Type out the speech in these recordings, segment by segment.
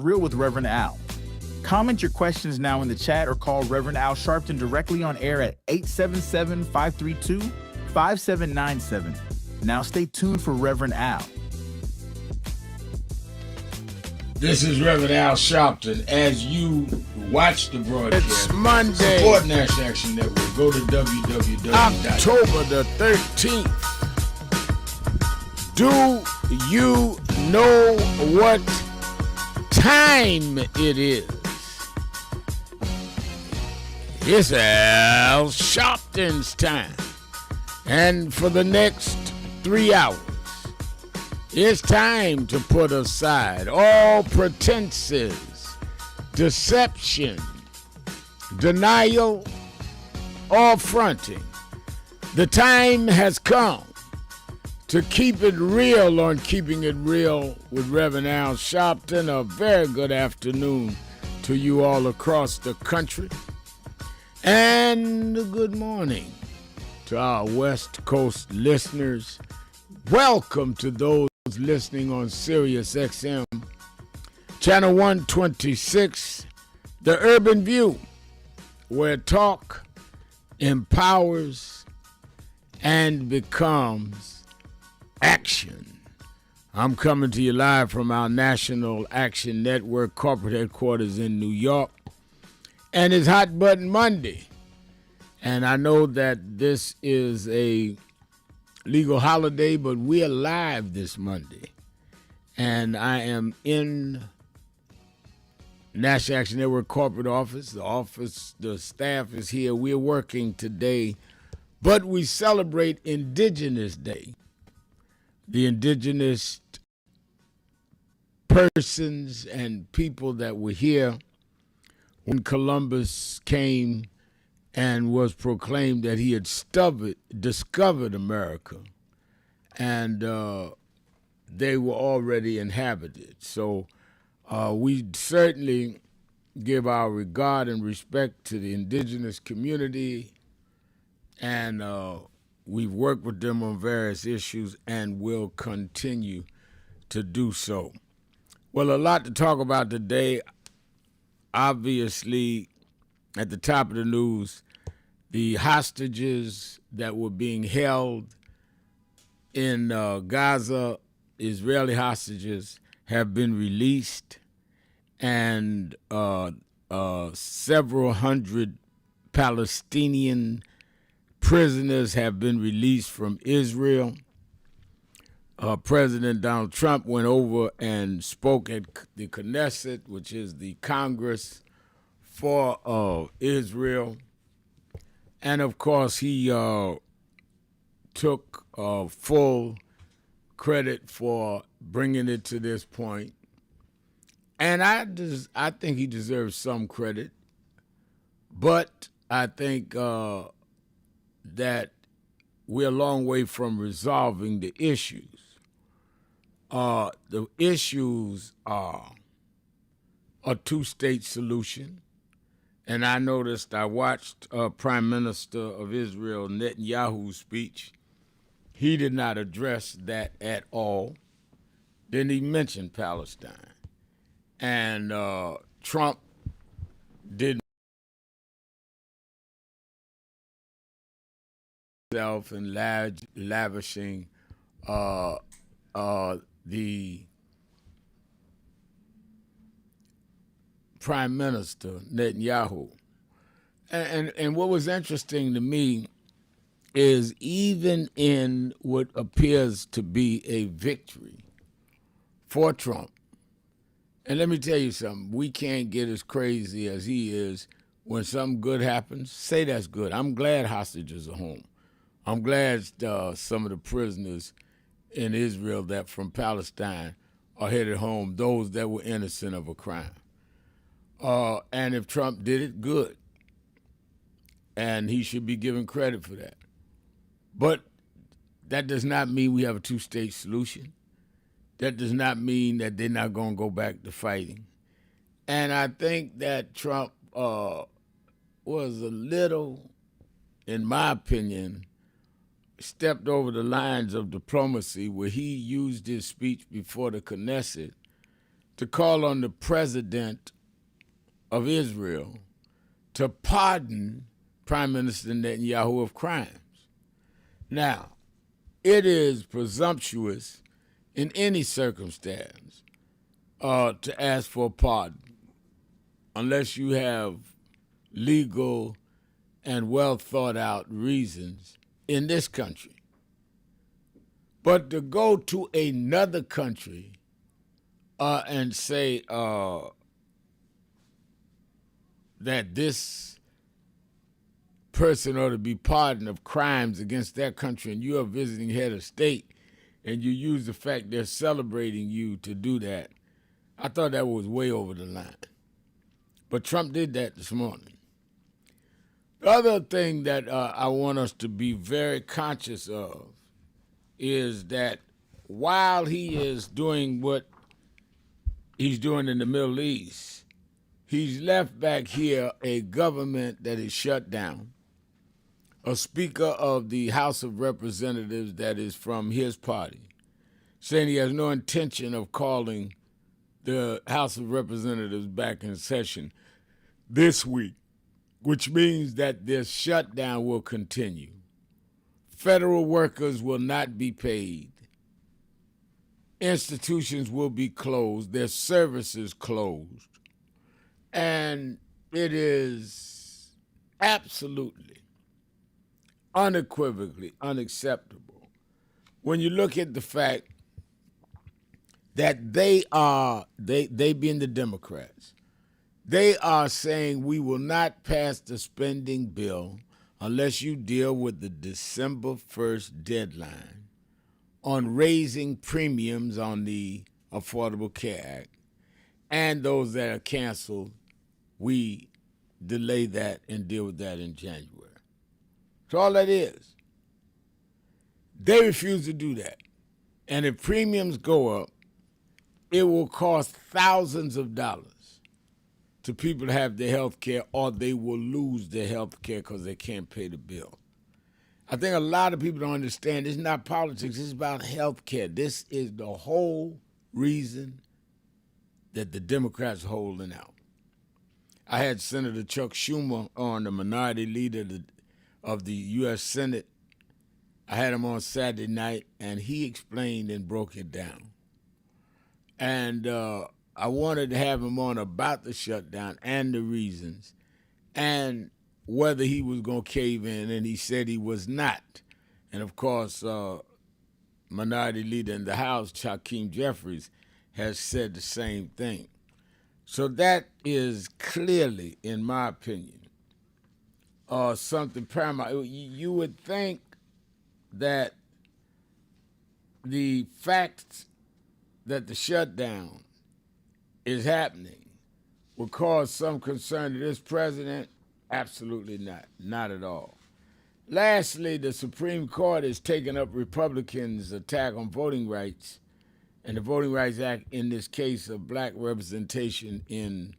Real with Reverend Al. Comment your questions now in the chat or call Reverend Al Sharpton directly on air at 877-532-5797. Now stay tuned for Reverend Al. This is Reverend Al Sharpton. As you watch the broadcast, it's Monday. Support National Action Network. Go to www. October the 13th. Do you know what time it is? It's Al Sharpton's time. And for the next 3 hours, it's time to put aside all pretenses, deception, denial, or fronting. The time has come to keep it real on Keeping It Real with Reverend Al Sharpton. A very good afternoon to you all across the country. And a good morning to our West Coast listeners. Welcome to those listening on Sirius XM, Channel 126, The Urban View, where talk empowers and becomes action. I'm coming to you live from our National Action Network corporate headquarters in New York, and it's Hot Button Monday. And I know that this is a legal holiday, but we are live this Monday. And I am in National Action Network corporate office. The staff is here. We're working today, but we celebrate Indigenous Day. The indigenous persons and people that were here when Columbus came and was proclaimed that he had discovered America, and they were already inhabited. So we certainly give our regard and respect to the indigenous community, and we've worked with them on various issues and will continue to do so. Well, a lot to talk about today. Obviously, at the top of the news, the hostages that were being held in Gaza, Israeli hostages, have been released, and several hundred Palestinian prisoners have been released from Israel. President Donald Trump went over and spoke at the Knesset, which is the Congress for Israel. And, of course, he took full credit for bringing it to this point. And I think he deserves some credit. But I think that we're a long way from resolving the issues. The issues are a two-state solution. And I watched Prime Minister of Israel Netanyahu's speech. He did not address that at all. Didn't even mention Palestine. And Trump didn't himself and lavishing the Prime Minister Netanyahu. And what was interesting to me is even in what appears to be a victory for Trump, and let me tell you something, we can't get as crazy as he is. When something good happens, say that's good. I'm glad hostages are home. I'm glad some of the prisoners in Israel that from Palestine are headed home, those that were innocent of a crime. And if Trump did it, good. And he should be given credit for that. But that does not mean we have a two-state solution. That does not mean that they're not going to go back to fighting. And I think that Trump was a little, in my opinion, stepped over the lines of diplomacy where he used his speech before the Knesset to call on the president of Israel to pardon Prime Minister Netanyahu of crimes. Now, it is presumptuous in any circumstance to ask for a pardon unless you have legal and well thought out reasons in this country. But to go to another country and say that this person ought to be pardoned of crimes against that country, and you're a visiting head of state, and you use the fact they're celebrating you to do that, I thought that was way over the line. But Trump did that this morning. The other thing that I want us to be very conscious of is that while he is doing what he's doing in the Middle East, he's left back here a government that is shut down, a Speaker of the House of Representatives that is from his party, saying he has no intention of calling the House of Representatives back in session this week, which means that this shutdown will continue. Federal workers will not be paid. Institutions will be closed, their services closed. And it is absolutely, unequivocally unacceptable when you look at the fact that they being the Democrats, they are saying we will not pass the spending bill unless you deal with the December 1st deadline on raising premiums on the Affordable Care Act, and those that are canceled, we delay that and deal with that in January. That's all that is. They refuse to do that. And if premiums go up, it will cost thousands of dollars to people to have their health care, or they will lose their health care because they can't pay the bill. I think a lot of people don't understand it's not politics, it's about health care. This is the whole reason that the Democrats are holding out. I had Senator Chuck Schumer on, the minority leader of the U.S. Senate. I had him on Saturday night, and he explained and broke it down. And I wanted to have him on about the shutdown and the reasons and whether he was going to cave in, and he said he was not. And, of course, Minority Leader in the House, Hakeem Jeffries, has said the same thing. So that is clearly, in my opinion, something paramount. You would think that the fact that the shutdown is happening will cause some concern to this president. Absolutely not. Not at all. Lastly, the Supreme Court has taken up Republicans' attack on voting rights and the Voting Rights Act, in this case of black representation in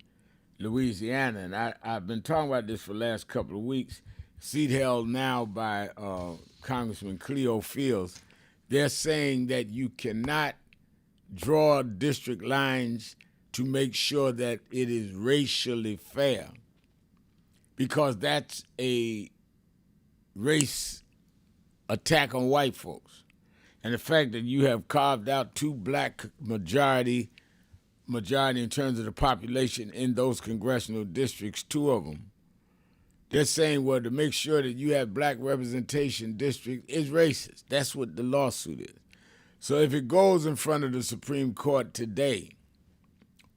Louisiana. And I've been talking about this for the last couple of weeks. Seat held now by Congressman Cleo Fields. They're saying that you cannot draw district lines to make sure that it is racially fair, because that's a race attack on white folks. And the fact that you have carved out two black majority in terms of the population in those congressional districts, two of them, they're saying, well, to make sure that you have black representation district is racist. That's what the lawsuit is. So if it goes in front of the Supreme Court today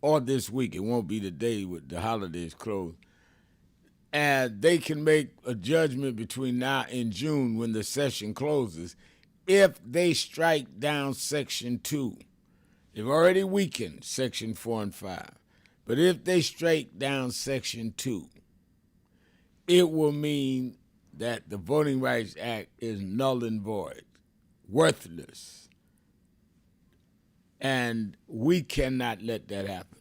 or this week, it won't be today with the holidays closed, and they can make a judgment between now and June when the session closes. If they strike down Section 2, they've already weakened Section 4 and 5, but if they strike down Section 2, it will mean that the Voting Rights Act is null and void, worthless, and we cannot let that happen.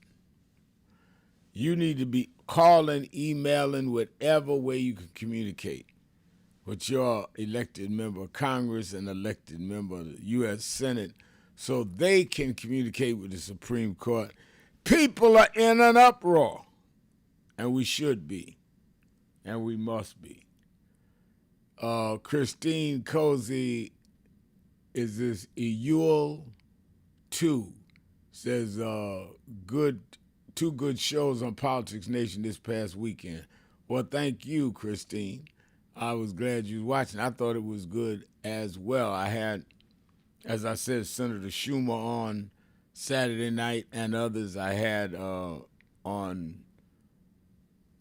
You need to be calling, emailing, whatever way you can communicate with your elected member of Congress and elected member of the U.S. Senate so they can communicate with the Supreme Court people are in an uproar, and we should be, and we must be. Christine Cozy is this Ewell 2 says two good shows on Politics Nation this past weekend. Well, thank you, Christine. I was glad you was watching. I thought it was good as well. I had, as I said, Senator Schumer on Saturday night and others. I had on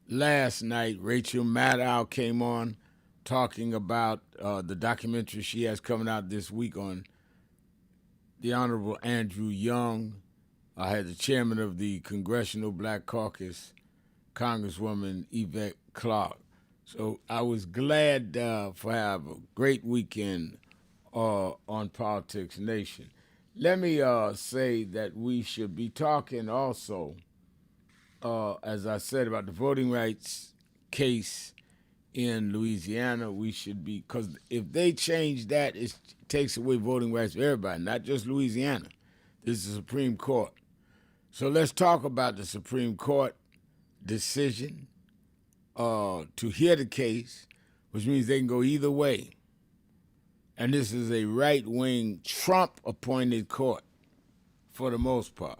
last night, Rachel Maddow came on talking about the documentary she has coming out this week on the Honorable Andrew Young. I had the chairman of the Congressional Black Caucus, Congresswoman Yvette Clarke. So I was glad for have a great weekend on Politics Nation. Let me say that we should be talking also, as I said, about the voting rights case in Louisiana. We should be, because if they change that, it takes away voting rights for everybody, not just Louisiana. This is the Supreme Court. So let's talk about the Supreme Court decision to hear the case, which means they can go either way. And this is a right-wing, Trump-appointed court for the most part.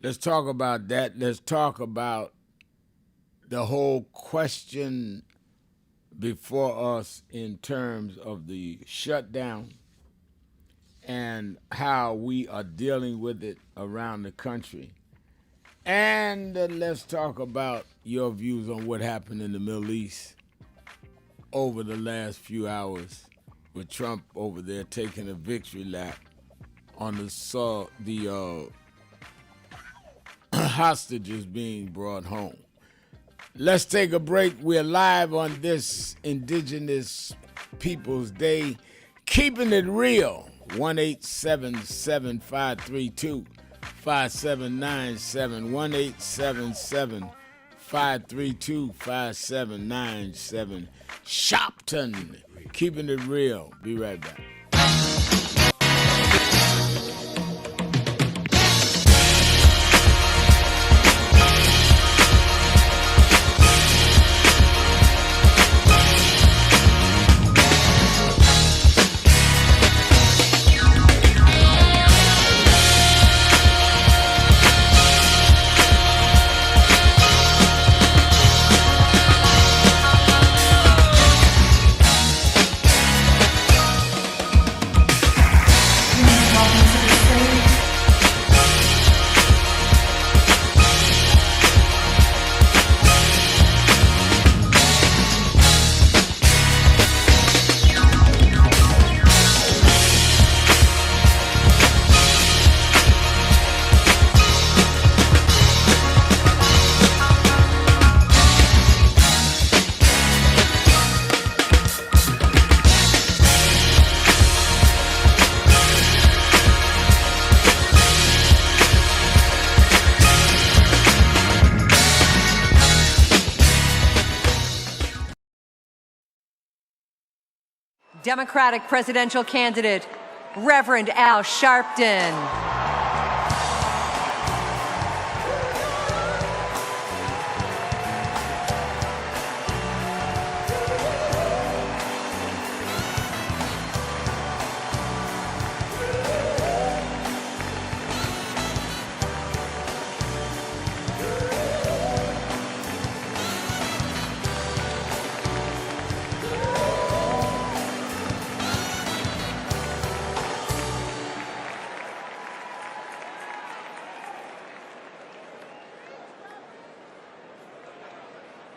Let's talk about that. Let's talk about the whole question before us in terms of the shutdown and how we are dealing with it around the country. And let's talk about your views on what happened in the Middle East over the last few hours with Trump over there taking a victory lap on the hostages being brought home. Let's take a break. We're live on this Indigenous Peoples Day. Keeping it real. 1-877-532-5797. 1-877-532-5797. Sharpton. Keeping it real. Be right back. Democratic presidential candidate, Reverend Al Sharpton.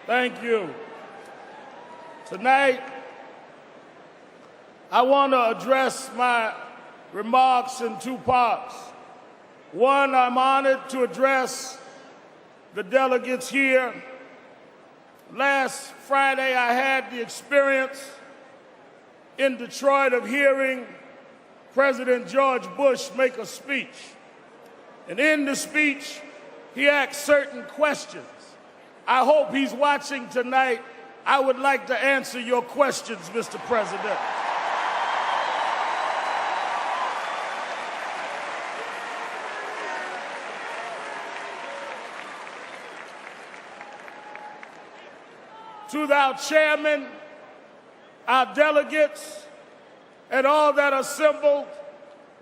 Thank you. Tonight, I want to address my remarks in two parts. One, I'm honored to address the delegates here. Last Friday, I had the experience in Detroit of hearing President George Bush make a speech. And in the speech, he asked certain questions. I hope he's watching tonight. I would like to answer your questions, Mr. President. to our chairman, our delegates, and all that are assembled,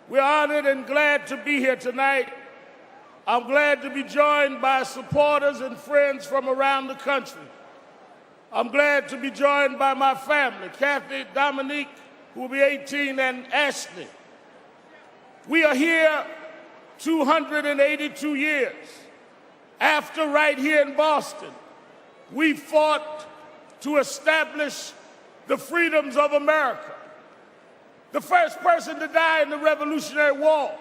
we're honored and glad to be here tonight. I'm glad to be joined by supporters and friends from around the country. I'm glad to be joined by my family, Kathy, Dominique, who will be 18, and Ashley. We are here 282 years after, right here in Boston, we fought to establish the freedoms of America. The first person to die in the Revolutionary War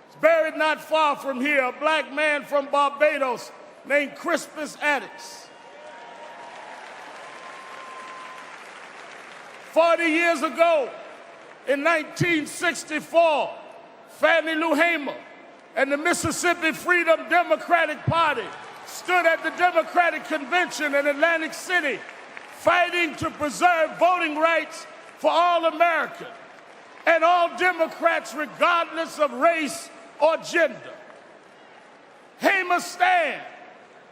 is buried not far from here, a black man from Barbados named Crispus Attucks. 40 years ago, in 1964, Fannie Lou Hamer and the Mississippi Freedom Democratic Party stood at the Democratic Convention in Atlantic City, fighting to preserve voting rights for all Americans and all Democrats, regardless of race or gender. Hamer's stand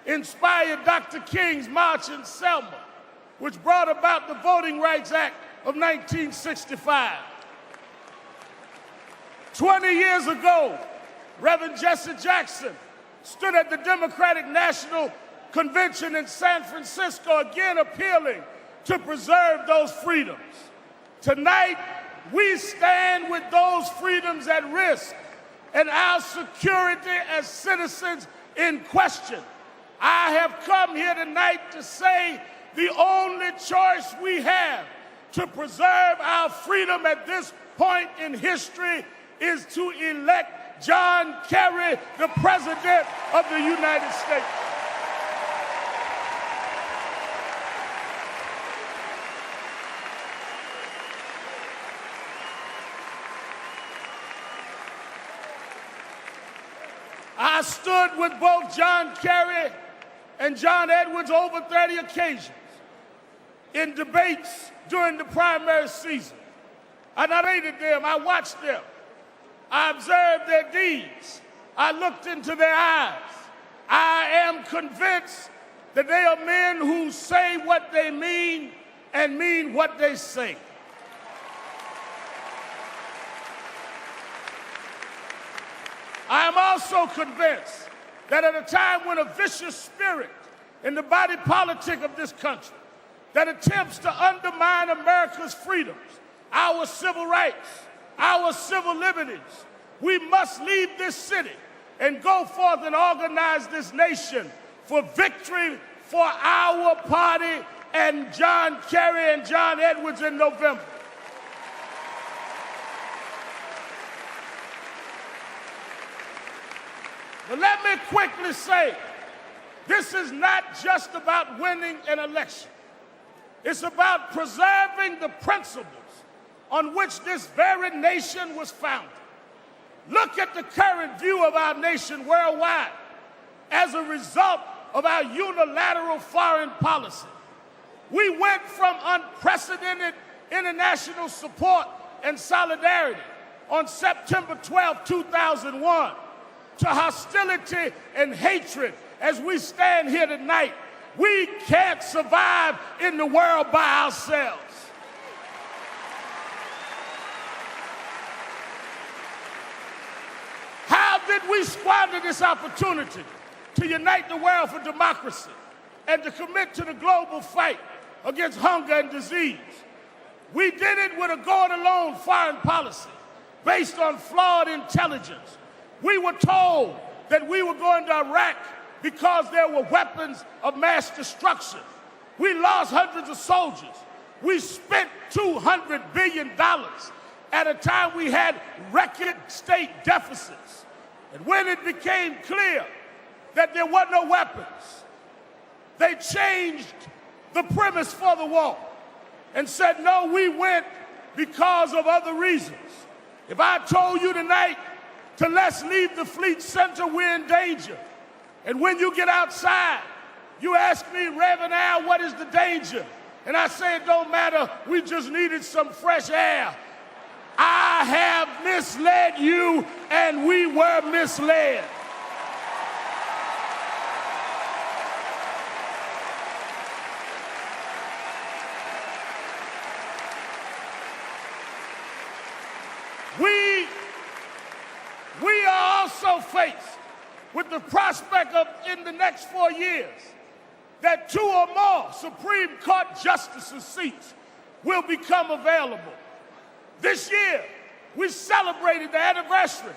inspired Dr. King's March in Selma, which brought about the Voting Rights Act of 1965. 20 years ago, Reverend Jesse Jackson stood at the Democratic National Convention in San Francisco, again appealing to preserve those freedoms. Tonight, we stand with those freedoms at risk and our security as citizens in question. I have come here tonight to say the only choice we have to preserve our freedom at this point in history is to elect John Kerry, the President of the United States. I stood with both John Kerry and John Edwards over 30 occasions in debates during the primary season. I narrated them, I watched them, I observed their deeds, I looked into their eyes. I am convinced that they are men who say what they mean and mean what they say. I am also convinced that at a time when a vicious spirit in the body politic of this country that attempts to undermine America's freedoms, our civil rights, our civil liberties, we must leave this city and go forth and organize this nation for victory for our party and John Kerry and John Edwards in November. But let me quickly say, this is not just about winning an election. It's about preserving the principles on which this very nation was founded. Look at the current view of our nation worldwide as a result of our unilateral foreign policy. We went from unprecedented international support and solidarity on September 12, 2001, to hostility and hatred as we stand here tonight. We can't survive in the world by ourselves. How did we squander this opportunity to unite the world for democracy and to commit to the global fight against hunger and disease? We did it with a go-it-alone foreign policy based on flawed intelligence. We were told that we were going to Iraq because there were weapons of mass destruction. We lost hundreds of soldiers. We spent $200 billion at a time we had record state deficits. And when it became clear that there were no weapons, they changed the premise for the war and said, no, we went because of other reasons. If I told you tonight to let's leave the Fleet Center, we're in danger. And when you get outside, you ask me, Reverend Al, what is the danger? And I say, it don't matter, we just needed some fresh air. I have misled you, and we were misled. We are also faced with the prospect of, in the next 4 years, that 2 or more Supreme Court justices' seats will become available. This year, we celebrated the anniversary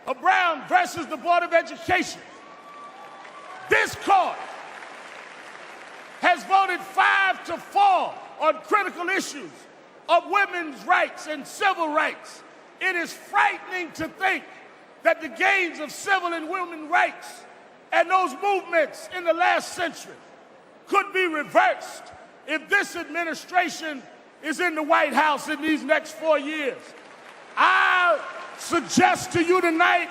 of Brown versus the Board of Education. This court has voted 5-4 on critical issues of women's rights and civil rights. It is frightening to think that the gains of civil and women's rights and those movements in the last century could be reversed if this administration is in the White House in these next 4 years. I suggest to you tonight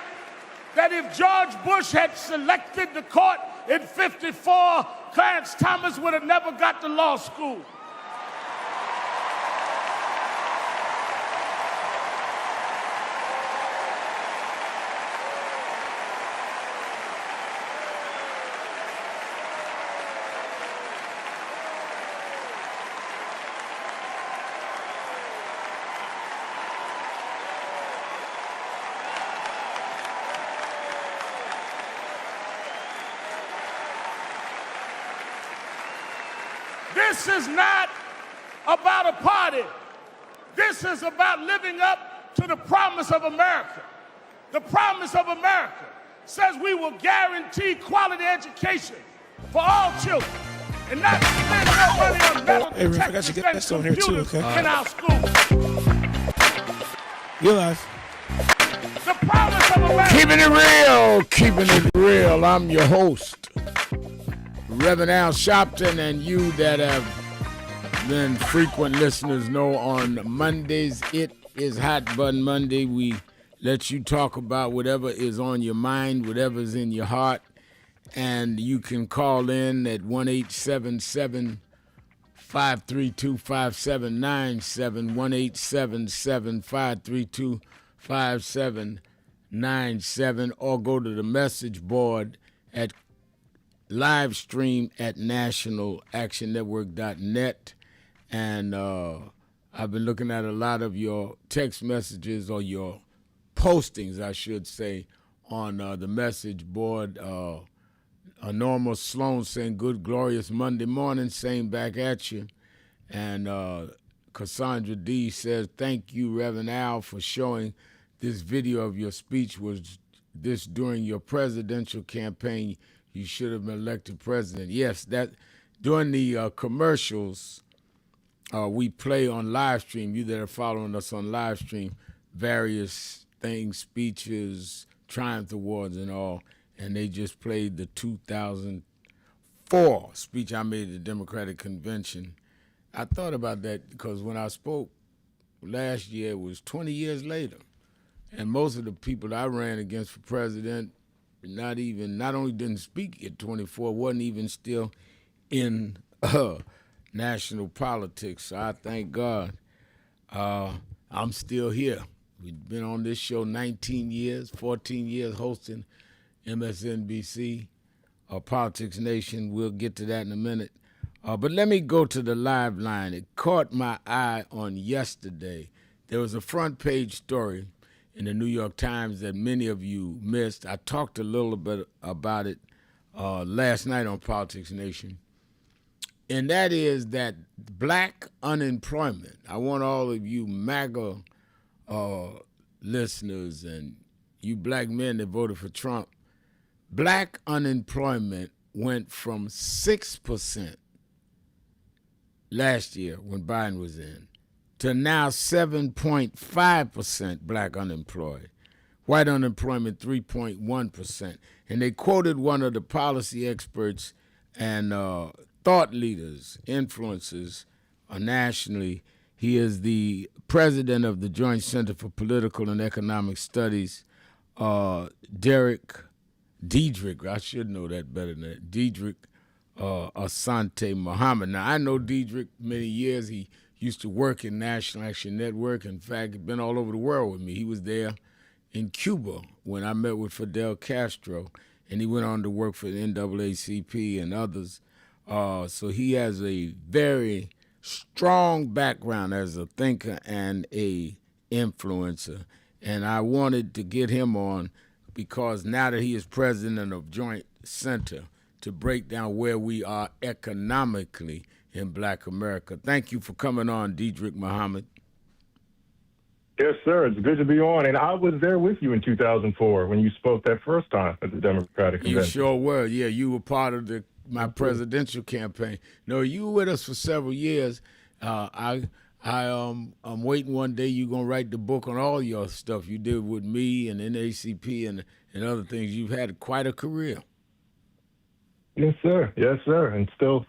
that if George Bush had selected the court in '54, Clarence Thomas would have never got to law school. This is not about a party. This is about living up to the promise of America. The promise of America says we will guarantee quality education for all children and not spend no money on metal detectors and computers in our schools. You're live. The promise of America. Keeping it real. I'm your host, Reverend Al Sharpton, and you that have been frequent listeners know on Mondays, it is Hot Button Monday. We let you talk about whatever is on your mind, whatever's in your heart, and you can call in at 1-877-532-5797, 1-877-532-5797, or go to the message board at live stream at nationalactionnetwork.net. And I've been looking at a lot of your text messages, or your postings, I should say, on the message board. A normal Sloan saying, good, glorious Monday morning, same back at you. And Cassandra D says, thank you, Reverend Al, for showing this video of your speech. Was this during your presidential campaign? You should have been elected president. Yes, that during the commercials we play on live stream. You that are following us on live stream, various things, speeches, Triumph Awards and all, and they just played the 2004 speech I made at the Democratic Convention. I thought about that because when I spoke last year, it was 20 years later, and most of the people I ran against for president not only didn't speak at 24, wasn't even still in national politics. So I thank God I'm still here. We've been on this show 19 years, 14 years hosting MSNBC, Politics Nation. We'll get to that in a minute. But let me go to the live line. It caught my eye on yesterday. There was a front page story in the New York Times that many of you missed. I talked a little bit about it last night on Politics Nation. And that is that black unemployment. I want all of you MAGA listeners and you black men that voted for Trump. Black unemployment went from 6% last year when Biden was in to now 7.5% black unemployed. White unemployment 3.1%. And they quoted one of the policy experts and thought leaders, influencers nationally. He is the president of the Joint Center for Political and Economic Studies, Diedrich, I should know that better than that, Diedrich Asante Muhammad. Now, I know Diedrich many years. He used to work in National Action Network. In fact, he's been all over the world with me. He was there in Cuba when I met with Fidel Castro, and he went on to work for the NAACP and others. So he has a very strong background as a thinker and a influencer. And I wanted to get him on because now that he is president of Joint Center, to break down where we are economically in Black America. Thank you for coming on, Diedrich Muhammad. Yes, sir. It's good to be on. And I was there with you in 2004 when you spoke that first time at the Democratic You Convention. sure were. Yeah, you were part of my presidential campaign. No, you were with us for several years. I'm waiting one day you're going to write the book on all your stuff you did with me and NACP and other things. You've had quite a career. Yes, sir. Yes, sir. And still,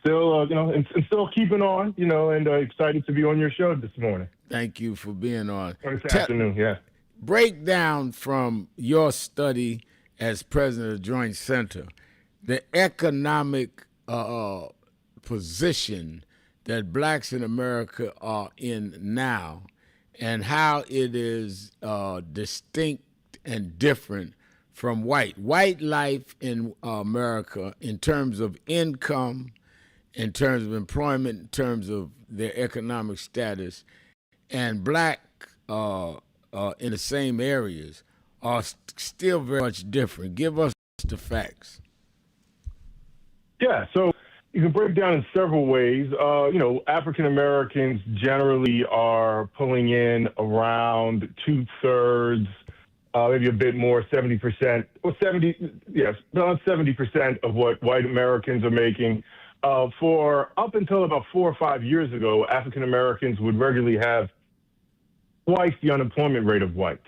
and still keeping on, and excited to be on your show this morning. Thank you for being on. Or this afternoon, yeah. Break down from your study as president of Joint Center the economic position that blacks in America are in now and how it is distinct and different from white life in America in terms of income, in terms of employment, in terms of their economic status, and black in the same areas are still very much different. Give us the facts. Yeah, so you can break it down in several ways. African Americans generally are pulling in around 2/3, maybe a bit more, 70%, or 70% of what white Americans are making. For up until about 4 or 5 years ago, African Americans would regularly have twice the unemployment rate of whites.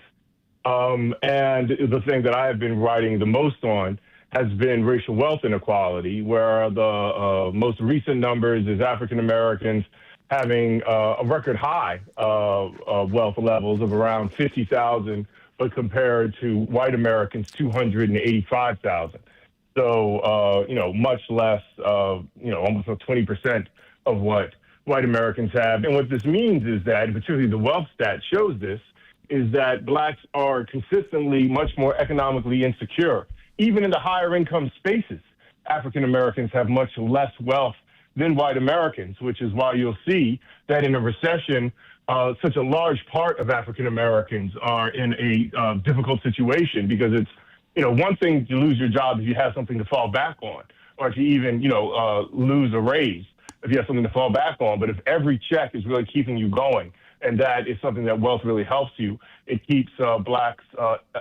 And the thing that I have been writing the most on has been racial wealth inequality, where the most recent numbers is African Americans having a record high wealth levels of around 50,000, but compared to white Americans, 285,000. So, much less, almost 20% of what white Americans have. And what this means is that, particularly the wealth stat shows this, is that blacks are consistently much more economically insecure. Even in the higher income spaces, African Americans have much less wealth than white Americans, which is why you'll see that in a recession, such a large part of African Americans are in a difficult situation, because it's, one thing to lose your job if you have something to fall back on, or to even, lose a raise if you have something to fall back on. But if every check is really keeping you going, and that is something that wealth really helps you, it keeps blacks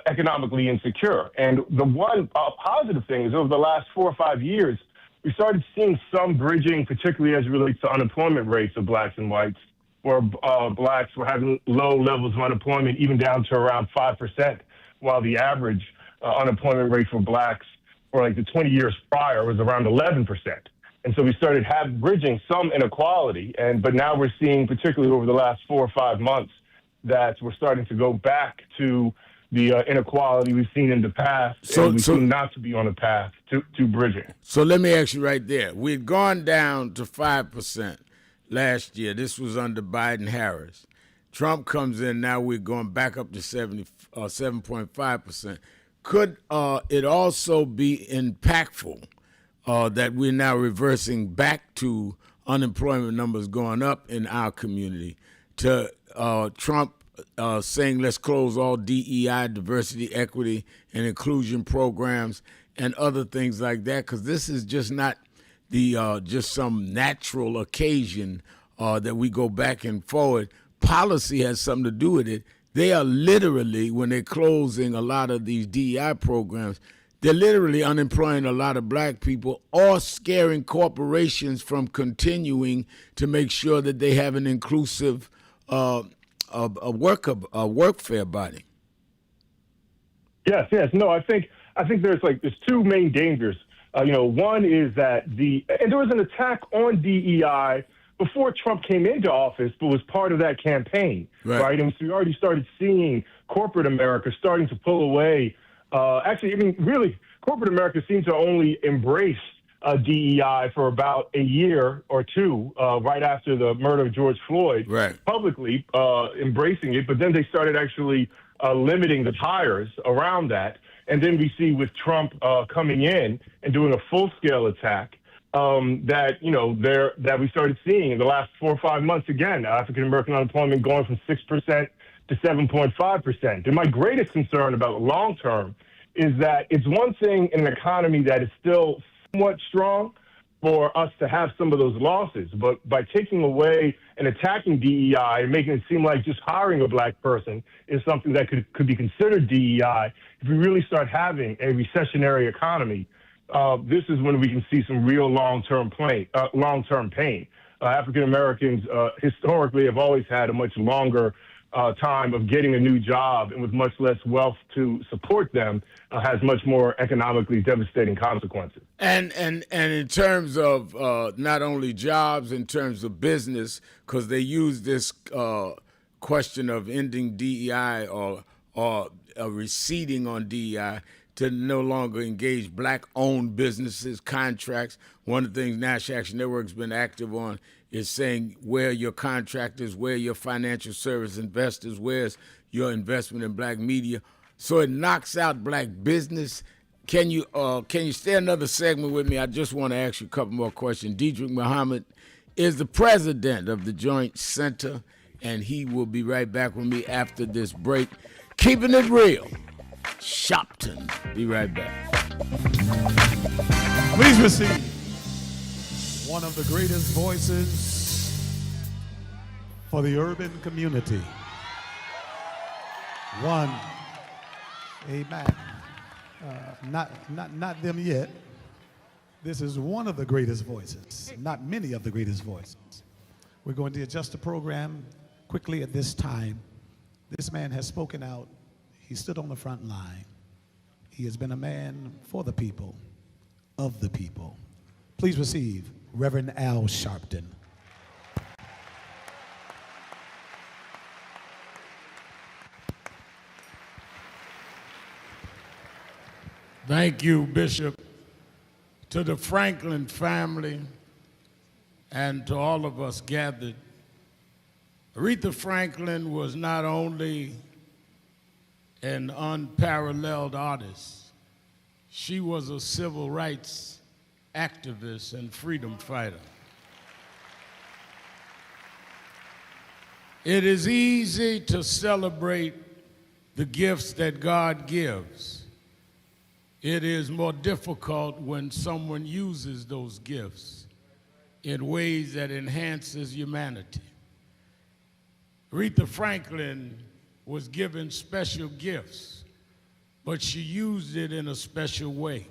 economically insecure. And the one positive thing is, over the last 4 or 5 years, we started seeing some bridging, particularly as it relates to unemployment rates of blacks and whites, where blacks were having low levels of unemployment, even down to around 5%, while the average unemployment rate for blacks for like the 20 years prior was around 11%. And so we started bridging some inequality, but now we're seeing, particularly over the last 4 or 5 months, that we're starting to go back to the inequality we've seen in the past, and we seem not to be on a path to bridging. So let me ask you right there. We'd gone down to 5% last year. This was under Biden-Harris. Trump comes in, now we're going back up to 7.5%. Could it also be impactful that we're now reversing back to unemployment numbers going up in our community, to Trump saying let's close all DEI, diversity, equity, and inclusion programs and other things like that? Because this is just not the just some natural occasion that we go back and forward. Policy has something to do with it. They are literally, when they're closing a lot of these DEI programs, they're literally unemploying a lot of black people, or scaring corporations from continuing to make sure that they have an inclusive workfare body. Yes. No, I think there's two main dangers. One is that and there was an attack on DEI before Trump came into office, but was part of that campaign, right? And so we already started seeing corporate America starting to pull away. Really, corporate America seemed to only embrace DEI for about a year or two, right after the murder of George Floyd, publicly embracing it. But then they started actually limiting the hires around that. And then we see with Trump coming in and doing a full-scale attack, that we started seeing in the last 4 or 5 months, again, African-American unemployment going from 6% to 7.5%. And my greatest concern about long term is that it's one thing in an economy that is still somewhat strong for us to have some of those losses. But by taking away and attacking DEI and making it seem like just hiring a black person is something that could be considered DEI, if we really start having a recessionary economy, this is when we can see some real long-term pain. African Americans historically have always had a much longer time of getting a new job, and with much less wealth to support them, has much more economically devastating consequences. And in terms of not only jobs, in terms of business, because they use this question of ending DEI or receding on DEI to no longer engage black-owned businesses, contracts. One of the things National Action Network's been active on is saying where your contractors, where your financial service investors, where's your investment in black media. So it knocks out black business. Can you stay another segment with me? I just want to ask you a couple more questions. Dedrick Muhammad is the president of the Joint Center, and he will be right back with me after this break. Keeping it real. Sharpton. Be right back. Please receive one of the greatest voices for the urban community. One, amen. Not them yet. This is one of the greatest voices, not many of the greatest voices. We're going to adjust the program quickly at this time. This man has spoken out. He stood on the front line. He has been a man for the people, of the people. Please receive Reverend Al Sharpton. Thank you, Bishop. To the Franklin family and to all of us gathered, Aretha Franklin was not only an unparalleled artist, she was a civil rights activist and freedom fighter. It is easy to celebrate the gifts that God gives. It is more difficult when someone uses those gifts in ways that enhances humanity. Aretha Franklin was given special gifts, but she used it in a special way.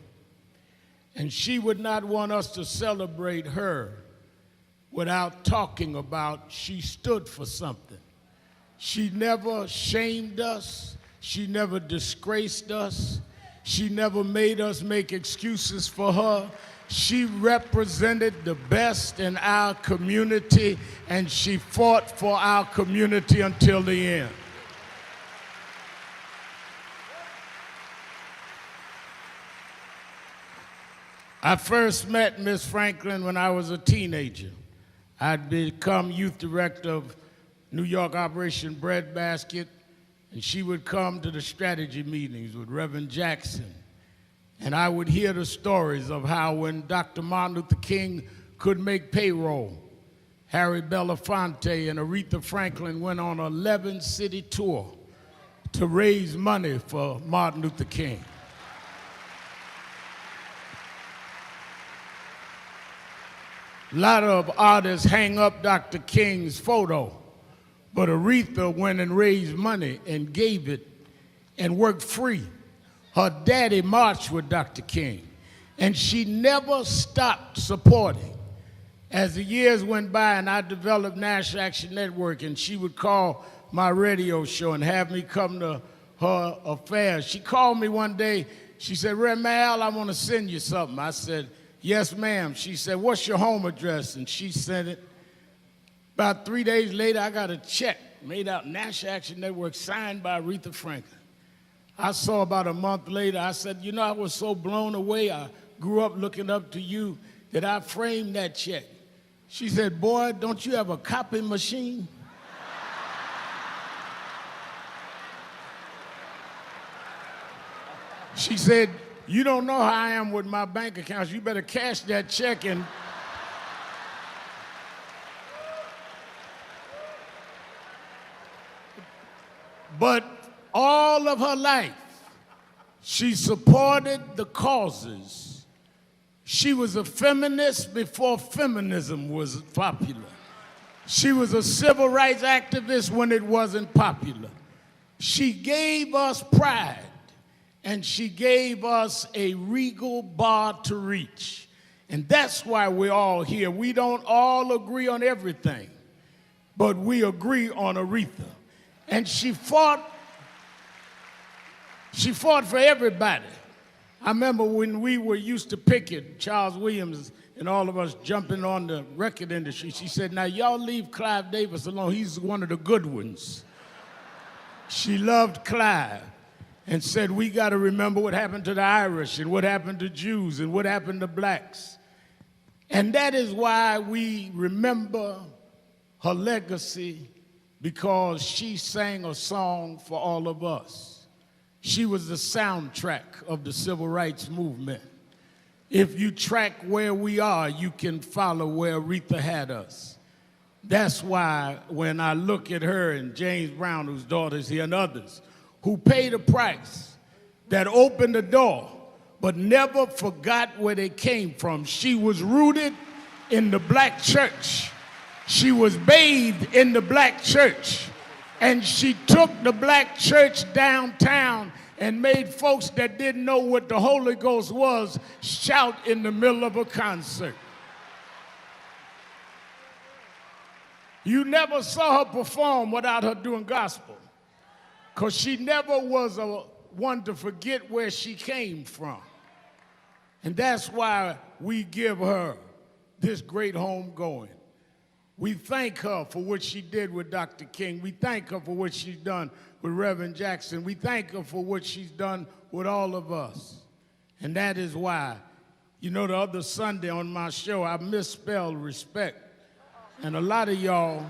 And she would not want us to celebrate her without talking about she stood for something. She never shamed us. She never disgraced us. She never made us make excuses for her. She represented the best in our community, and she fought for our community until the end. I first met Miss Franklin when I was a teenager. I'd become youth director of New York Operation Breadbasket, and she would come to the strategy meetings with Reverend Jackson. And I would hear the stories of how when Dr. Martin Luther King couldn't make payroll, Harry Belafonte and Aretha Franklin went on an 11-city tour to raise money for Martin Luther King. A lot of artists hang up Dr. King's photo, but Aretha went and raised money and gave it and worked free. Her daddy marched with Dr. King, and she never stopped supporting. As the years went by and I developed National Action Network, and she would call my radio show and have me come to her affairs. She called me one day. She said, "Reverend Al, I want to send you something." I said, "Yes, ma'am." She said, "What's your home address?" And she sent it. About 3 days later, I got a check made out National Action Network signed by Aretha Franklin. I saw about a month later, I said, "You know, I was so blown away. I grew up looking up to you that I framed that check." She said, "Boy, don't you have a copy machine?" She said, "You don't know how I am with my bank accounts. You better cash that check and..." But all of her life, she supported the causes. She was a feminist before feminism was popular. She was a civil rights activist when it wasn't popular. She gave us pride, and she gave us a regal bar to reach. And that's why we're all here. We don't all agree on everything, but we agree on Aretha. And she fought for everybody. I remember when we were used to picket, Charles Williams and all of us jumping on the record industry, she said, now y'all leave Clive Davis alone. He's one of the good ones. She loved Clive and said, we got to remember what happened to the Irish and what happened to Jews and what happened to blacks. And that is why we remember her legacy, because she sang a song for all of us. She was the soundtrack of the civil rights movement. If you track where we are, you can follow where Aretha had us. That's why when I look at her and James Brown, whose daughter's here, and others who paid a price, that opened the door, but never forgot where they came from. She was rooted in the black church. She was bathed in the black church. And she took the black church downtown and made folks that didn't know what the Holy Ghost was shout in the middle of a concert. You never saw her perform without her doing gospel, because she never was one to forget where she came from. And that's why we give her this great homegoing. We thank her for what she did with Dr. King. We thank her for what she's done with Reverend Jackson. We thank her for what she's done with all of us. And that is why, you know, the other Sunday on my show, I misspelled respect. And a lot of y'all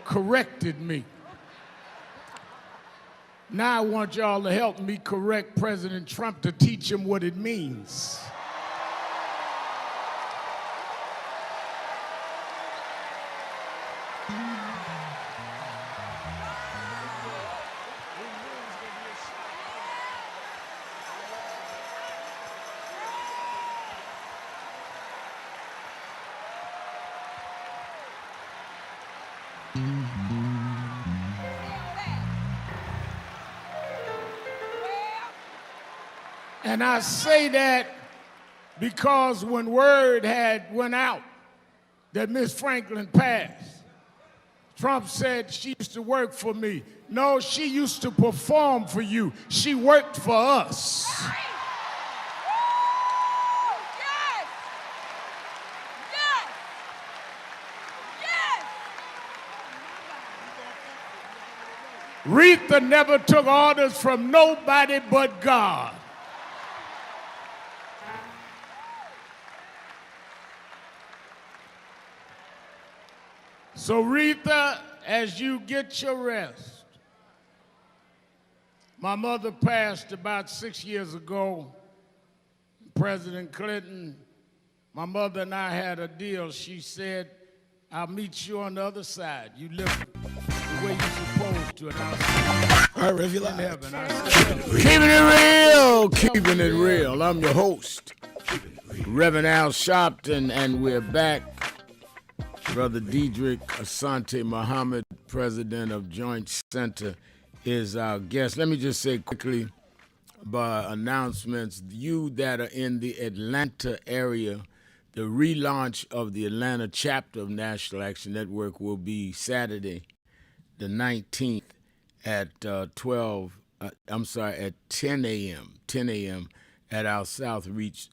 corrected me. Now I want y'all to help me correct President Trump to teach him what it means. And I say that because when word had went out that Miss Franklin passed, Trump said she used to work for me. No, she used to perform for you. She worked for us. Yes! Yes! Aretha never took orders from nobody but God. So Aretha, as you get your rest, my mother passed about 6 years ago. President Clinton, my mother and I had a deal. She said, I'll meet you on the other side. You live the way you're supposed to. And All right, Rev, you in heaven. Keeping it real. Keeping it real. I'm your host, Reverend Al Sharpton, and we're back. Brother Diedrich Asante Muhammad, president of Joint Center, is our guest. Let me just say quickly by announcements, you that are in the Atlanta area, the relaunch of the Atlanta chapter of National Action Network will be Saturday, the 19th at 10 a.m. at our Southeast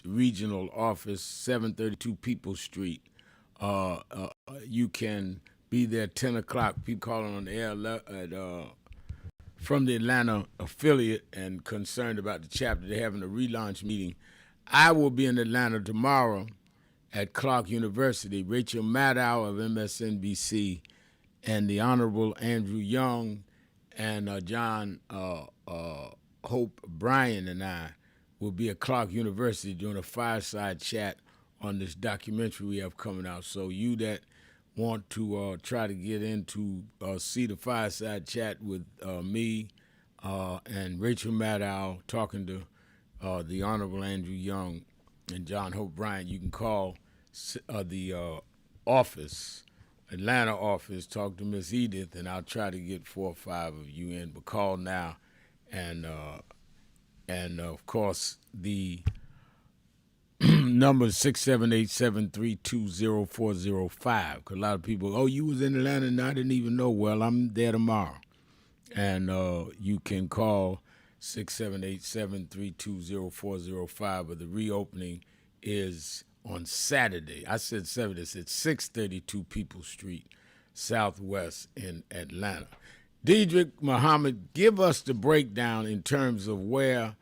Regional Office, 732 Peoples Street. You can be there 10 o'clock. People calling on the air from the Atlanta affiliate and concerned about the chapter. They're having a relaunch meeting. I will be in Atlanta tomorrow at Clark University. Rachel Maddow of MSNBC and the Honorable Andrew Young and John Hope Bryan and I will be at Clark University doing a fireside chat on this documentary we have coming out. So you that want to try to get into, see the fireside chat with me and Rachel Maddow talking to the Honorable Andrew Young and John Hope Bryant, you can call the office, Atlanta office, talk to Miss Edith, and I'll try to get 4 or 5 of you in. But call now, and of course the number is 678-732-0405. Because a lot of people, oh, you was in Atlanta and I didn't even know. Well, I'm there tomorrow, and you can call 678-732-0405. But the reopening is on Saturday. I said 7. It's at 632 Peoples Street, Southwest in Atlanta. Deidre Muhammad, give us the breakdown in terms of where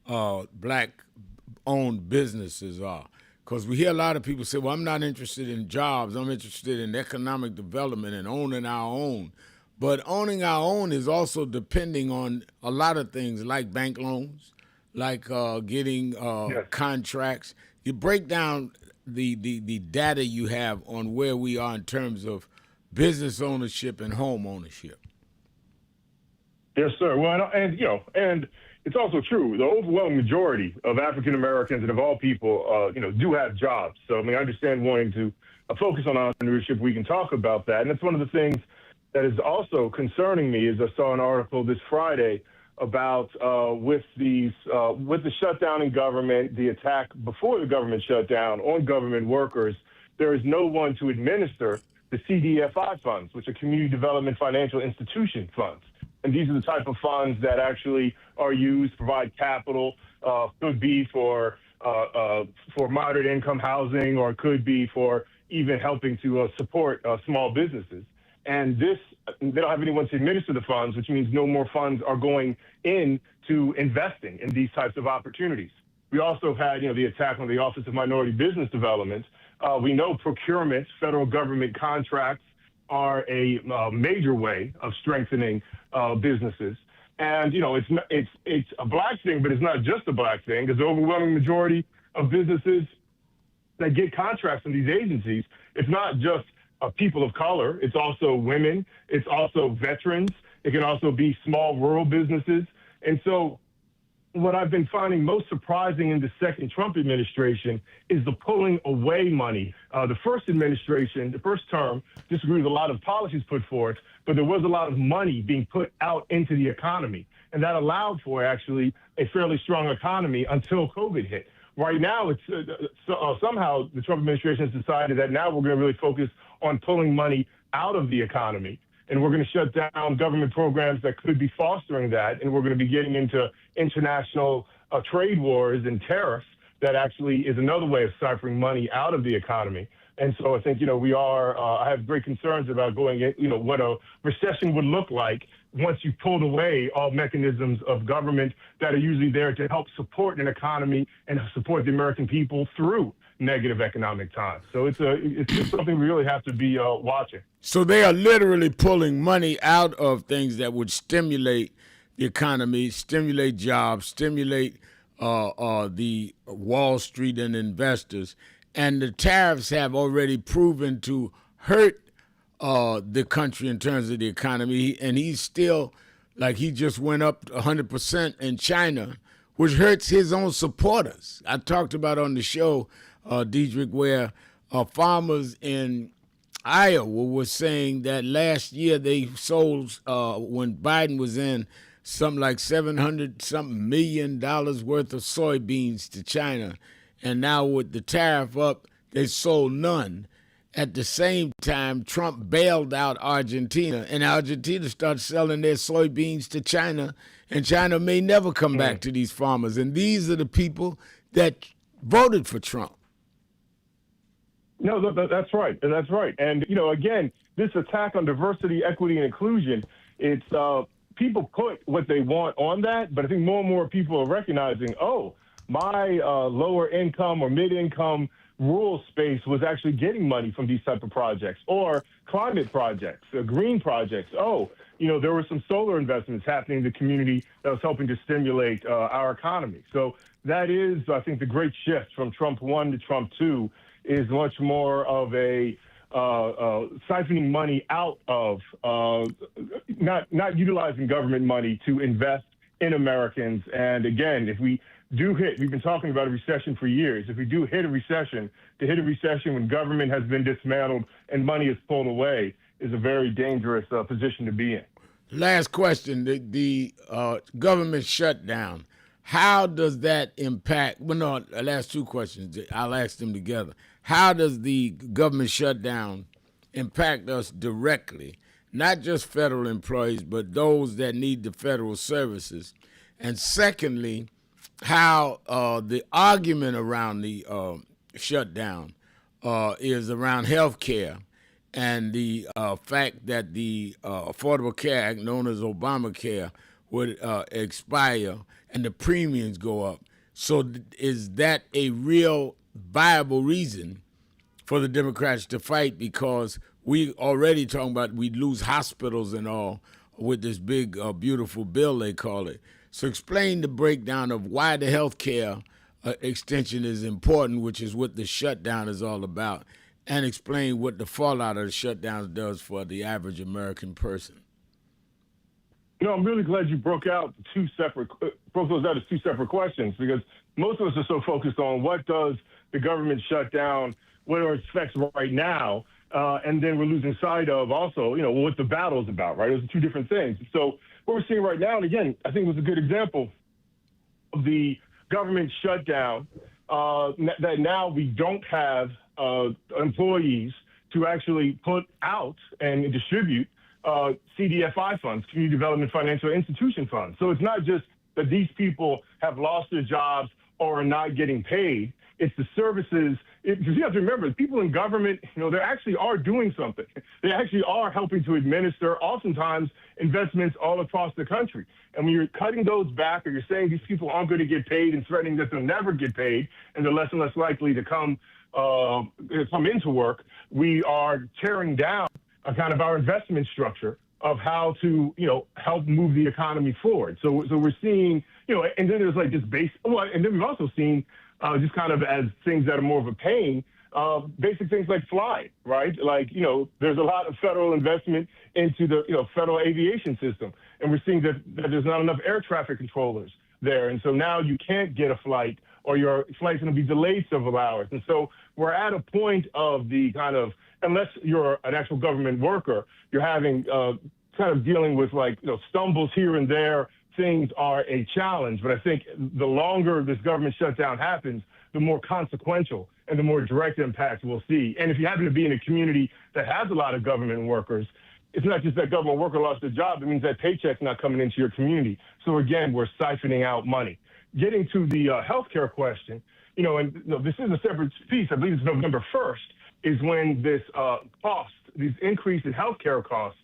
black-owned businesses are. Because we hear a lot of people say, well, I'm not interested in jobs. I'm interested in economic development and owning our own. But owning our own is also depending on a lot of things like bank loans, like getting contracts. You break down the data you have on where we are in terms of business ownership and home ownership. Yes, sir. Well, and it's also true. The overwhelming majority of African Americans and of all people, do have jobs. So, I mean, I understand wanting to focus on entrepreneurship. We can talk about that. And that's one of the things that is also concerning me is I saw an article this Friday about with the shutdown in government, the attack before the government shutdown on government workers, there is no one to administer the CDFI funds, which are Community Development Financial Institution funds. And these are the type of funds that actually are used to provide capital, could be for moderate income housing, or could be for even helping to support small businesses. And they don't have anyone to administer the funds, which means no more funds are going into investing in these types of opportunities. We also had, the attack on the Office of Minority Business Development. We know procurement, federal government contracts are a major way of strengthening businesses. And, it's a black thing, but it's not just a black thing, because the overwhelming majority of businesses that get contracts from these agencies, it's not just people of color. It's also women. It's also veterans. It can also be small rural businesses. And so what I've been finding most surprising in the second Trump administration is the pulling away money. The first administration, the first term, disagreed with a lot of policies put forth, but there was a lot of money being put out into the economy. And that allowed for actually a fairly strong economy until COVID hit. Right now, it's somehow the Trump administration has decided that now we're going to really focus on pulling money out of the economy. And we're going to shut down government programs that could be fostering that. And we're going to be getting into international trade wars and tariffs that actually is another way of siphoning money out of the economy. And so I think, I have great concerns about going, what a recession would look like once you pulled away all mechanisms of government that are usually there to help support an economy and support the American people through negative economic times. So it's just something we really have to be watching. So they are literally pulling money out of things that would stimulate the economy, stimulate jobs, stimulate the Wall Street and investors. And the tariffs have already proven to hurt the country in terms of the economy. And he's still, he just went up 100% in China, which hurts his own supporters. I talked about on the show, Diedrich, where farmers in Iowa were saying that last year they sold, when Biden was in, something like $700-something million worth of soybeans to China. And now with the tariff up, they sold none. At the same time, Trump bailed out Argentina, and Argentina started selling their soybeans to China, and China may never come back to these farmers. And these are the people that voted for Trump. No, that's right. That's right. And, again, this attack on diversity, equity, and inclusion, it's people put what they want on that, but I think more and more people are recognizing, my lower income or mid-income rural space was actually getting money from these type of projects, or climate projects, green projects. There were some solar investments happening in the community that was helping to stimulate our economy. So that is, I think, the great shift from Trump 1 to Trump 2 is much more of a siphoning money out of, not utilizing government money to invest in Americans. And again, if we do hit, we've been talking about a recession for years. If we do hit a recession, to hit a recession when government has been dismantled and money is pulled away is a very dangerous position to be in. Last question, the government shutdown, how does that impact, well, no, last two questions, I'll ask them together. How does the government shutdown impact us directly, not just federal employees, but those that need the federal services? And secondly, how the argument around the shutdown is around health care and the fact that the Affordable Care Act, known as Obamacare, would expire and the premiums go up. So is that a real viable reason for the Democrats to fight? Because we already talking about we'd lose hospitals and all with this big, beautiful bill, they call it. So explain the breakdown of why the health care extension is important, which is what the shutdown is all about, and explain what the fallout of the shutdown does for the average American person. I'm really glad you broke those out as two separate questions, because most of us are so focused on what does the government shutdown, what are its effects right now, and then we're losing sight of also, what the battle is about, right? Those are two different things. So what we're seeing right now, and again, I think it was a good example of the government shutdown, that now we don't have employees to actually put out and distribute CDFI funds, Community Development Financial Institution funds. So it's not just that these people have lost their jobs or are not getting paid. It's the services. Because you have to remember, people in government, they actually are doing something. They actually are helping to administer, oftentimes, investments all across the country. And when you're cutting those back, or you're saying these people aren't going to get paid and threatening that they'll never get paid and they're less and less likely to come into work, we are tearing down kind of our investment structure of how to, help move the economy forward. So we're seeing, and then there's like this base, and then we've also seen just kind of as things that are more of a pain, basic things like flying, right? Like, there's a lot of federal investment into the, federal aviation system. And we're seeing that there's not enough air traffic controllers there. And so now you can't get a flight, or your flight's going to be delayed several hours. And so we're at a point of the kind of, unless you're an actual government worker, you're having kind of dealing with stumbles here and there. Things are a challenge, but I think the longer this government shutdown happens, the more consequential and the more direct impact we'll see. And if you happen to be in a community that has a lot of government workers, it's not just that government worker lost their job, it means that paycheck's not coming into your community. So again, we're siphoning out money. Getting to the healthcare question, this is a separate piece. I believe it's November 1st is when this these increase in healthcare costs,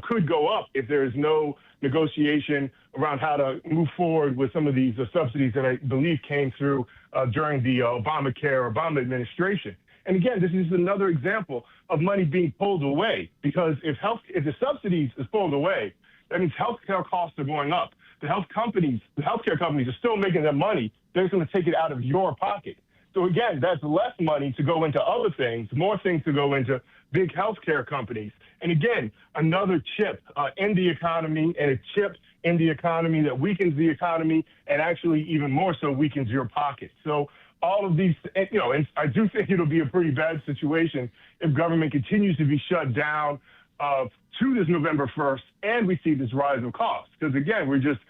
could go up if there is no negotiation around how to move forward with some of these subsidies that I believe came through during the Obama administration. And again, this is another example of money being pulled away, because if the subsidies is pulled away, that means healthcare costs are going up. The healthcare companies are still making that money. They're just going to take it out of your pocket. So again, that's less money to go into other things, more things to go into big healthcare companies. And again, another chip in the economy, and a chip in the economy that weakens the economy and actually even more so weakens your pocket. So all of these, and I do think it'll be a pretty bad situation if government continues to be shut down to this November 1st and we see this rise of costs. Because again, we're just,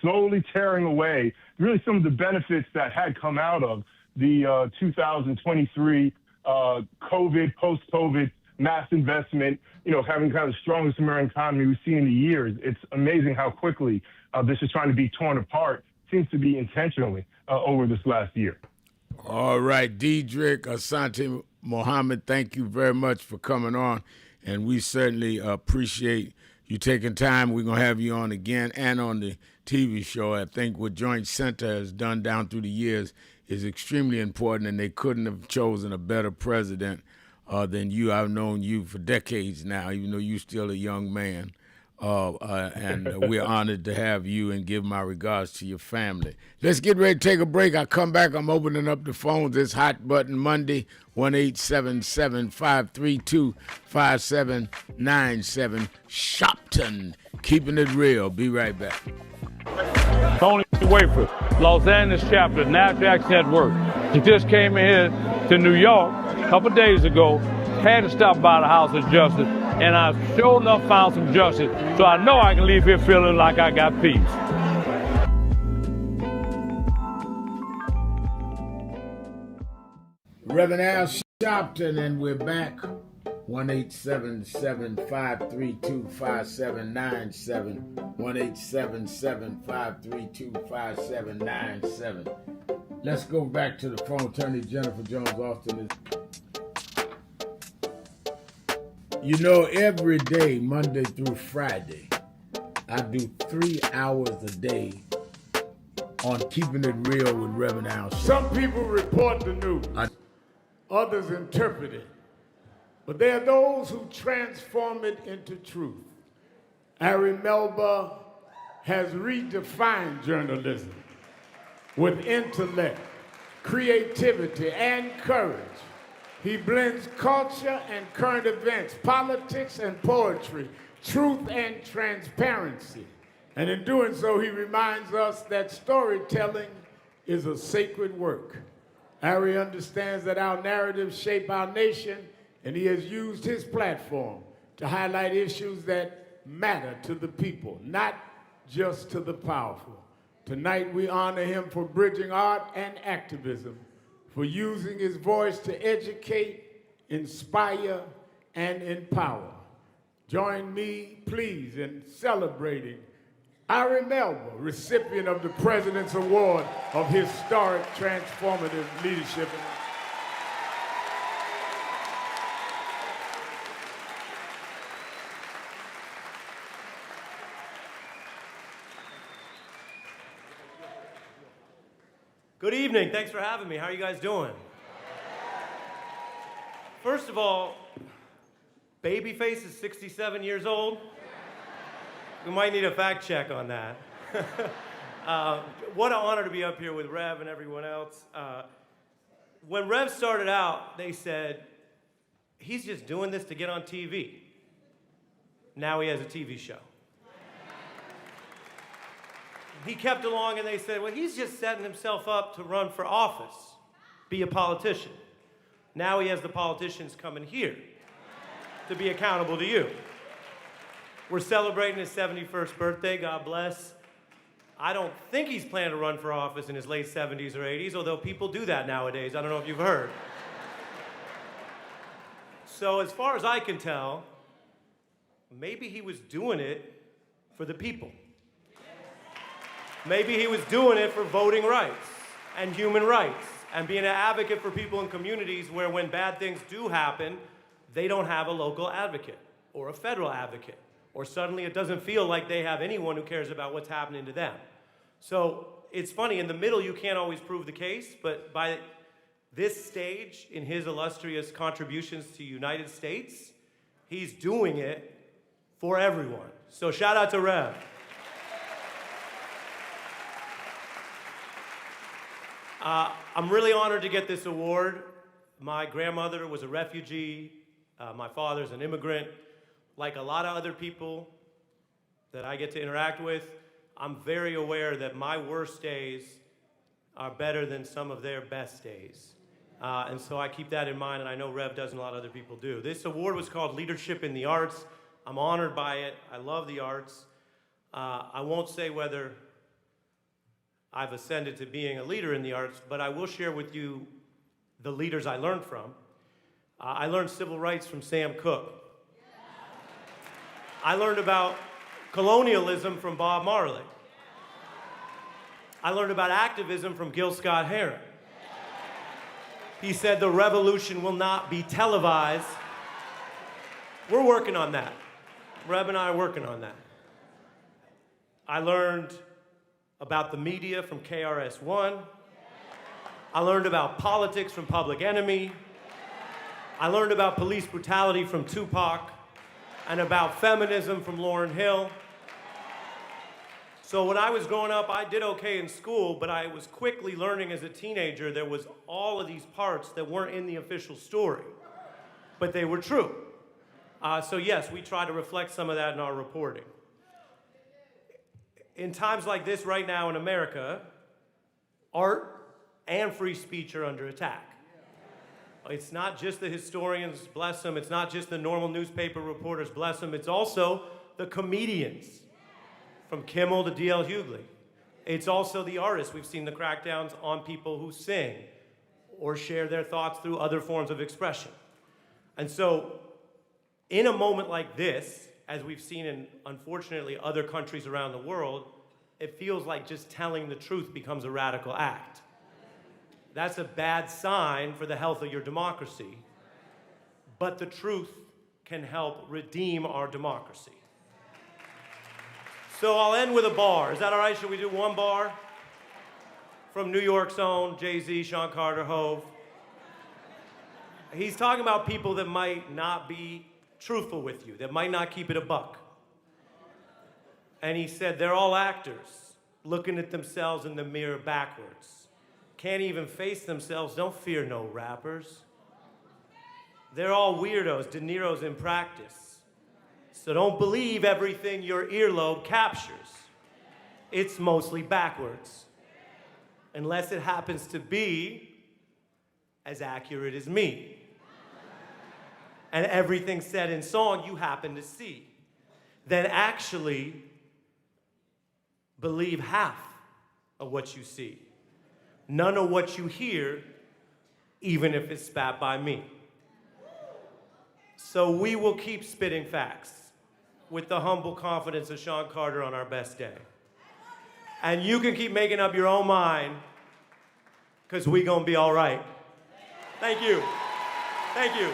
slowly tearing away really some of the benefits that had come out of the 2023 COVID, post-COVID mass investment, having kind of the strongest American economy we've seen in years. It's amazing how quickly this is trying to be torn apart. Seems to be intentionally over this last year. All right, Diedrich Asante Mohammed, thank you very much for coming on, and we certainly appreciate you taking time. We're going to have you on again and on the TV show. I think what Joint Center has done down through the years is extremely important, and they couldn't have chosen a better president than you. I've known you for decades now, even though you're still a young man. and we're honored to have you and give my regards to your family. Let's get ready to take a break. I come back. I'm opening up the phones. It's Hot Button Monday, 1-877-532-5797. Sharpton, keeping it real. Be right back. Tony Wafer, Los Angeles chapter, NASDAQ Network. He just came in here to New York a couple days ago, had to stop by the House of Justice, and I sure enough found some justice. So I know I can leave here feeling like I got peace. Reverend Al Sharpton, and we're back. 1-877-532-5797. 1-877-532-5797. Let's go back to the phone. Attorney Jennifer Jones Austin is. Every day, Monday through Friday, I do 3 hours a day on Keeping It Real with Reverend Al Sharpton. Some people report the news, others interpret it. But there are those who transform it into truth. Ari Melba has redefined journalism with intellect, creativity, and courage. He blends culture and current events, politics and poetry, truth and transparency. And in doing so, he reminds us that storytelling is a sacred work. Ari understands that our narratives shape our nation, and he has used his platform to highlight issues that matter to the people, not just to the powerful. Tonight we honor him for bridging art and activism, for using his voice to educate, inspire, and empower. Join me, please, in celebrating Ari Melba, recipient of the President's Award of Historic Transformative Leadership. Good evening. Thanks for having me. How are you guys doing? First of all, Babyface is 67 years old. We might need a fact check on that. What an honor to be up here with Rev and everyone else. When Rev started out, they said, he's just doing this to get on TV. Now he has a TV show. He kept along and they said, well, he's just setting himself up to run for office, be a politician. Now he has the politicians coming here to be accountable to you. We're celebrating his 71st birthday, God bless. I don't think he's planning to run for office in his late 70s or 80s, although people do that nowadays. I don't know if you've heard. So as far as I can tell, maybe he was doing it for the people. Maybe he was doing it for voting rights and human rights and being an advocate for people in communities where when bad things do happen, they don't have a local advocate or a federal advocate, or suddenly it doesn't feel like they have anyone who cares about what's happening to them. So it's funny, in the middle you can't always prove the case, but by this stage in his illustrious contributions to the United States, he's doing it for everyone. So shout out to Rev. I'm really honored to get this award. My grandmother was a refugee. My father's an immigrant. Like a lot of other people that I get to interact with, I'm very aware that my worst days are better than some of their best days. And so I keep that in mind, and I know Rev does and a lot of other people do. This award was called Leadership in the Arts. I'm honored by it. I love the arts. I won't say whether I've ascended to being a leader in the arts, but I will share with you the leaders I learned from. I learned civil rights from Sam Cooke. I learned about colonialism from Bob Marley. I learned about activism from Gil Scott-Heron. He said the revolution will not be televised. We're working on that. Rev and I are working on that. I learned about the media from KRS-One. I learned about politics from Public Enemy. I learned about police brutality from Tupac. and about feminism from Lauryn Hill. So when I was growing up, I did okay in school, but I was quickly learning as a teenager there was all of these parts that weren't in the official story, but they were true. So yes, we try to reflect some of that in our reporting. In times like this right now in America, art and free speech are under attack. It's not just the historians, bless them, it's not just the normal newspaper reporters, bless them, it's also the comedians, from Kimmel to D.L. Hughley. It's also the artists. We've seen the crackdowns on people who sing or share their thoughts through other forms of expression. And so, in a moment like this, as we've seen in, unfortunately, other countries around the world, it feels like just telling the truth becomes a radical act. That's a bad sign for the health of your democracy. But the truth can help redeem our democracy. So I'll end with a bar. Is that all right? Should we do one bar? From New York's own Jay-Z, Sean Carter, Hove. He's talking about people that might not be truthful with you, that might not keep it a buck. And he said, they're all actors, looking at themselves in the mirror backwards. Can't even face themselves, don't fear no rappers. They're all weirdos, De Niro's in practice. So don't believe everything your earlobe captures. It's mostly backwards. Unless it happens to be as accurate as me. And everything said in song you happen to see. Then actually believe half of what you see. None of what you hear, even if it's spat by me. So we will keep spitting facts with the humble confidence of Sean Carter on our best day. And you can keep making up your own mind, because we gonna be all right. Thank you. Thank you.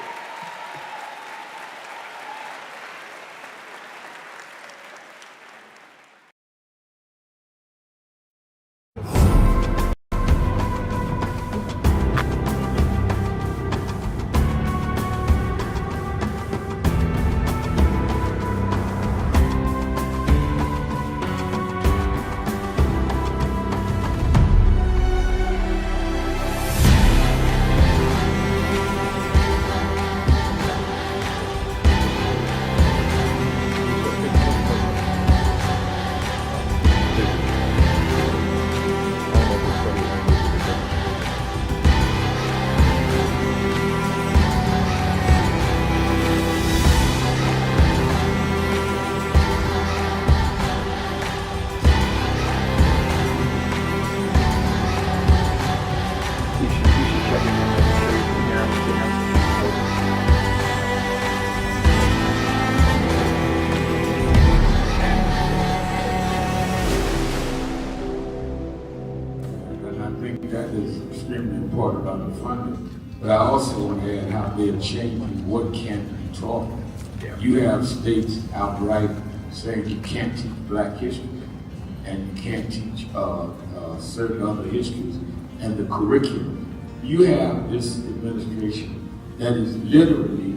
About the funding, but I also want to add how they're changing what can be taught. You have states outright saying you can't teach Black history and you can't teach certain other histories and the curriculum. You have this administration that is literally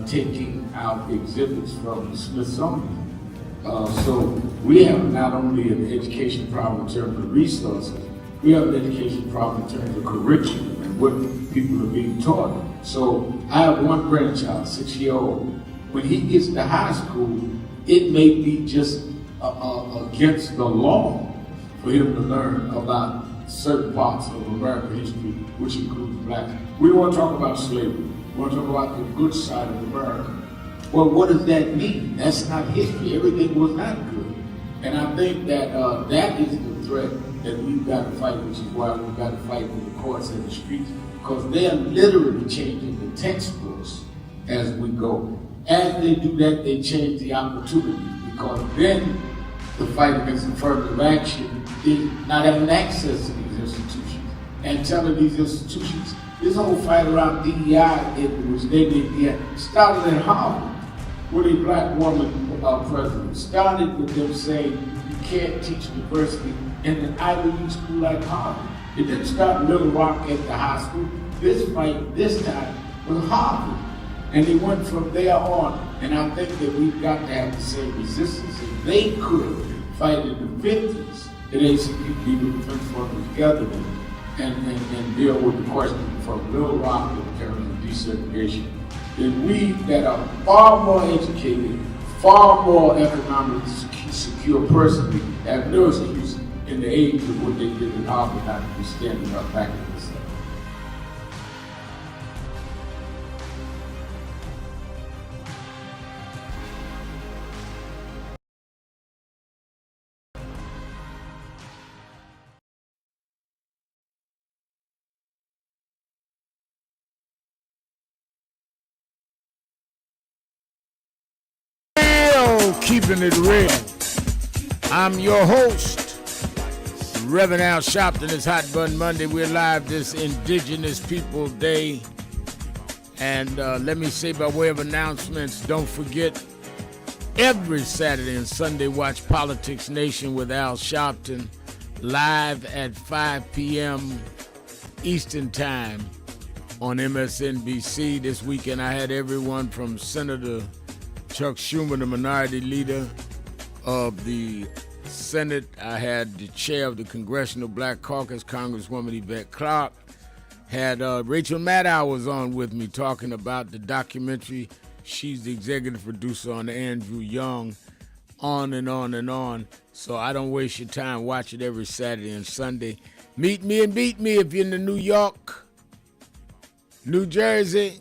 taking out exhibits from the Smithsonian. So we have not only an education problem in terms of resources, we have an education problem in terms of curriculum and what people are being taught. So I have one grandchild, 6-year-old. When he gets to high school, it may be just against the law for him to learn about certain parts of American history, which includes Blacks. We don't want to talk about slavery. We want to talk about the good side of America. Well, what does that mean? That's not history. Everything was not good. And I think that that is the threat that we've got to fight, which is why we've got to fight in the courts and the streets, because they're literally changing the textbooks as we go. As they do that, they change the opportunities, because then the fight against affirmative action is not having access to these institutions and telling these institutions, this whole fight around DEI, which they did, started at Harvard with a Black woman president. Started with them saying you can't teach diversity in an Ivy League school like Harvard. It didn't start in Little Rock at the high school. This fight, this time, was Harvard. And they went from there on. And I think that we've got to have the same resistance. If they could fight in the 50s, that ACP would have been together and deal with the question from Little Rock in terms of desegregation, then we that are far more educated, far more economically secure personally, have no excuse in the age of what they did in Harvard not to be standing up back in this stuff. Keeping it real. I'm your host, Reverend Al Sharpton. It's Hot Button Monday. We're live this Indigenous People Day. And let me say by way of announcements, don't forget, every Saturday and Sunday, watch Politics Nation with Al Sharpton live at 5 p.m. Eastern Time on MSNBC. This weekend I had everyone from Senator Chuck Schumer, the minority leader of the Senate. I had the chair of the Congressional Black Caucus, Congresswoman Yvette Clarke. Had Rachel Maddow was on with me talking about the documentary. She's the executive producer on Andrew Young, on and on and on. So I don't waste your time. Watch it every Saturday and Sunday. Meet me and beat me if you're in the New York, New Jersey,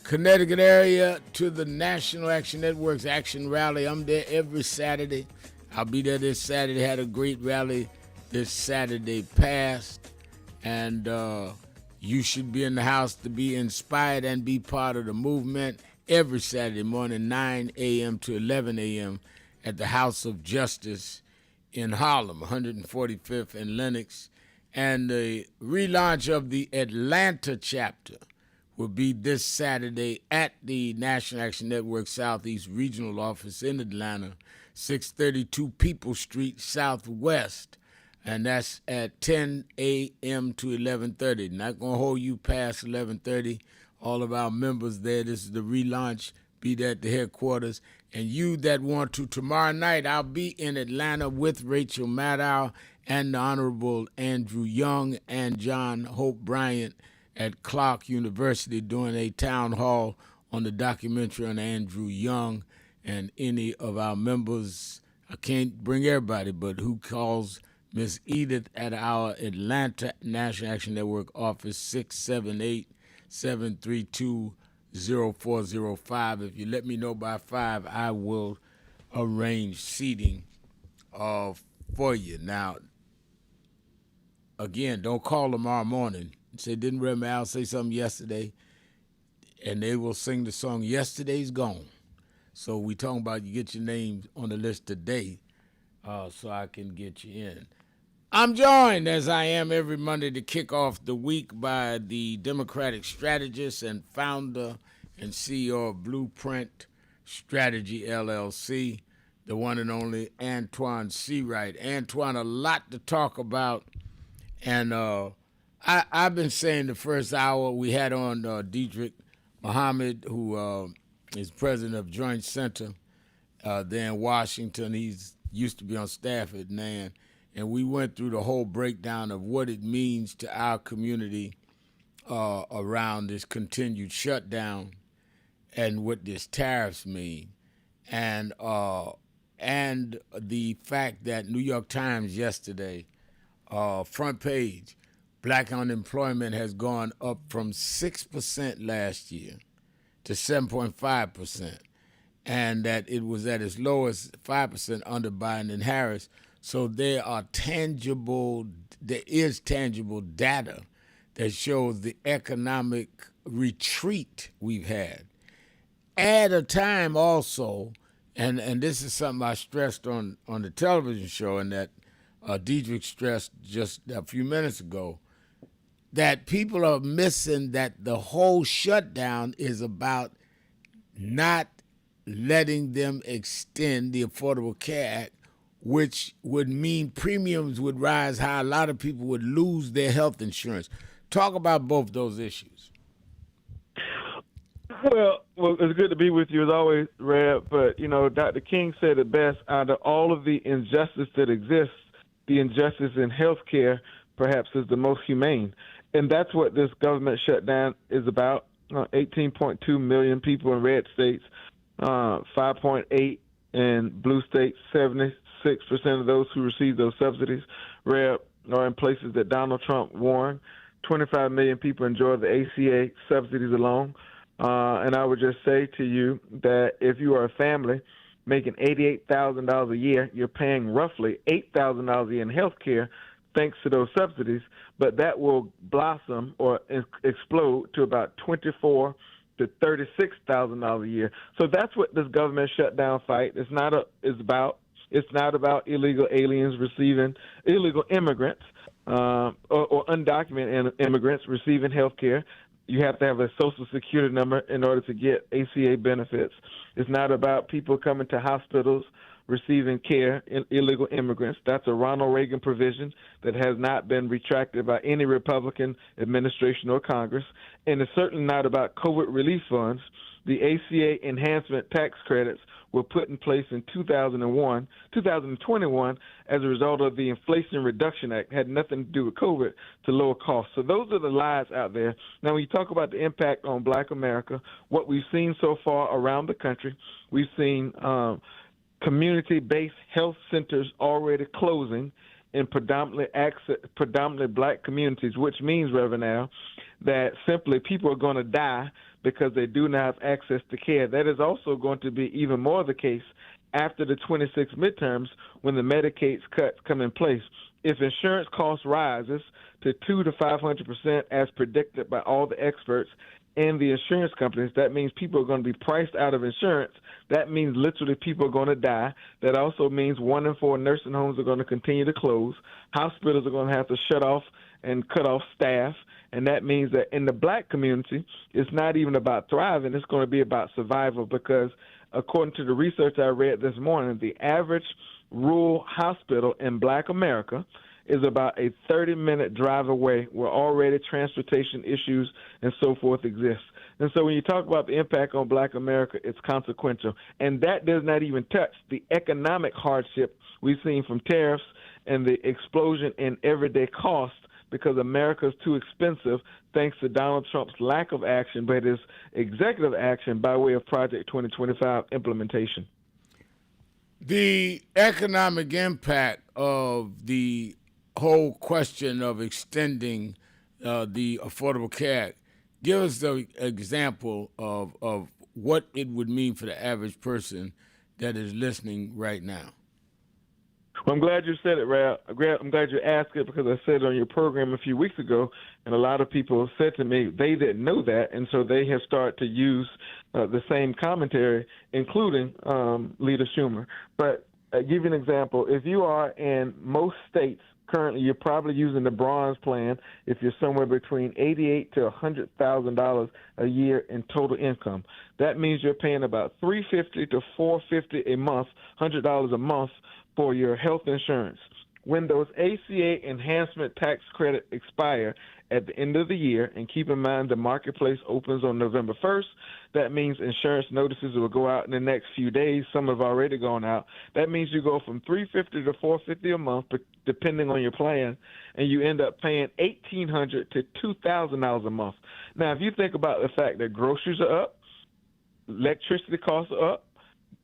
Connecticut area to the National Action Network's Action Rally. I'm there every Saturday. I'll be there this Saturday. Had a great rally this Saturday past. And you should be in the house to be inspired and be part of the movement every Saturday morning, 9 a.m. to 11 a.m. at the House of Justice in Harlem, 145th and Lenox. And the relaunch of the Atlanta chapter will be this Saturday at the National Action Network Southeast Regional Office in Atlanta, 632 People Street Southwest, and that's at 10 a.m. to 11:30. Not going to hold you past 11:30. All of our members there, this is the relaunch, be there at the headquarters. And you that want to, tomorrow night, I'll be in Atlanta with Rachel Maddow and the Honorable Andrew Young and John Hope Bryant at Clark University doing a town hall on the documentary on Andrew Young. And any of our members, I can't bring everybody, but who calls Miss Edith at our Atlanta National Action Network office, 678-732-0405. If you let me know by 5, I will arrange seating for you. Now, again, don't call tomorrow morning. Say, didn't Reverend Al say something yesterday? And they will sing the song, Yesterday's Gone. So we talking about you get your name on the list today so I can get you in. I'm joined, as I am every Monday, to kick off the week by the Democratic strategist and founder and CEO of Blueprint Strategy, LLC, the one and only Antoine Seawright. Antoine, a lot to talk about. And I've been saying the first hour we had on Diedrich Muhammad, who is president of Joint Center there in Washington. He's used to be on staff at NAN. And we went through the whole breakdown of what it means to our community around this continued shutdown and what these tariffs mean. And the fact that New York Times yesterday, front page, black unemployment has gone up from 6% last year to 7.5%, and that it was at its lowest 5% under Biden and Harris. So there is tangible data that shows the economic retreat we've had. At a time also, and this is something I stressed on the television show and that Diedrich stressed just a few minutes ago, that people are missing that the whole shutdown is about not letting them extend the Affordable Care Act, which would mean premiums would rise high. A lot of people would lose their health insurance. Talk about both those issues. Well, it's good to be with you as always, Reb. But Dr. King said it best. Out of all of the injustice that exists, the injustice in healthcare perhaps is the most humane, and that's what this government shutdown is about. 18.2 million people in red states, 5.8 in blue states. 76% of those who receive those subsidies, Reb, are in places that Donald Trump warned. 25 million people enjoy the ACA subsidies alone. And I would just say to you that if you are a family making $88,000 a year, you're paying roughly $8,000 a year in health care thanks to those subsidies, but that will blossom or explode to about $24,000 to $36,000 a year. So that's what this government shutdown fight is about. It's not about illegal aliens receiving illegal immigrants or undocumented immigrants receiving health care. You have to have a Social Security number in order to get ACA benefits. It's not about people coming to hospitals receiving care, illegal immigrants. That's a Ronald Reagan provision that has not been retracted by any Republican administration or Congress. And it's certainly not about COVID relief funds. The ACA enhancement tax credits were put in place in 2021 as a result of the Inflation Reduction Act. It had nothing to do with COVID, to lower costs. So those are the lies out there. Now, when you talk about the impact on Black America, what we've seen so far around the country, we've seen community-based health centers already closing in predominantly Black communities, which means, Reverend Al, that simply people are going to die because they do not have access to care. That is also going to be even more the case after the 26 midterms when the Medicaid cuts come in place. If insurance costs rises to 200 to 500% as predicted by all the experts and the insurance companies, that means people are going to be priced out of insurance. That means literally people are going to die. That also means 1 in 4 nursing homes are going to continue to close. Hospitals are going to have to shut off and cut off staff. And that means that in the Black community, it's not even about thriving. It's going to be about survival because according to the research I read this morning, the average rural hospital in Black America is about a 30-minute drive away where already transportation issues and so forth exist. And so when you talk about the impact on Black America, it's consequential. And that does not even touch the economic hardship we've seen from tariffs and the explosion in everyday costs because America is too expensive thanks to Donald Trump's lack of action, but his executive action by way of Project 2025 implementation. The economic impact of the whole question of extending the Affordable Care Act, give us the example of what it would mean for the average person that is listening right now. Well, I'm glad you said it, Ralph. I'm glad you asked it because I said it on your program a few weeks ago, and a lot of people said to me they didn't know that, and so they have started to use the same commentary, including Leader Schumer. But I'll give you an example. If you are in most states, currently you're probably using the bronze plan if you're somewhere between $88,000 to $100,000 a year in total income. That means you're paying about $350 to $450 a month, $100 a month for your health insurance. When those ACA enhancement tax credits expire at the end of the year, and keep in mind the marketplace opens on November 1st, that means insurance notices will go out in the next few days. Some have already gone out. That means you go from $350 to $450 a month, depending on your plan, and you end up paying $1,800 to $2,000 a month. Now, if you think about the fact that groceries are up, electricity costs are up,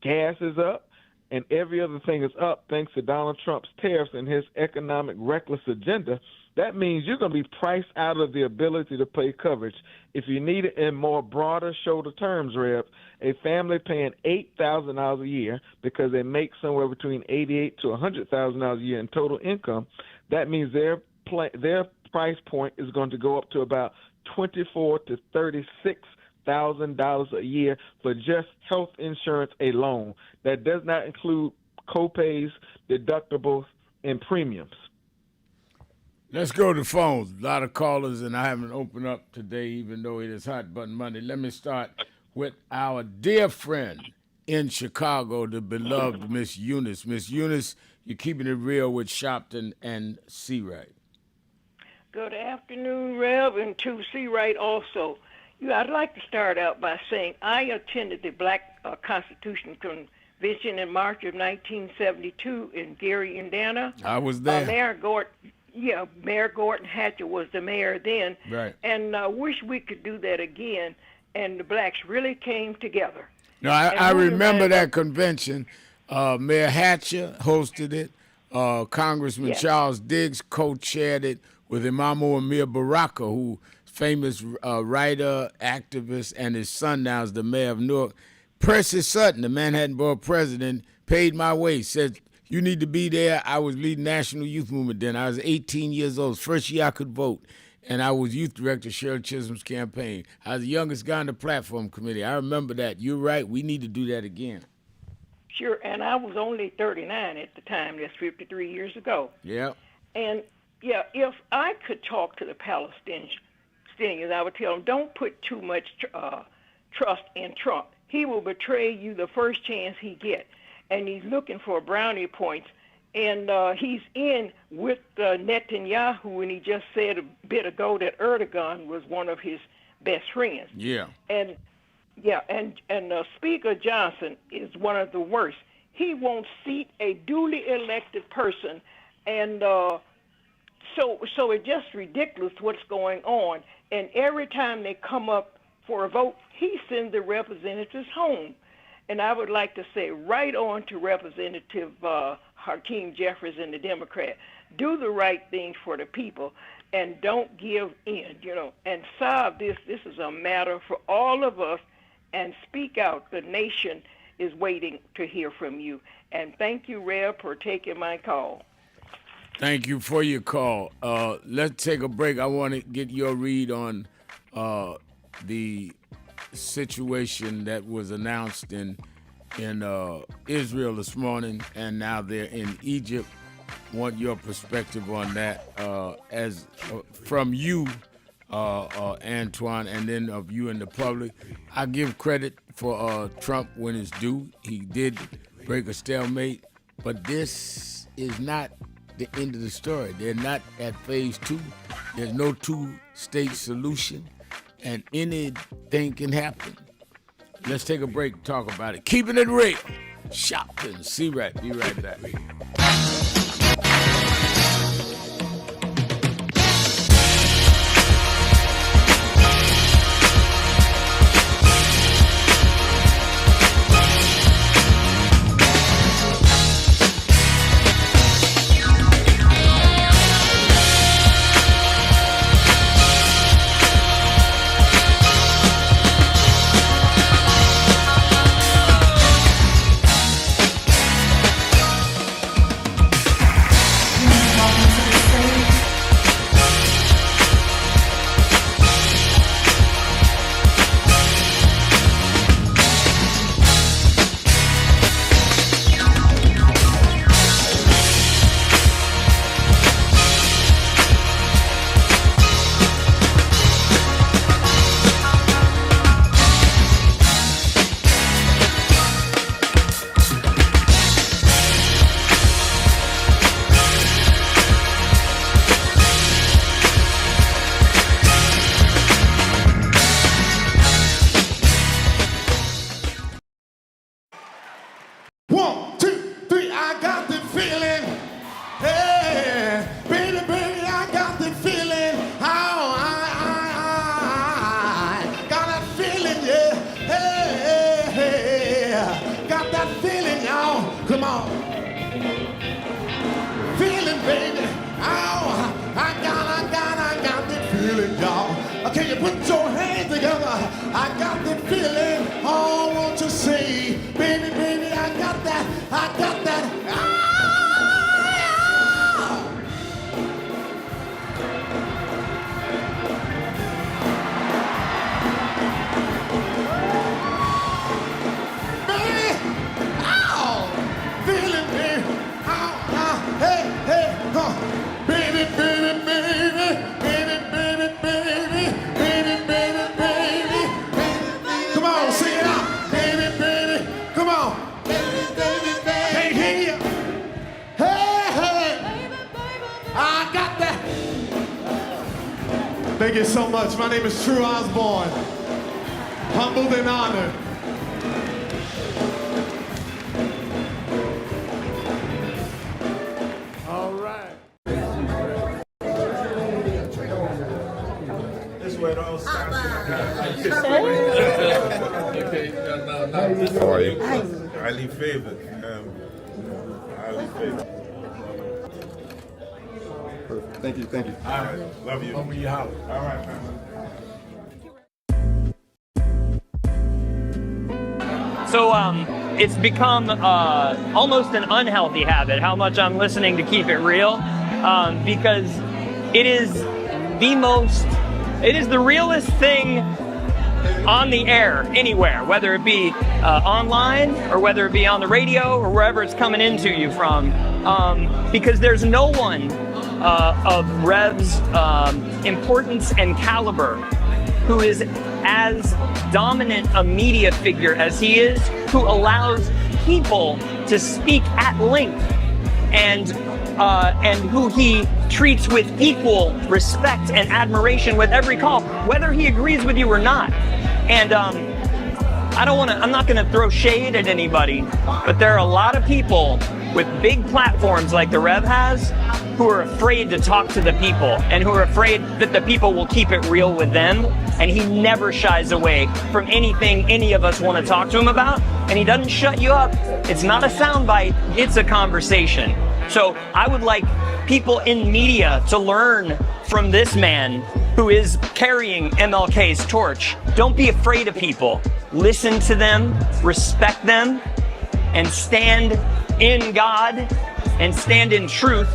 gas is up, and every other thing is up thanks to Donald Trump's tariffs and his economic reckless agenda, that means you're going to be priced out of the ability to pay coverage. If you need it in more broader shoulder terms, Reb, a family paying $8,000 a year because they make somewhere between $88,000 to $100,000 a year in total income, that means their price point is going to go up to about $24,000 to $36,000 a year for just health insurance alone. That does not include co-pays, deductibles, and premiums. Let's go to phones. A lot of callers, and I haven't opened up today, even though it is Hot Button Monday. Let me start with our dear friend in Chicago, the beloved Miss Eunice. Miss Eunice, you're keeping it real with Sharpton and C. Wright. Good afternoon, Rev, and to C. Wright also. I'd like to start out by saying I attended the Black Constitution Convention in March of 1972 in Gary, Indiana. I was there. Mayor Gordon Hatcher was the mayor then. Right. And I wish we could do that again. And the blacks really came together. No, I remember that convention. Mayor Hatcher hosted it. Congressman Charles Diggs co-chaired it with Imamo Amir Baraka, who famous writer, activist, and his son now is the mayor of Newark. Percy Sutton, the Manhattan Borough president, paid my way, said, you need to be there. I was leading National Youth Movement then. I was 18 years old, first year I could vote, and I was youth director of Cheryl Chisholm's campaign. I was the youngest guy on the platform committee. I remember that. You're right. We need to do that again. Sure, and I was only 39 at the time. That's 53 years ago. Yeah. And, if I could talk to the Palestinians, I would tell them, don't put too much trust in Trump. He will betray you the first chance he gets, and he's looking for brownie points. And he's in with Netanyahu, and he just said a bit ago that Erdogan was one of his best friends. Yeah. And Speaker Johnson is one of the worst. He won't seat a duly elected person, and so it's just ridiculous what's going on. And every time they come up for a vote, he sends the representatives home. And I would like to say right on to Representative Hakeem Jeffries and the Democrat, do the right thing for the people and don't give in, and solve this. This is a matter for all of us, and speak out. The nation is waiting to hear from you. And thank you, Rev, for taking my call. Thank you for your call. Let's take a break. I want to get your read on the situation that was announced in Israel this morning, and now they're in Egypt. Want your perspective on that from you, Antoine, and then of you and the public. I give credit for Trump when it's due. He did break a stalemate, but this is not the end of the story. They're not at phase 2. There's no two-state solution, and anything can happen. Let's take a break and talk about it. Keeping it real. Sharpton. Be right back. Thank you so much. My name is True Osborne. humbled and honored. All right. This way it all starts. How are you? Highly favored. Highly favored. Thank you. All right. Love you. Over your house. All right, family. So it's become almost an unhealthy habit how much I'm listening to Keep It Real, because it is the realest thing on the air anywhere, whether it be online or whether it be on the radio or wherever it's coming into you from, because there's no one of Rev's importance and caliber who is as dominant a media figure as he is, who allows people to speak at length, and who he treats with equal respect and admiration with every call, whether he agrees with you or not. And I'm not gonna throw shade at anybody, but there are a lot of people with big platforms like the Rev has who are afraid to talk to the people and who are afraid that the people will keep it real with them. And he never shies away from anything any of us want to talk to him about. And he doesn't shut you up. It's not a soundbite, it's a conversation. So I would like people in media to learn from this man who is carrying MLK's torch. Don't be afraid of people. Listen to them, respect them, and stand in God and stand in truth.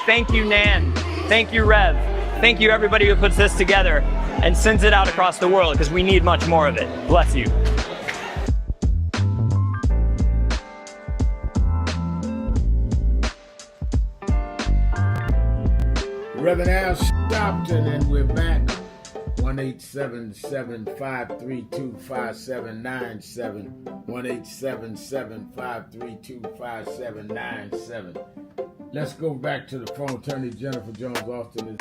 Thank you, Nan. Thank you, Rev. Thank you, everybody who puts this together and sends it out across the world, because we need much more of it. Bless you. Reverend Al Sharpton, and we're back. 1-877-532-5797. 1-877-532-5797. Let's go back to the phone. Attorney Jennifer Jones-Austin is...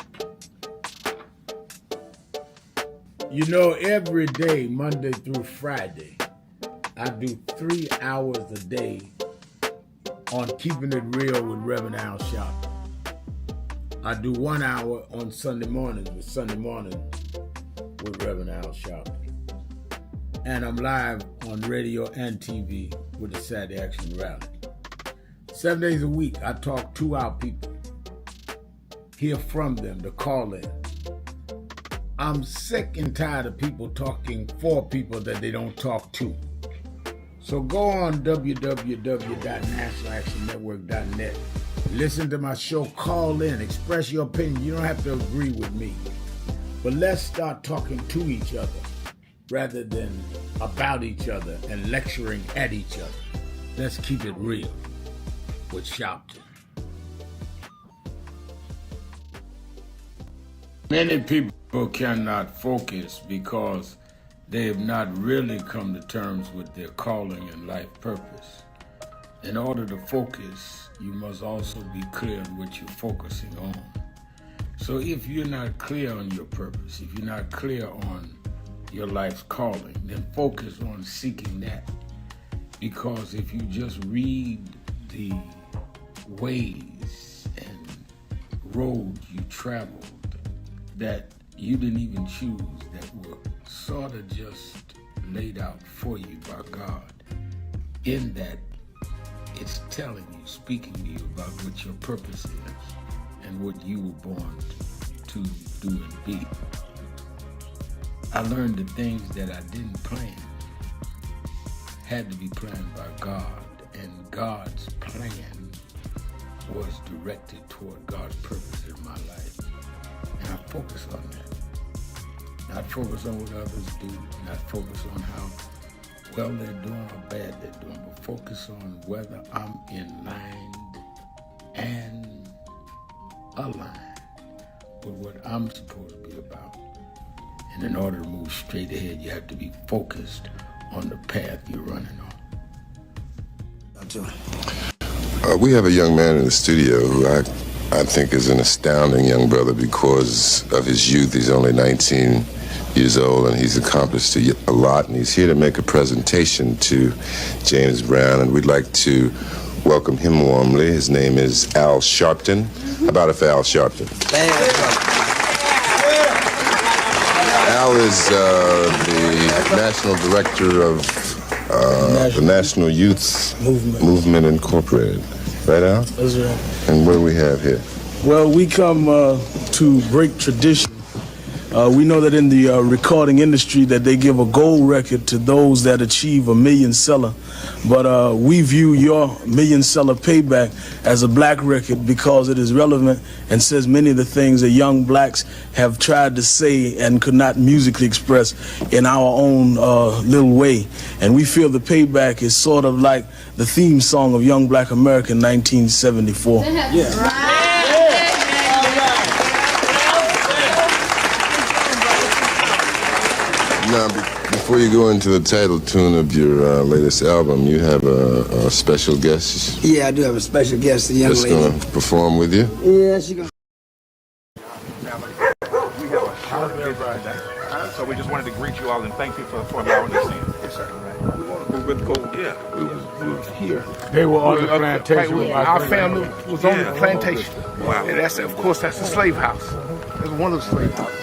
every day, Monday through Friday, I do 3 hours a day on Keeping It Real with Reverend Al Sharpton. I do 1 hour on Sunday mornings with Reverend Al Sharpton. And I'm live on radio and TV with the Saturday Action Rally. 7 days a week, I talk to our people, hear from them, to call in. I'm sick and tired of people talking for people that they don't talk to. So go on www.nationalactionnetwork.net. Listen to my show, call in, express your opinion. You don't have to agree with me. But let's start talking to each other rather than about each other and lecturing at each other. Let's keep it real with Sharpton. Many people cannot focus because they have not really come to terms with their calling and life purpose. In order to focus, you must also be clear on what you're focusing on. So if you're not clear on your purpose, if you're not clear on your life's calling, then focus on seeking that. Because if you just read the ways and roads you traveled that you didn't even choose, that were sort of just laid out for you by God, in that it's telling you, speaking to you about what your purpose is and what you were born to do and be. I learned the things that I didn't plan had to be planned by God, and God's plan was directed toward God's purpose in my life. And I focus on that. Not focus on what others do, not focus on how well they're doing or bad they're doing, but focus on whether I'm in line and aligned with what I'm supposed to be about. And in order to move straight ahead, you have to be focused on the path you're running on. We have a young man in the studio who I think is an astounding young brother because of his youth. He's only 19 years old, and he's accomplished a lot, and he's here to make a presentation to James Brown, and we'd like to welcome him warmly. His name is Al Sharpton. How about if Al Sharpton? Al is the National Director of the National Youth Movement Incorporated. Right, Al? That's right. And what do we have here? Well, we come to break tradition. We know that in the recording industry that they give a gold record to those that achieve a million seller. But we view your million seller payback as a black record because it is relevant and says many of the things that young blacks have tried to say and could not musically express in our own little way. And we feel the payback is sort of like the theme song of Young Black America in 1974. Yeah. Now, before you go into the title tune of your latest album, you have a special guest. Yeah, I do have a special guest, a young lady. That's going to perform with you? Yeah, she's going to. We have a short visit, so we just wanted to greet you all and thank you for allowing us in. Yes, sir. We were cool. Yeah, we was here. They were on the plantation. Right, our family was on the plantation. Wow. And that's, of course, that's the slave house. That's one of the slave houses.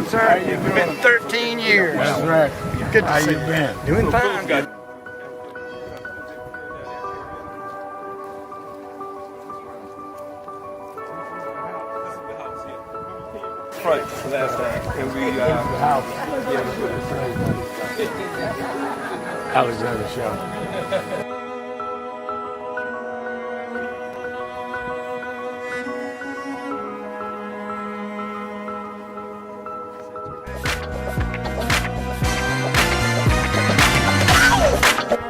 Sir, it's been 13 years. That's right. Good to How see you been? Doing fine. Good. Right, last time. And we, Alexander Sharpton.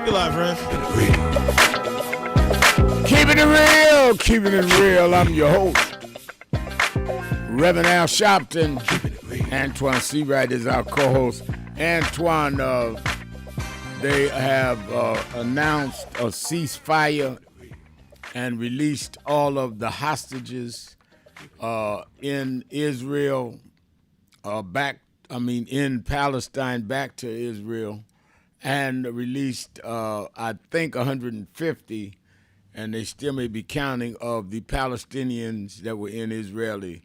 You're live, Rev. Keeping it real, keeping it real. I'm your host, Reverend Al Sharpton. Antoine Seawright is our co-host. Antoine, they have announced a ceasefire and released all of the hostages in Israel, in Palestine back to Israel. And released, I think, 150, and they still may be counting, of the Palestinians that were in Israeli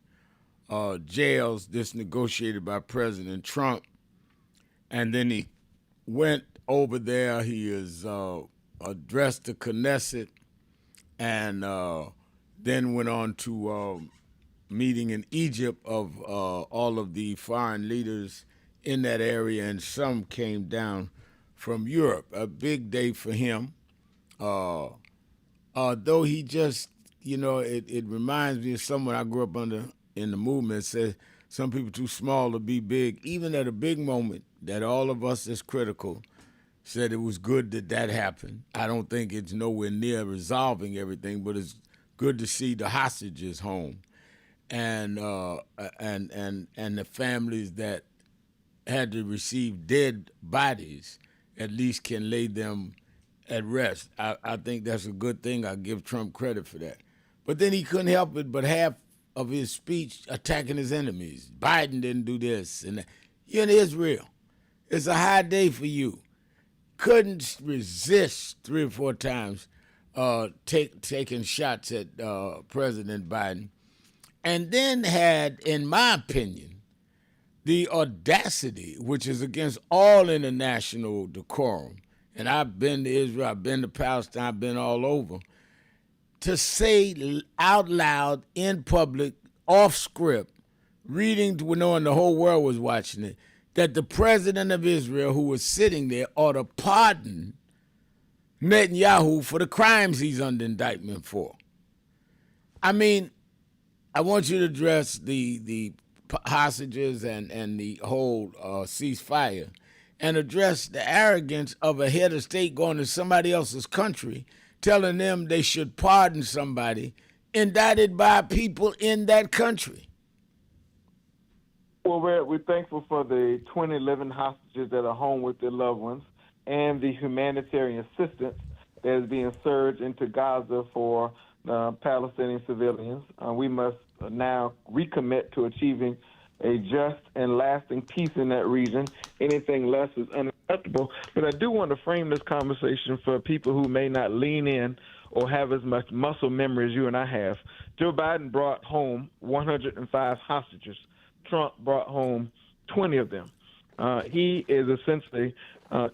jails. This negotiated by President Trump. And then he went over there. He is addressed the Knesset, and then went on to a meeting in Egypt of all of the foreign leaders in that area, and some came down from Europe. A big day for him. Though he just, it reminds me of someone I grew up under in the movement, said some people too small to be big. Even at a big moment that all of us is critical, said it was good that happened. I don't think it's nowhere near resolving everything, but it's good to see the hostages home, and the families that had to receive dead bodies at least can lay them at rest. I think that's a good thing. I give Trump credit for that. But then he couldn't help it but half of his speech attacking his enemies. Biden didn't do this and that. You're in Israel. It's a high day for you. Couldn't resist 3 or 4 times taking shots at President Biden. And then had, in my opinion, the audacity, which is against all international decorum, and I've been to Israel, I've been to Palestine, I've been all over, to say out loud in public, off script, reading to knowing the whole world was watching it, that the president of Israel, who was sitting there, ought to pardon Netanyahu for the crimes he's under indictment for. I mean, I want you to address the hostages and the whole ceasefire, and address the arrogance of a head of state going to somebody else's country, telling them they should pardon somebody indicted by people in that country. Well, we're thankful for the 2011 hostages that are home with their loved ones and the humanitarian assistance that is being surged into Gaza for Palestinian civilians. We must now recommit to achieving a just and lasting peace in that region. Anything less is unacceptable. But I do want to frame this conversation for people who may not lean in or have as much muscle memory as you and I have. Joe Biden brought home 105 hostages. Trump brought home 20 of them. He is essentially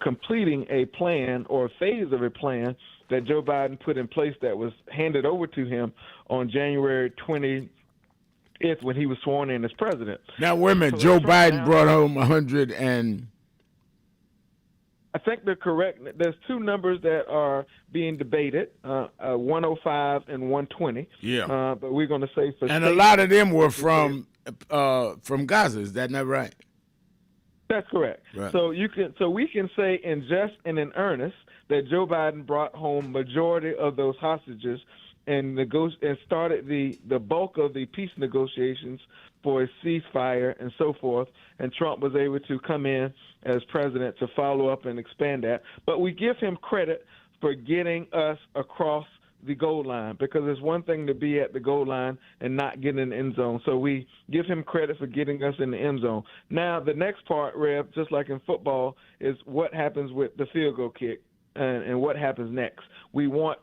completing a plan or a phase of a plan that Joe Biden put in place that was handed over to him on January 20th when he was sworn in as president. Now, wait a minute. Joe Biden brought home 100 and... I think they're correct. There's two numbers that are being debated, 105 and 120. Yeah. But we're going to say for and a lot of them were from Gaza. Is that not right? That's correct. Right. So we can say in jest and in earnest that Joe Biden brought home majority of those hostages and started the bulk of the peace negotiations for a ceasefire and so forth. And Trump was able to come in as president to follow up and expand that. But we give him credit for getting us across the goal line, because it's one thing to be at the goal line and not get in the end zone. So we give him credit for getting us in the end zone. Now, the next part, Rev, just like in football, is what happens with the field goal kick and what happens next. We want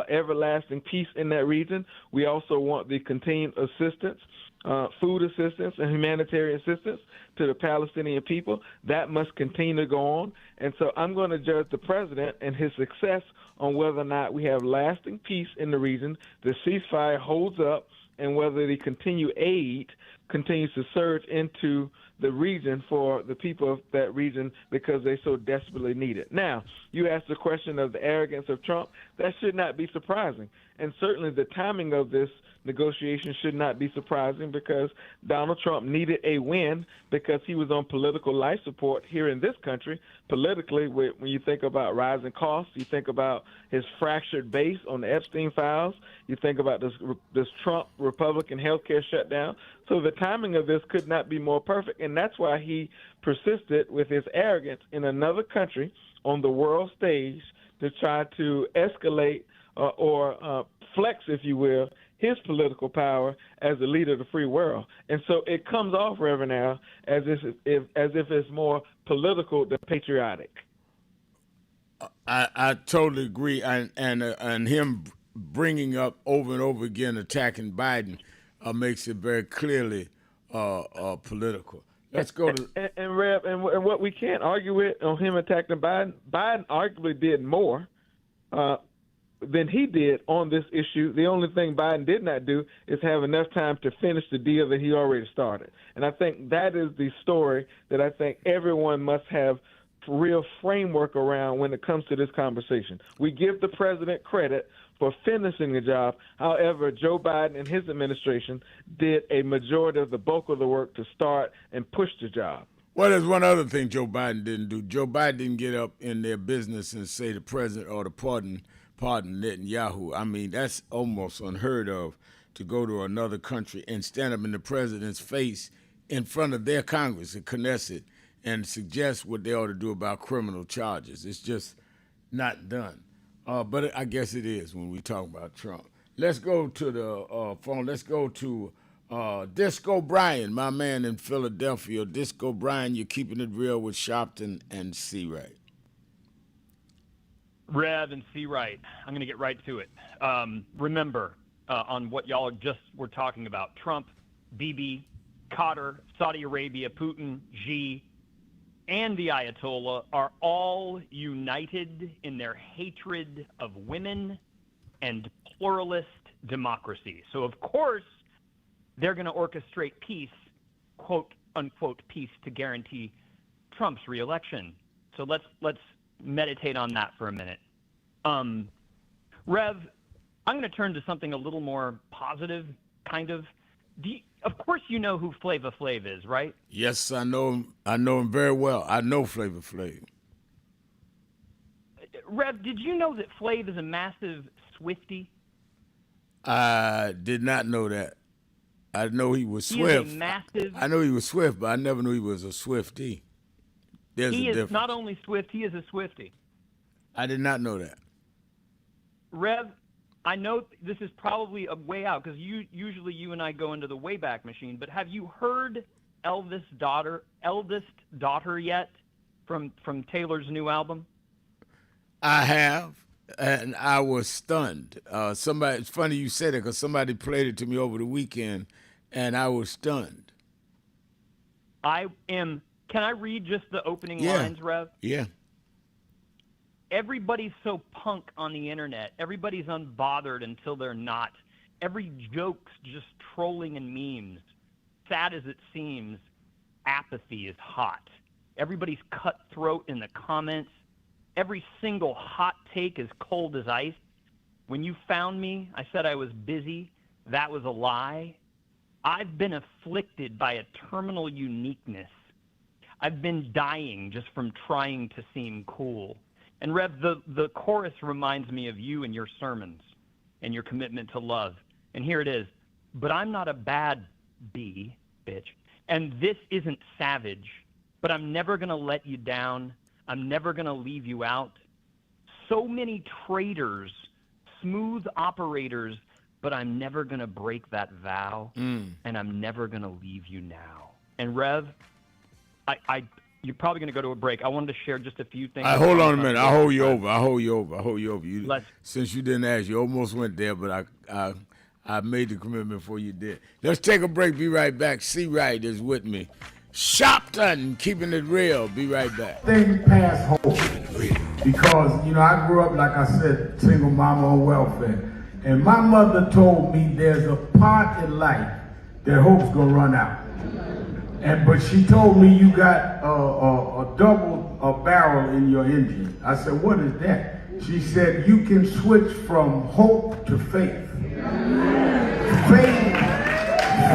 everlasting peace in that region. We also want the continued assistance, food assistance and humanitarian assistance to the Palestinian people. That must continue to go on. And so I'm going to judge the president and his success on whether or not we have lasting peace in the region, the ceasefire holds up, and whether the continued aid continues to surge into the region for the people of that region because they so desperately need it. Now, you asked the question of the arrogance of Trump. That should not be surprising. And certainly the timing of this negotiation should not be surprising, because Donald Trump needed a win because he was on political life support here in this country. Politically, when you think about rising costs, you think about his fractured base on the Epstein files, you think about this Trump Republican healthcare shutdown. So the timing of this could not be more perfect, and that's why he persisted with his arrogance in another country on the world stage to try to escalate or flex, if you will, his political power as the leader of the free world. And so it comes off, Reverend Al, as if it's more political than patriotic. I totally agree. And him bringing up over and over again attacking Biden makes it very clearly political. Let's go to... And Rev, and what we can't argue with on him attacking Biden, Biden arguably did more than he did on this issue. The only thing Biden did not do is have enough time to finish the deal that he already started. And I think that is the story that I think everyone must have real framework around when it comes to this conversation. We give the president credit for finishing the job. However, Joe Biden and his administration did a majority of the bulk of the work to start and push the job. Well, there's one other thing Joe Biden didn't do. Joe Biden didn't get up in their business and say the president or the pardon Netanyahu. I mean, that's almost unheard of, to go to another country and stand up in the president's face in front of their Congress, the Knesset, and suggest what they ought to do about criminal charges. It's just not done. But I guess it is when we talk about Trump. Let's go to the phone. Let's go to Disco Brian, my man in Philadelphia. Disco Brian, you're keeping it real with Sharpton and C-Right. Rev and C-Right. I'm going to get right to it. Remember, on what y'all just were talking about, Trump, Bibi, Qatar, Saudi Arabia, Putin, Xi, and the Ayatollah are all united in their hatred of women and pluralist democracy. So, of course, they're going to orchestrate peace, quote, unquote, peace to guarantee Trump's reelection. So let's meditate on that for a minute. Rev, I'm going to turn to something a little more positive, kind of. Of course you know who Flava Flav is, right? Yes, I know him. I know him very well. I know Flava Flav. Rev, did you know that Flav is a massive Swiftie? I did not know that. I know he was Swift. He is a massive... I know he was Swift, but I never knew he was a Swiftie. There's a difference. He is not only Swift, he is a Swiftie. I did not know that. Rev, I know this is probably a way out because usually you and I go into the Wayback Machine, but have you heard eldest daughter yet from Taylor's new album? I have, and I was stunned. It's funny you said it because somebody played it to me over the weekend, and I was stunned. Can I read just the opening lines, Rev? Yeah. Everybody's so punk on the internet. Everybody's unbothered until they're not. Every joke's just trolling and memes. Sad as it seems, apathy is hot. Everybody's cutthroat in the comments. Every single hot take is cold as ice. When you found me, I said I was busy. That was a lie. I've been afflicted by a terminal uniqueness. I've been dying just from trying to seem cool. And Rev, the chorus reminds me of you and your sermons and your commitment to love. And here it is. But I'm not a bad bitch. And this isn't savage. But I'm never going to let you down. I'm never going to leave you out. So many traitors, smooth operators, but I'm never going to break that vow. And I'm never going to leave you now. And Rev, you're probably going to go to a break. I wanted to share just a few things. Hold on a minute. I'll hold you over. Since you didn't ask, you almost went there, but I made the commitment before you did. Let's take a break. Be right back. C-Right is with me. Sharpton, keeping it real. Be right back. Things past hope. Because, I grew up, like I said, single mama on welfare. And my mother told me there's a part in life that hope's going to run out. But she told me you got a double barrel in your engine. I said, what is that? She said, you can switch from hope to faith.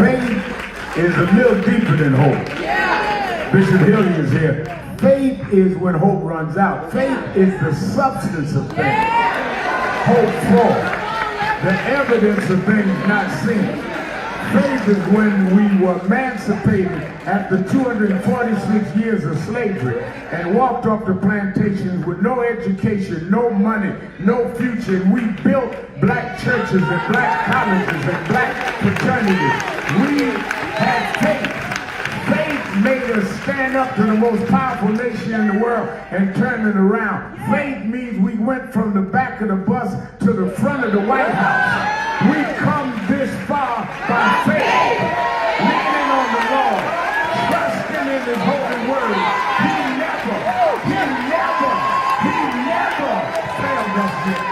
Faith is a little deeper than hope. Bishop Hilliard is here. Faith is when hope runs out. Faith is the substance of things. Hope for the evidence of things not seen. Faith is when we were emancipated after 246 years of slavery and walked off the plantations with no education, no money, no future. And we built black churches and black colleges and black fraternities. We had faith. Faith made us stand up to the most powerful nation in the world and turn it around. Faith means we went from the back of the bus to the front of the White House. We come this far by faith, leaning on the Lord, trusting in His holy word. He never failed us yet.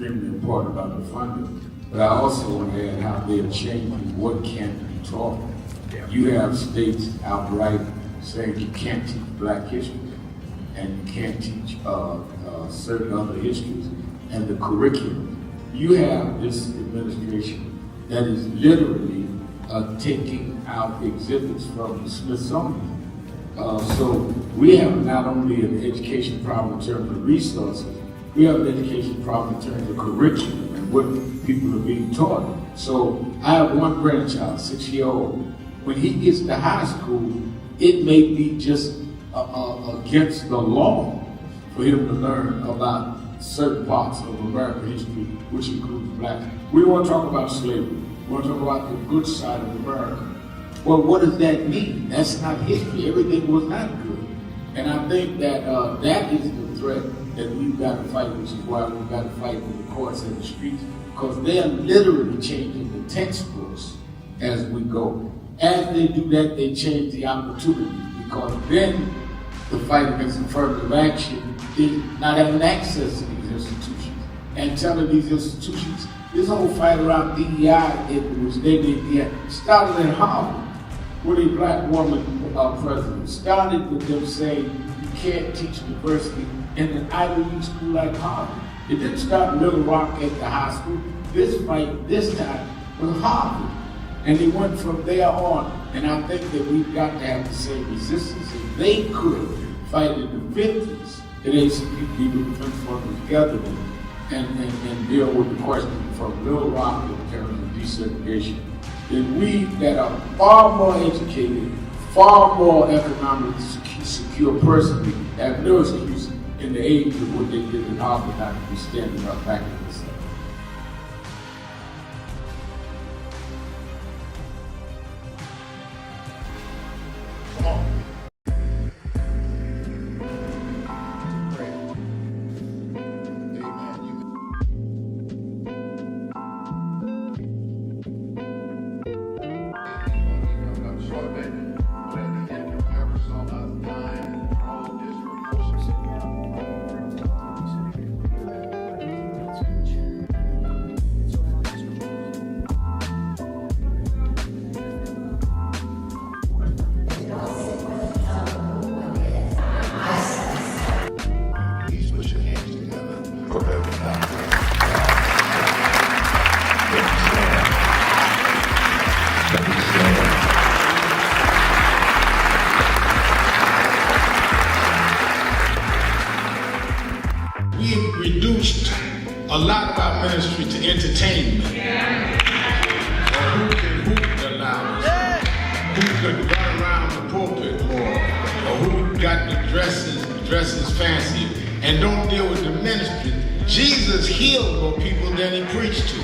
Important about the funding, but I also want to add how they're changing what can be taught. You have states outright saying you can't teach black history and you can't teach certain other histories and the curriculum. You have this administration that is literally taking out exhibits from the Smithsonian. So we have not only an education problem in terms of resources, we have an education problem in terms of curriculum and what people are being taught. So I have one grandchild, 6-year-old. When he gets to high school, it may be just against the law for him to learn about certain parts of American history, which includes blacks. We want to talk about slavery. We want to talk about the good side of America. Well, what does that mean? That's not history. Everything was not good. And I think that that is the threat that we've got to fight, which is why we've got to fight with the courts and the streets, because they're literally changing the textbooks as we go. As they do that, they change the opportunity, because then the fight against affirmative action is not having access to these institutions and telling these institutions, this whole fight around DEI, which they did, started in Harvard with a black woman president. Started with them saying you can't teach diversity in an Ivy League school like Harvard. It didn't start in Little Rock at the high school. This fight, this time, was Harvard. And they went from there on. And I think that we've got to have the same resistance. If they could fight in the 50s, the ACP Defense Fund was together and deal with the question from Little Rock in terms of desegregation, then we that are far more educated, far more economically secure personally, have no excuse in the age of what they did in Harvard not to be standing up back in this. Come on. We've reduced a lot of our ministry to entertainment. Or who can hoop the loudest, who can run around the pulpit more, or who got the dresses fancier, and don't deal with the ministry. Jesus healed more people than he preached to.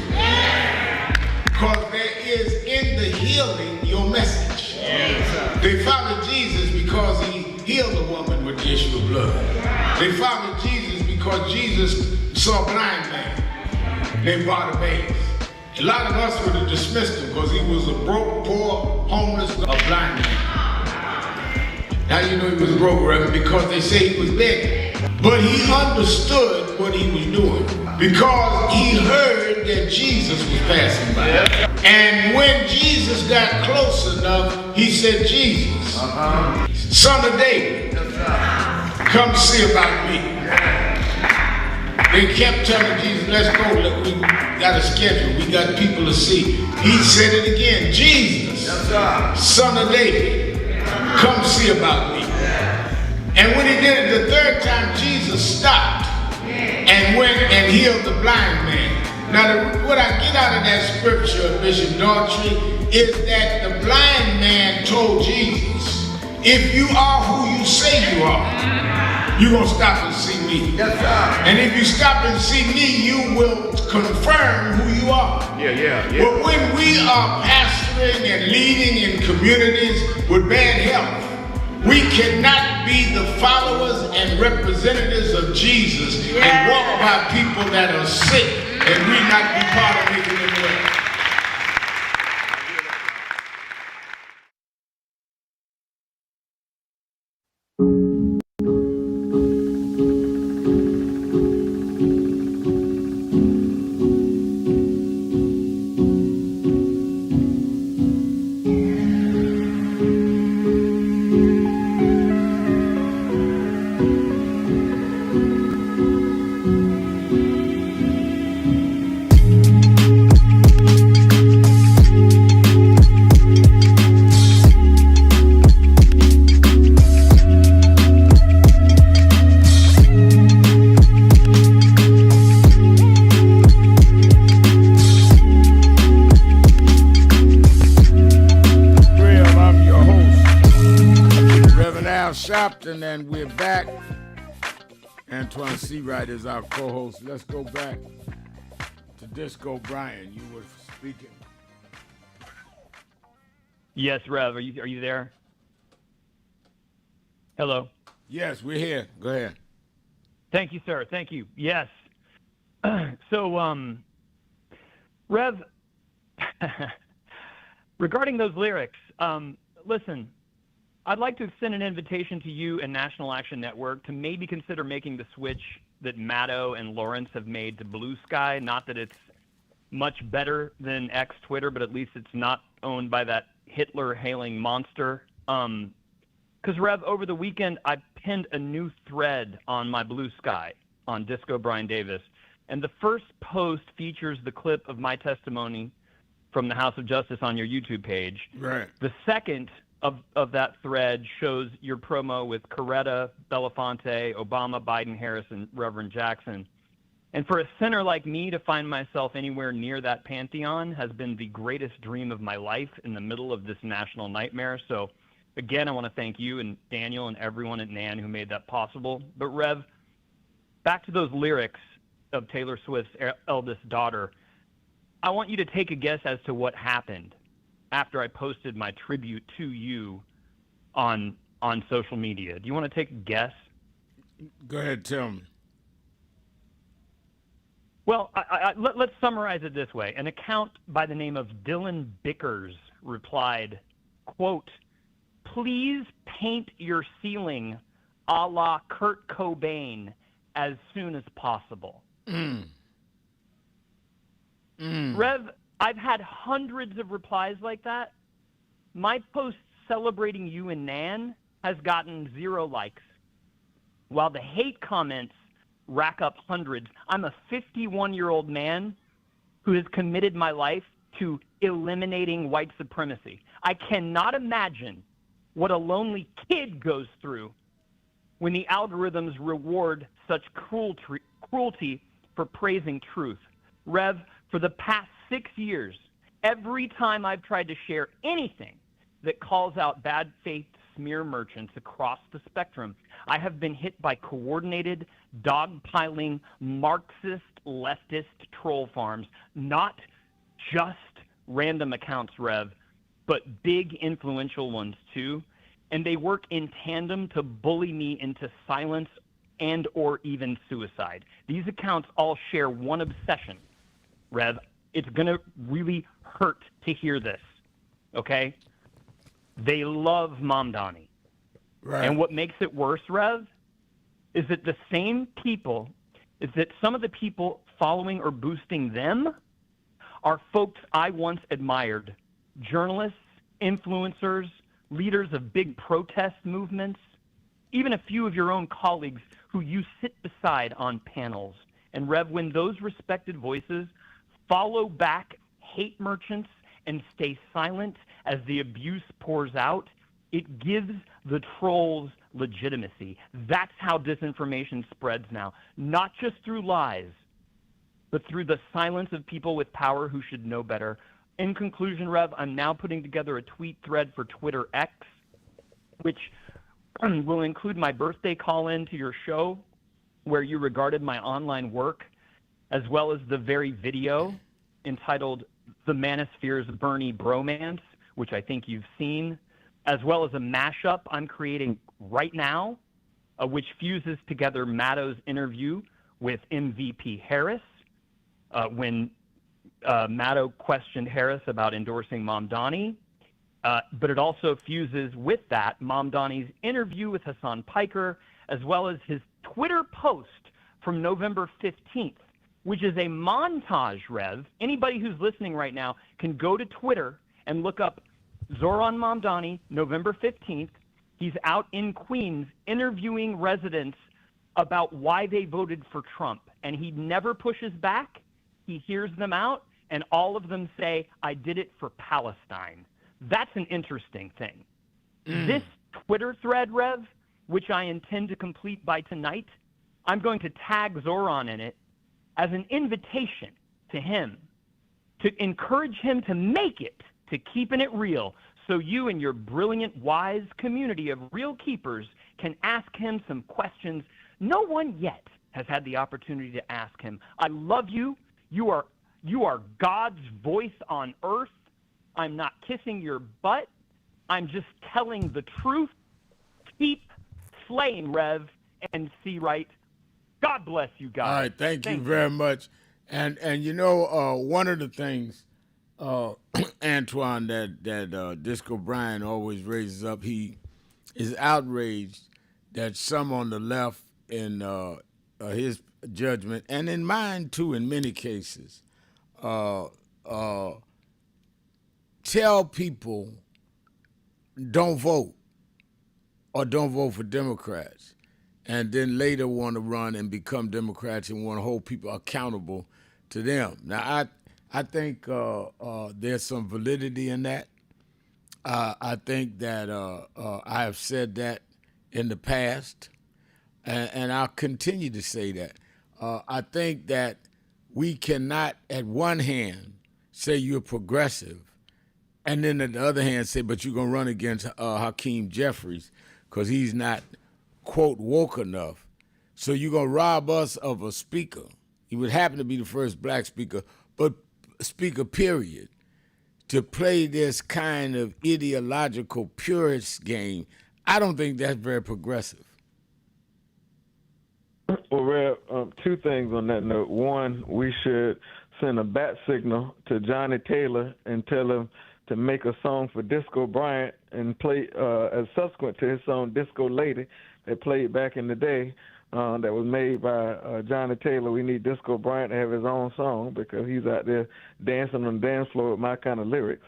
Because there is in the healing your message. They followed Jesus because he healed a woman with the issue of blood. They followed Jesus because Jesus saw a blind man named Bartimaeus. A lot of us would have dismissed him because he was a broke, poor, homeless, a blind man. How you know he was broke, Reverend? Because they say he was begging. But he understood what he was doing because he heard that Jesus was passing by. And when Jesus got close enough, he said, Jesus, son of David, come see about me. They kept telling Jesus, let's go, we got a schedule, we got people to see. He said it again, Jesus, son of David, come see about me. And when he did it the third time, Jesus stopped and went and healed the blind man. Now, what I get out of that scripture, Bishop Daughtry, is that the blind man told Jesus, if you are who you say you are, you're going to stop and see me. Yes, sir. And if you stop and see me, you will confirm who you are. Yeah. But when we are pastoring and leading in communities with bad health, we cannot be the followers and representatives of Jesus and walk by people that are sick and we not be part of making them well. Sharpton, and we're back. Antoine Seawright is our co-host. Let's go back to Disco Brian. You were speaking. Yes, Rev. Are you there? Hello. Yes, we're here. Go ahead. Thank you, sir. Thank you. Yes. So, Rev, regarding those lyrics, listen, I'd like to extend an invitation to you and National Action Network to maybe consider making the switch that Maddow and Lawrence have made to Blue Sky. Not that it's much better than X Twitter, but at least it's not owned by that Hitler-hailing monster. Because, Rev, over the weekend, I pinned a new thread on my Blue Sky on Disco Brian Davis And the first post features the clip of my testimony from the House of Justice on your YouTube page. Right. The second of that thread shows your promo with Coretta, Belafonte, Obama, Biden, Harris, and Reverend Jackson. And for a sinner like me to find myself anywhere near that pantheon has been the greatest dream of my life in the middle of this national nightmare. So, again, I want to thank you and Daniel and everyone at NAN who made that possible. But, Rev, back to those lyrics of Taylor Swift's eldest daughter, I want you to take a guess as to what happened after I posted my tribute to you on social media. Do you want to take a guess? Go ahead, tell me. Well, let's summarize it this way. An account by the name of Dylan Bickers replied, quote, "Please paint your ceiling a la Kurt Cobain as soon as possible." Rev, I've had hundreds of replies like that. My post celebrating you and Nan has gotten 0 likes, while the hate comments rack up hundreds. I'm a 51-year-old man who has committed my life to eliminating white supremacy. I cannot imagine what a lonely kid goes through when the algorithms reward such cruelty for praising truth. Rev, for the past 6 years, every time I've tried to share anything that calls out bad faith smear merchants across the spectrum, I have been hit by coordinated, dogpiling, Marxist, leftist troll farms, not just random accounts, Rev, but big influential ones too. And they work in tandem to bully me into silence and or even suicide. These accounts all share one obsession, Rev. It's going to really hurt to hear this, okay? They love Mamdani. Right. And what makes it worse, Rev, is that some of the people following or boosting them are folks I once admired, journalists, influencers, leaders of big protest movements, even a few of your own colleagues who you sit beside on panels. And Rev, when those respected voices follow back hate merchants and stay silent as the abuse pours out, it gives the trolls legitimacy. That's how disinformation spreads now, not just through lies, but through the silence of people with power who should know better. In conclusion, Rev, I'm now putting together a tweet thread for Twitter X, which will include my birthday call-in to your show, where you regarded my online work, as well as the very video entitled The Manosphere's Bernie Bromance, which I think you've seen, as well as a mashup I'm creating right now, which fuses together Mattow's interview with MVP Harris, when Maddow questioned Harris about endorsing Mamdani, but it also fuses with that Mamdani's interview with Hassan Piker, as well as his Twitter post from November 15th, which is a montage, Rev. Anybody who's listening right now can go to Twitter and look up Zoran Mamdani, November 15th. He's out in Queens interviewing residents about why they voted for Trump, and he never pushes back. He hears them out, and all of them say, "I did it for Palestine." That's an interesting thing. This Twitter thread, Rev, which I intend to complete by tonight, I'm going to tag Zoran in it as an invitation to him to encourage him to make it, to keeping it real, so you and your brilliant, wise community of real keepers can ask him some questions no one yet has had the opportunity to ask him. I love you. You are God's voice on earth. I'm not kissing your butt. I'm just telling the truth. Keep slaying, Rev, and see right. God bless you guys. All right, thank you very much. And you know, one of the things, Antoine, that Disco Brian always raises up, he is outraged that some on the left, in his judgment, and in mine too, in many cases, tell people don't vote or don't vote for Democrats. and then later want to run and become Democrats and want to hold people accountable to them. Now, I think there's some validity in that. I think that I have said that in the past, and I'll continue to say that. I think that we cannot, at one hand, say you're progressive, and then at the other hand say, but you're going to run against Hakeem Jeffries because he's not, quote, woke enough. So you're going to rob us of a speaker. He would happen to be the first black speaker, but speaker, period, to play this kind of ideological purist game. I don't think that's very progressive. Well, Rev, two things on that note. One, we should send a bat signal to Johnny Taylor and tell him to make a song for Disco Bryant and play as subsequent to his song Disco Lady that played back in the day that was made by Johnny Taylor. We need Disco Bryant to have his own song because he's out there dancing on the dance floor with my kind of lyrics.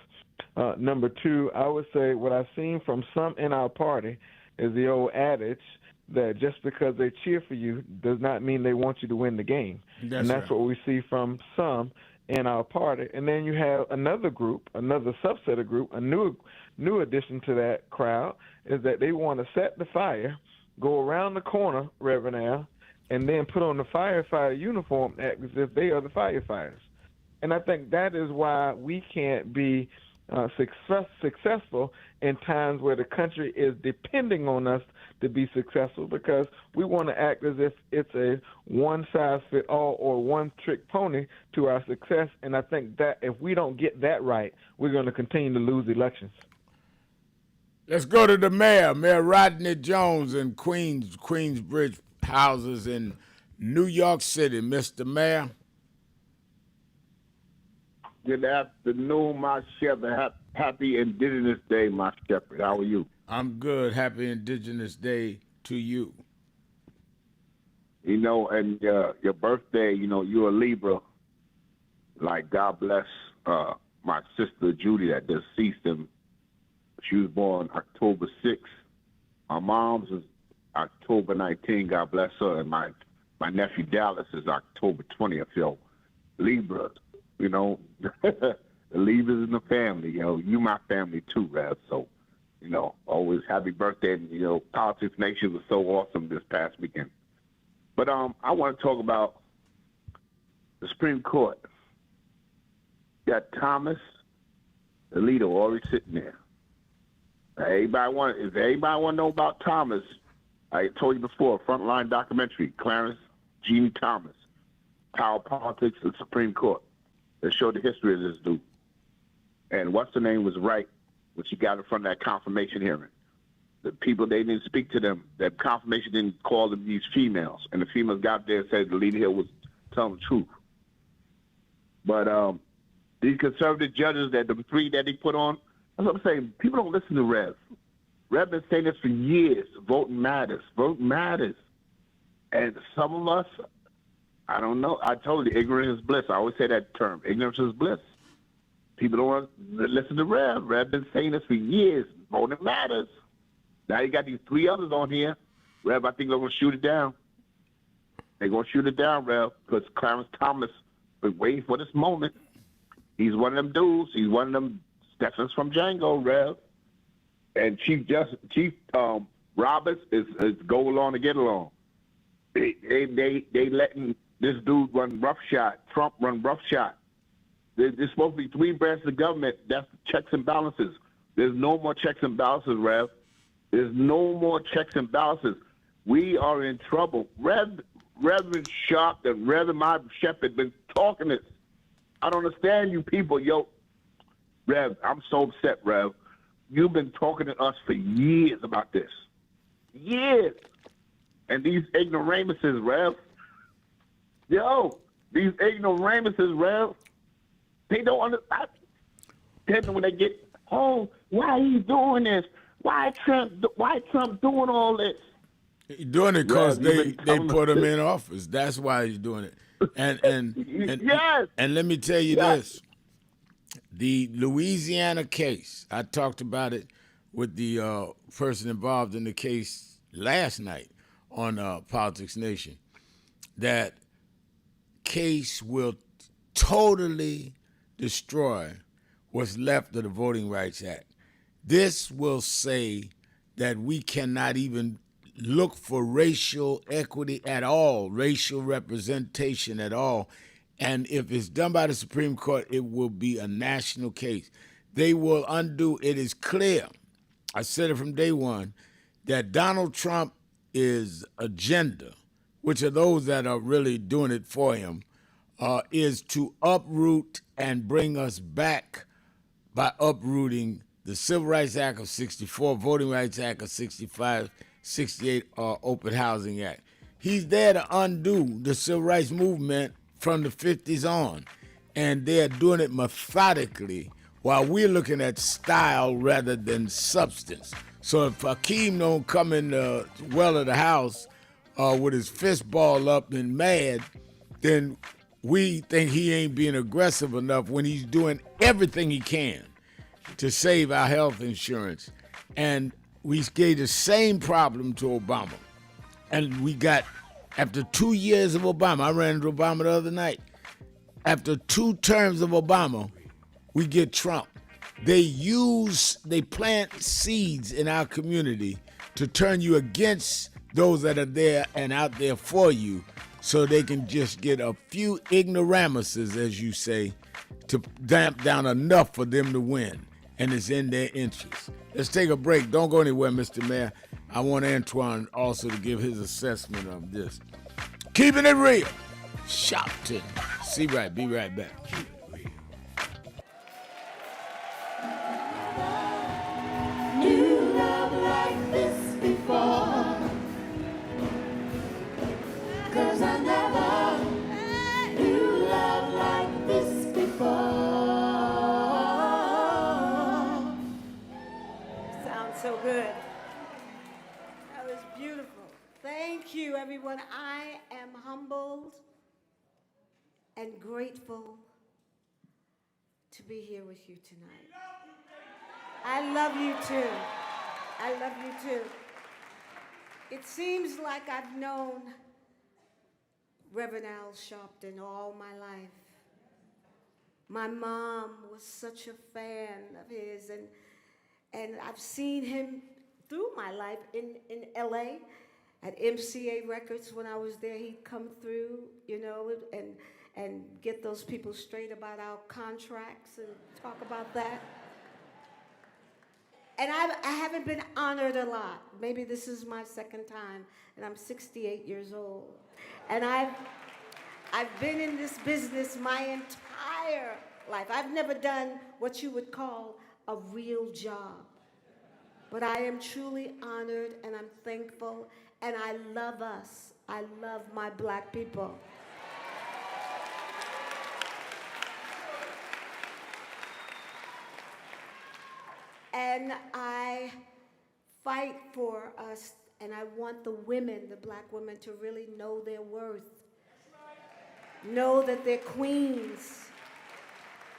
Number two, I would say what I've seen from some in our party is the old adage that just because they cheer for you does not mean they want you to win the game. That's right. what we see from some in our party. And then you have another group, another subset of group, a new addition to that crowd, is that they want to set the fire, go around the corner, Reverend Al, and then put on the firefighter uniform, act as if they are the firefighters. And I think that is why we can't be successful in times where the country is depending on us to be successful, because we want to act as if it's a one-size-fit-all or one-trick pony to our success. And I think that if we don't get that right, we're going to continue to lose elections. Let's go to the mayor, Mayor Rodney Jones in Queensbridge houses in New York City. Mr. Mayor. Good afternoon, my shepherd. Happy Indigenous Day, my shepherd. How are you? I'm good. Happy Indigenous Day to you. You know, and your birthday, you know, you're a Libra. Like, God bless my sister Judy that deceased him. She was born October 6th. My mom's is October 19th. God bless her. And my nephew Dallas is October 20th. So, Libra, you know, the Libras in the family. You know, you my family too, Rev. So, you know, always happy birthday. And, you know, Politics Nation was so awesome this past weekend. But I want to talk about the Supreme Court. You got Thomas, the leader, already sitting there. If everybody want to know about Thomas, I told you before, Frontline documentary, Clarence Jeannie Thomas, Power, Politics, and Supreme Court. They showed the history of this dude. And what's the name was right when she got in front of that confirmation hearing. The people, they didn't speak to them. That confirmation didn't call them these females. And the females got there and said the leader here was telling the truth. But these conservative judges, that the three that he put on, that's what I'm saying. People don't listen to Rev. Rev been saying this for years. Voting matters. Voting matters. And some of us, I don't know. I told you, ignorance is bliss. I always say that term. Ignorance is bliss. People don't want to listen to Rev. Rev been saying this for years. Voting matters. Now you got these three others on here. Rev, I think they're going to shoot it down. They're going to shoot it down, Rev, because Clarence Thomas been waiting for this moment. He's one of them dudes. He's one of them Stephens from Django, Rev. And Chief Roberts is go along to get along. They letting this dude run roughshod. Trump run roughshod. There's supposed to be three branches of government. That's checks and balances. There's no more checks and balances, Rev. There's no more checks and balances. We are in trouble. Reverend Sharp and Reverend my shepherd been talking this. I don't understand you people. Yo, Rev, I'm so upset, Rev. You've been talking to us for years about this. Years. And these ignoramuses, Rev. Yo, these ignoramuses, Rev. They don't understand. Then when they get, oh, why he doing this? Why Trump doing all this? He's doing it because they put him in office. That's why he's doing it. And yes. And let me tell you this. The Louisiana case, I talked about it with the person involved in the case last night. on Politics Nation, that case will totally destroy what's left of the Voting Rights Act. This will say that we cannot even look for racial equity at all, racial representation at all. And if it's done by the Supreme Court, it will be a national case. They will undo, it is clear, I said it from day one, that Donald Trump is agenda, which are those that are really doing it for him, is to uproot and bring us back by uprooting the Civil Rights Act of 64, Voting Rights Act of 65, 68, Open Housing Act. He's there to undo the civil rights movement from the 50s on, and they're doing it methodically while we're looking at style rather than substance. So if Hakeem don't come in the well of the house with his fist ball up and mad, then we think he ain't being aggressive enough when he's doing everything he can to save our health insurance. And we gave the same problem to Obama. And we got, after 2 years of Obama, I ran into Obama the other night. After 2 terms of Obama, we get Trump. They plant seeds in our community to turn you against those that are there and out there for you, so they can just get a few ignoramuses, as you say, to damp down enough for them to win. And it's in their interest. Let's take a break. Don't go anywhere, Mr. Mayor. I want Antoine also to give his assessment of this. Keeping it real. Sharpton. Be right back. Knew love like this before, 'cause I never knew love like this before. Sounds so good. That was beautiful. Thank you, everyone. I am humbled and grateful to be here with you tonight. I love you too. I love you too. It seems like I've known Reverend Al Sharpton all my life. My mom was such a fan of his, and I've seen him through my life in LA at MCA Records. When I was there, he'd come through, and get those people straight about our contracts and talk about that. And I haven't been honored a lot. Maybe this is my second time, and I'm 68 years old. And I've been in this business my entire life. I've never done what you would call a real job. But I am truly honored, and I'm thankful, and I love us. I love my black people. And I fight for us, and I want the women, the black women, to really know their worth. Know that they're queens.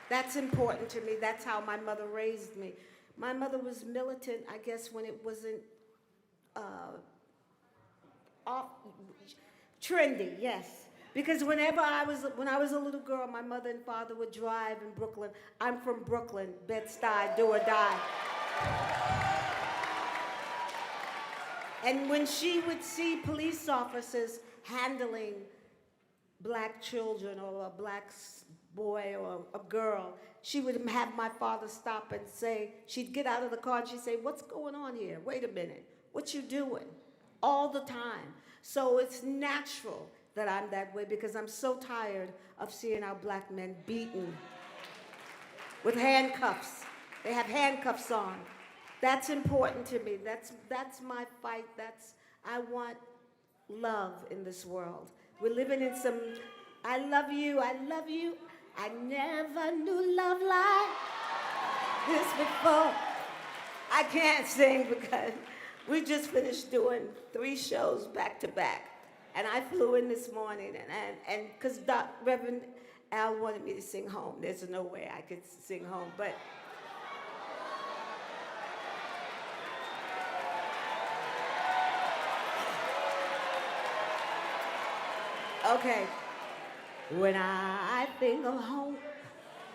That's important to me. That's how my mother raised me. My mother was militant, I guess, when it wasn't trendy, yes. Because when I was a little girl, my mother and father would drive in Brooklyn. I'm from Brooklyn, Bed-Stuy, do or die. And when she would see police officers handling black children or a black boy or a girl, she would have my father stop and say, she'd get out of the car and she'd say, "What's going on here? Wait a minute, what you doing?" All the time. So it's natural that I'm that way, because I'm so tired of seeing our black men beaten with handcuffs. They have handcuffs on. That's important to me. That's my fight. I want love in this world. We're living in some, I love you. I never knew love like this before. I can't sing because we just finished doing 3 shows back to back. And I flew in this morning, and because Reverend Al wanted me to sing home. There's no way I could sing home, but Okay. When I think of home,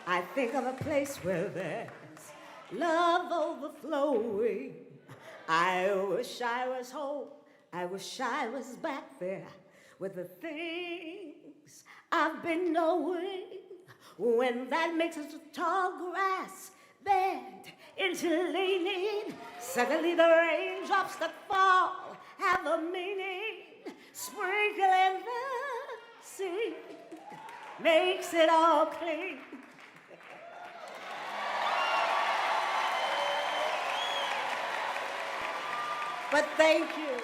I think of a place where there's love overflowing. I wish I was home. I wish I was back there with the things I've been knowing. When that makes us a tall grass bend into leaning, suddenly the raindrops that fall have a meaning. Sprinkling the sea makes it all clean. But thank you.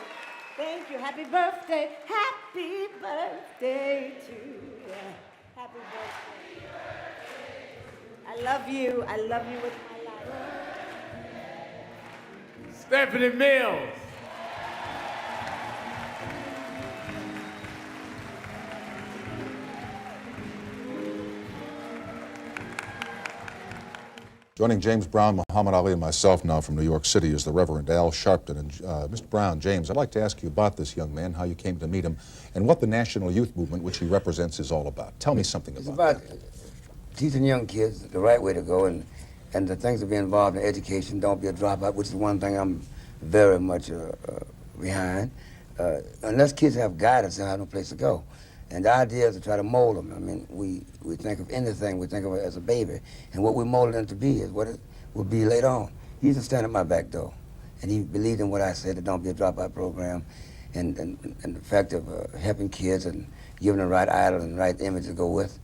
Thank you. Happy birthday. Happy birthday to you. Happy birthday. I love you. I love you with my life. Stephanie Mills. Joining James Brown, Muhammad Ali, and myself now from New York City is the Reverend Al Sharpton. And Mr. Brown, James, I'd like to ask you about this young man, how you came to meet him, and what the National Youth Movement, which he represents, is all about. Tell me something about It's about teaching young kids the right way to go and the things to be involved in education. Don't be a dropout, which is one thing I'm very much behind. Unless kids have guidance, they have no place to go. And the idea is to try to mold them. I mean, we think of anything, we think of it as a baby. And what we mold them to be is what it will be later on. He used to stand at my back door. And he believed in what I said, the Don't Be a Dropout program, and the fact of helping kids and giving them the right idol and the right image to go with.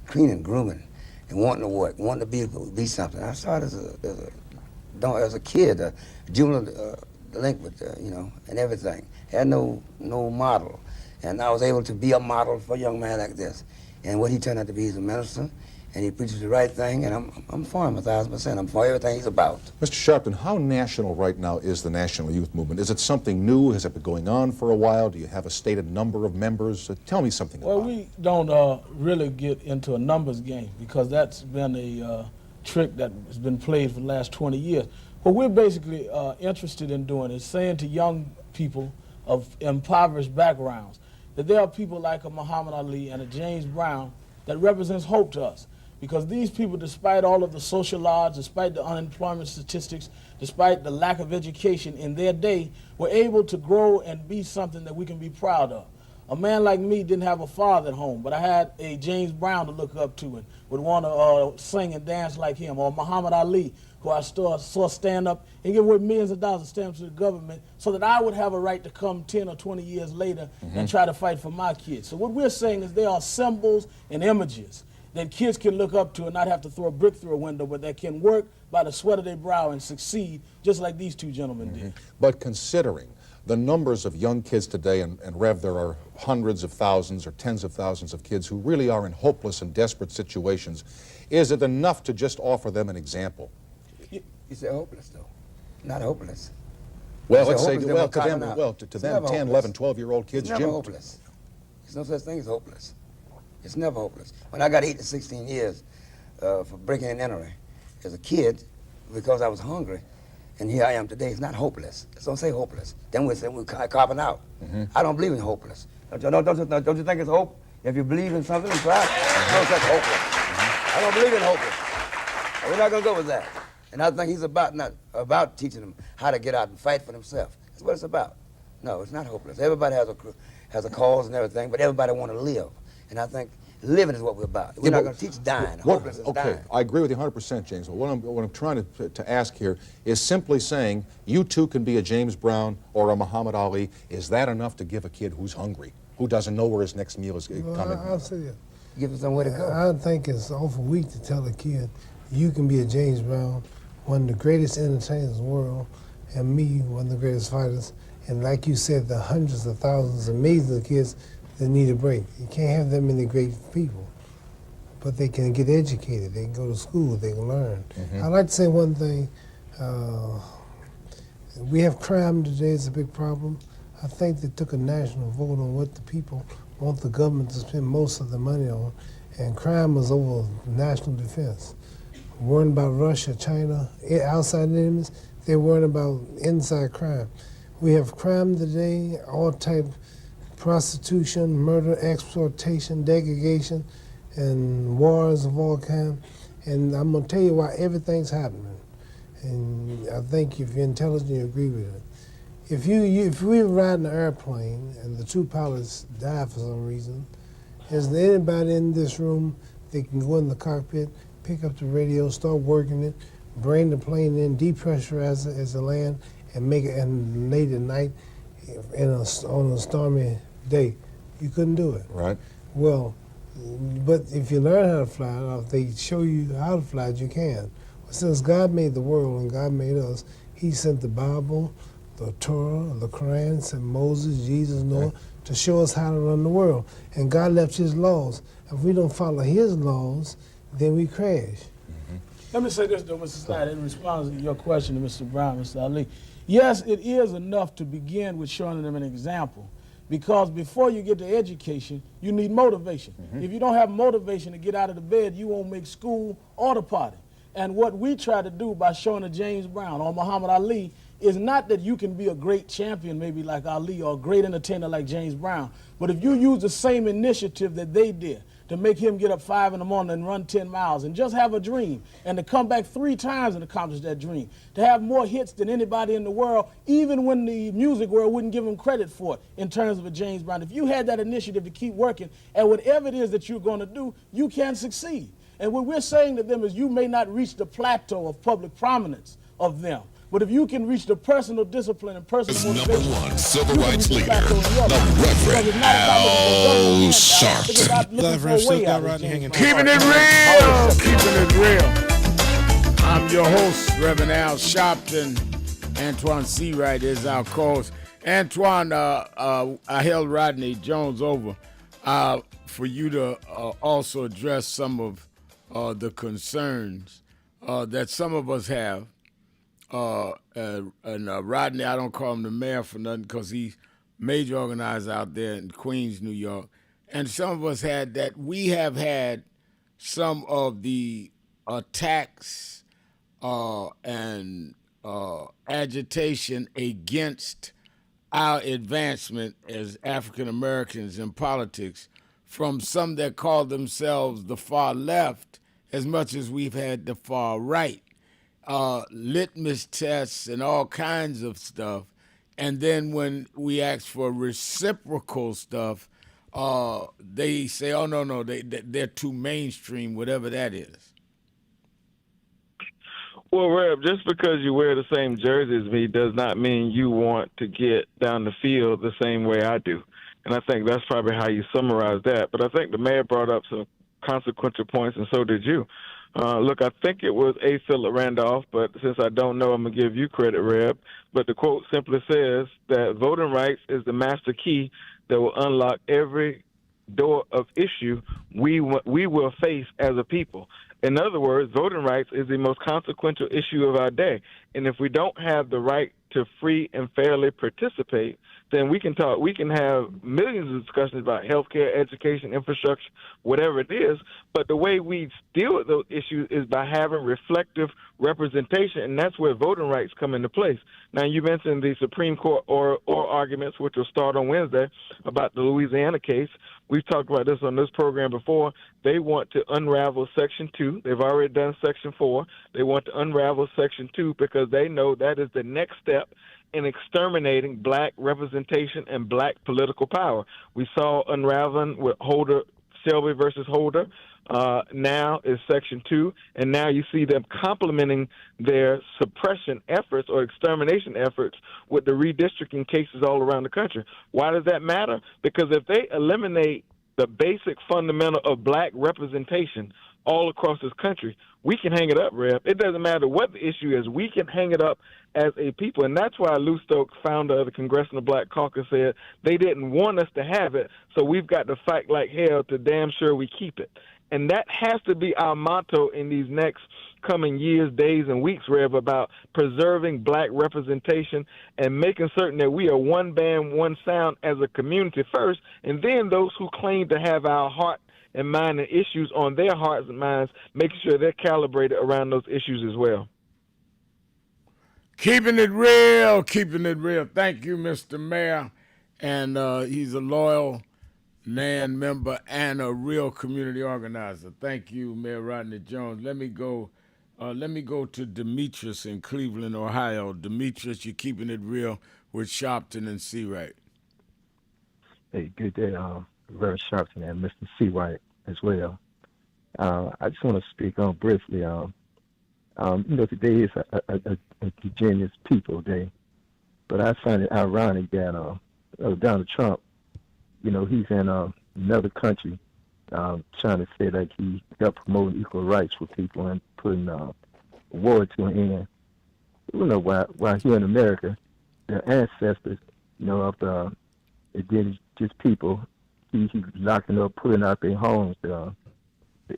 Cleaning, grooming, and wanting to work, wanting to be something. I started as a kid, a juvenile delinquent, you know, and everything. Had no model. And I was able to be a model for a young man like this. And what he turned out to be, he's a minister, and he preaches the right thing, and I'm for him 1,000%. I'm for everything he's about. Mr. Sharpton, how national right now is the National Youth Movement? Is it something new? Has it been going on for a while? Do you have a stated number of members? Tell me something about it. Well, we don't really get into a numbers game because that's been a trick that has been played for the last 20 years. What we're basically interested in doing is saying to young people of impoverished backgrounds that there are people like a Muhammad Ali and a James Brown that represents hope to us. Because these people, despite all of the social odds, despite the unemployment statistics, despite the lack of education in their day, were able to grow and be something that we can be proud of. A man like me didn't have a father at home, but I had a James Brown to look up to and would want to sing and dance like him, or Muhammad Ali, who I saw stand up and give away millions of dollars of stamps to the government so that I would have a right to come 10 or 20 years later and try to fight for my kids. So what we're saying is there are symbols and images that kids can look up to and not have to throw a brick through a window, but that can work by the sweat of their brow and succeed just like these two gentlemen did. But considering the numbers of young kids today, and Rev, there are hundreds of thousands or tens of thousands of kids who really are in hopeless and desperate situations, is it enough to just offer them an example? You say hopeless, though. Not hopeless. Well, let's say, well, to them, 10, 11, 12-year-old kids, it's never hopeless. There's no such thing as hopeless. It's never hopeless. When I got 8 to 16 years for breaking and entering as a kid because I was hungry, and here I am today, it's not hopeless. Just don't say hopeless. Then we're carving out. I don't believe in hopeless. Don't you think it's hope? If you believe in something, try it. No such hopeless. I don't believe in hopeless. We're not going to go with that. And I think he's not about teaching them how to get out and fight for themselves. That's what it's about. No, it's not hopeless. Everybody has a cause and everything, but everybody want to live. And I think living is what we're about. We're not going to teach dying. Hopeless is dying. I agree with you 100%, James. But what I'm trying to ask here is simply saying you too can be a James Brown or a Muhammad Ali. Is that enough to give a kid who's hungry, who doesn't know where his next meal is coming? I'll say that. Give him somewhere to go. I think it's awful weak to tell a kid you can be a James Brown, one of the greatest entertainers in the world, and me, one of the greatest fighters. And like you said, the hundreds of thousands of millions of kids that need a break. You can't have that many great people, but they can get educated, they can go to school, they can learn. I'd like to say one thing. We have crime today, it's a big problem. I think they took a national vote on what the people want the government to spend most of the money on, and crime was over national defense. Worrying about Russia, China, outside enemies, they're worrying about inside crime. We have crime today, all type prostitution, murder, exploitation, degradation, and wars of all kinds. And I'm going to tell you why everything's happening. And I think if you're intelligent, you agree with it. If we were riding an airplane and the two pilots died for some reason, is there anybody in this room that can go in the cockpit, pick up the radio, start working it, bring the plane in, depressurize it as it land, and make it, and late at night on a stormy day? You couldn't do it. Right. Well, but if you learn how to fly it, or if they show you how to fly it, you can. Since God made the world and God made us, He sent the Bible, the Torah, the Quran, sent Moses, Jesus, Noah, to show us how to run the world. And God left His laws. If we don't follow His laws, then we crash. Let me say this, though, Mr. Snyder, in response to your question to Mr. Brown, Mr. Ali. Yes, it is enough to begin with showing them an example, because before you get to education, you need motivation. If you don't have motivation to get out of the bed, you won't make school or the party. And what we try to do by showing a James Brown or Muhammad Ali is not that you can be a great champion maybe like Ali or a great entertainer like James Brown, but if you use the same initiative that they did to make him get up 5 in the morning and run 10 miles and just have a dream and to come back 3 times and accomplish that dream, to have more hits than anybody in the world, even when the music world wouldn't give him credit for it in terms of a James Brown. If you had that initiative to keep working at whatever it is that you're going to do, you can succeed. And what we're saying to them is you may not reach the plateau of public prominence of them, but if you can reach the personal discipline and personal motivation, #1 civil rights leader, the Reverend Al Sharpton. Reverend, still got Rodney hanging. Keeping it real, keeping it real. I'm your host, Reverend Al Sharpton. Antoine Seawright is our co-host. Antoine, I held Rodney Jones over for you to also address some of the concerns that some of us have. And Rodney, I don't call him the mayor for nothing because he's major organizer out there in Queens, New York. And some of us had that. We have had some of the attacks and agitation against our advancement as African Americans in politics from some that call themselves the far left as much as we've had the far right. Litmus tests and all kinds of stuff. And then when we ask for reciprocal stuff, they say, oh, no, they're too mainstream, whatever that is. Well, Reb, just because you wear the same jersey as me does not mean you want to get down the field the same way I do. And I think that's probably how you summarize that. But I think the mayor brought up some consequential points, and so did you. Look, I think it was A. Philip Randolph, but since I don't know, I'm going to give you credit, Reb. But the quote simply says that voting rights is the master key that will unlock every door of issue we will face as a people. In other words, voting rights is the most consequential issue of our day. And if we don't have the right to free and fairly participate, then we can have millions of discussions about healthcare, education, infrastructure, whatever it is. But the way we deal with those issues is by having reflective representation, and that's where voting rights come into place. Now, you mentioned the Supreme Court oral arguments, which will start on Wednesday, about the Louisiana case. We've talked about this on this program before. They want to unravel Section 2. They've already done Section 4. They want to unravel Section 2 because they know that is the next step in exterminating black representation and black political power. We saw unraveling with Shelby versus Holder. Now is Section 2, and now you see them complementing their suppression efforts or extermination efforts with the redistricting cases all around the country. Why does that matter? Because if they eliminate the basic fundamental of black representation all across this country, we can hang it up, Reb. It doesn't matter what the issue is. We can hang it up as a people. And that's why Lou Stokes, founder of the Congressional Black Caucus, said they didn't want us to have it, so we've got to fight like hell to damn sure we keep it. And that has to be our motto in these next coming years, days, and weeks, Reb, about preserving black representation and making certain that we are one band, one sound as a community first, and then those who claim to have our heart and mind and issues on their hearts and minds, making sure they're calibrated around those issues as well. Keeping it real, keeping it real. Thank you, Mr. Mayor. and he's a loyal NAN member and a real community organizer. Thank you, Mayor Rodney Jones. Let me go to Demetrius in Cleveland, Ohio. Demetrius, you're keeping it real with Sharpton and Seawright. Hey, good day, Reverend Sharpton and Mr. Seawright as well. I just want to speak on briefly. Today is a Virginia's People Day, but I find it ironic that Donald Trump, he's in another country trying to say that he got promoting equal rights for people and putting war to an end. While here in America, their ancestors, of the indigenous people, he's locking up, putting out their homes, the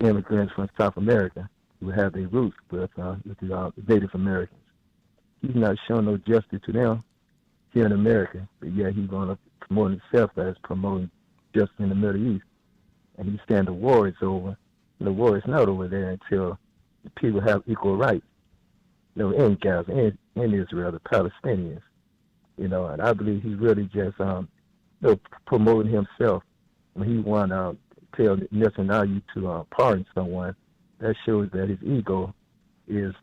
immigrants from South America who have their roots with the Native Americans. He's not showing no justice to them here in America, but yet he's going to promote himself as promoting justice in the Middle East. And he's saying the war is over. The war is not over there until the people have equal rights. In Gaza, in Israel, the Palestinians. And I believe he's really just promoting himself. When he want to tell Netanyahu to pardon someone, that shows that his ego is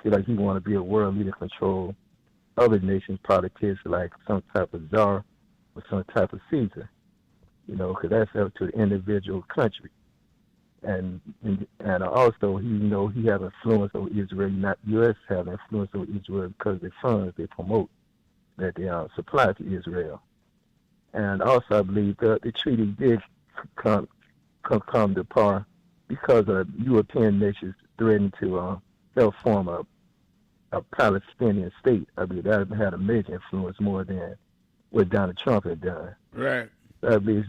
feel like he want to be a world leader, control other nations' politics like some type of czar or some type of Caesar. Because that's up to the individual country. And also, he have influence over Israel. Not U.S. have influence over Israel because of the funds they promote that they supply to Israel. And also, I believe the treaty did come to par because of European nations threatening to form a Palestinian state. I believe that had a major influence more than what Donald Trump had done. Right. I believe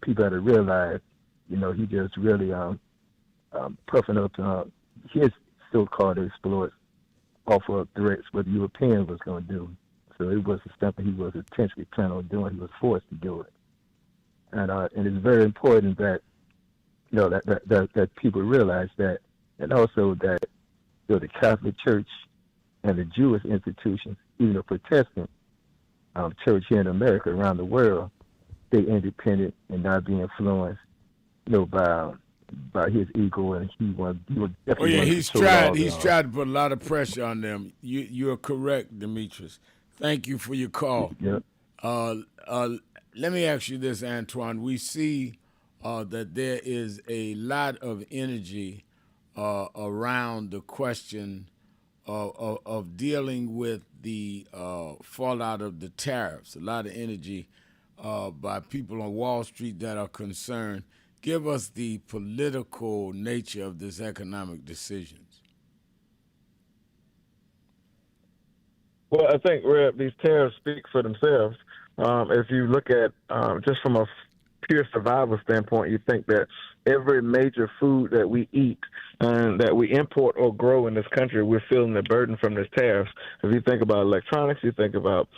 people had to realize, he just really puffing up his so-called exploits off of threats what the Europeans was going to do. So it was something he was intentionally planning on doing. He was forced to do it. And it's very important that, that people realize that, and also that the Catholic Church and the Jewish institutions, even the Protestant church here in America, around the world, stay independent and not be influenced, by his ego, and he would definitely. He's tried to put a lot of pressure on them. You're correct, Demetrius. Thank you for your call. Yep. Let me ask you this, Antoine. We see that there is a lot of energy around the question of dealing with the fallout of the tariffs. A lot of energy by people on Wall Street that are concerned. Give us the political nature of this economic decisions. Well, I think, Reb, these tariffs speak for themselves. If you look at just from a pure survival standpoint, you think that every major food that we eat and that we import or grow in this country, we're feeling the burden from this tariffs. If you think about electronics, you think about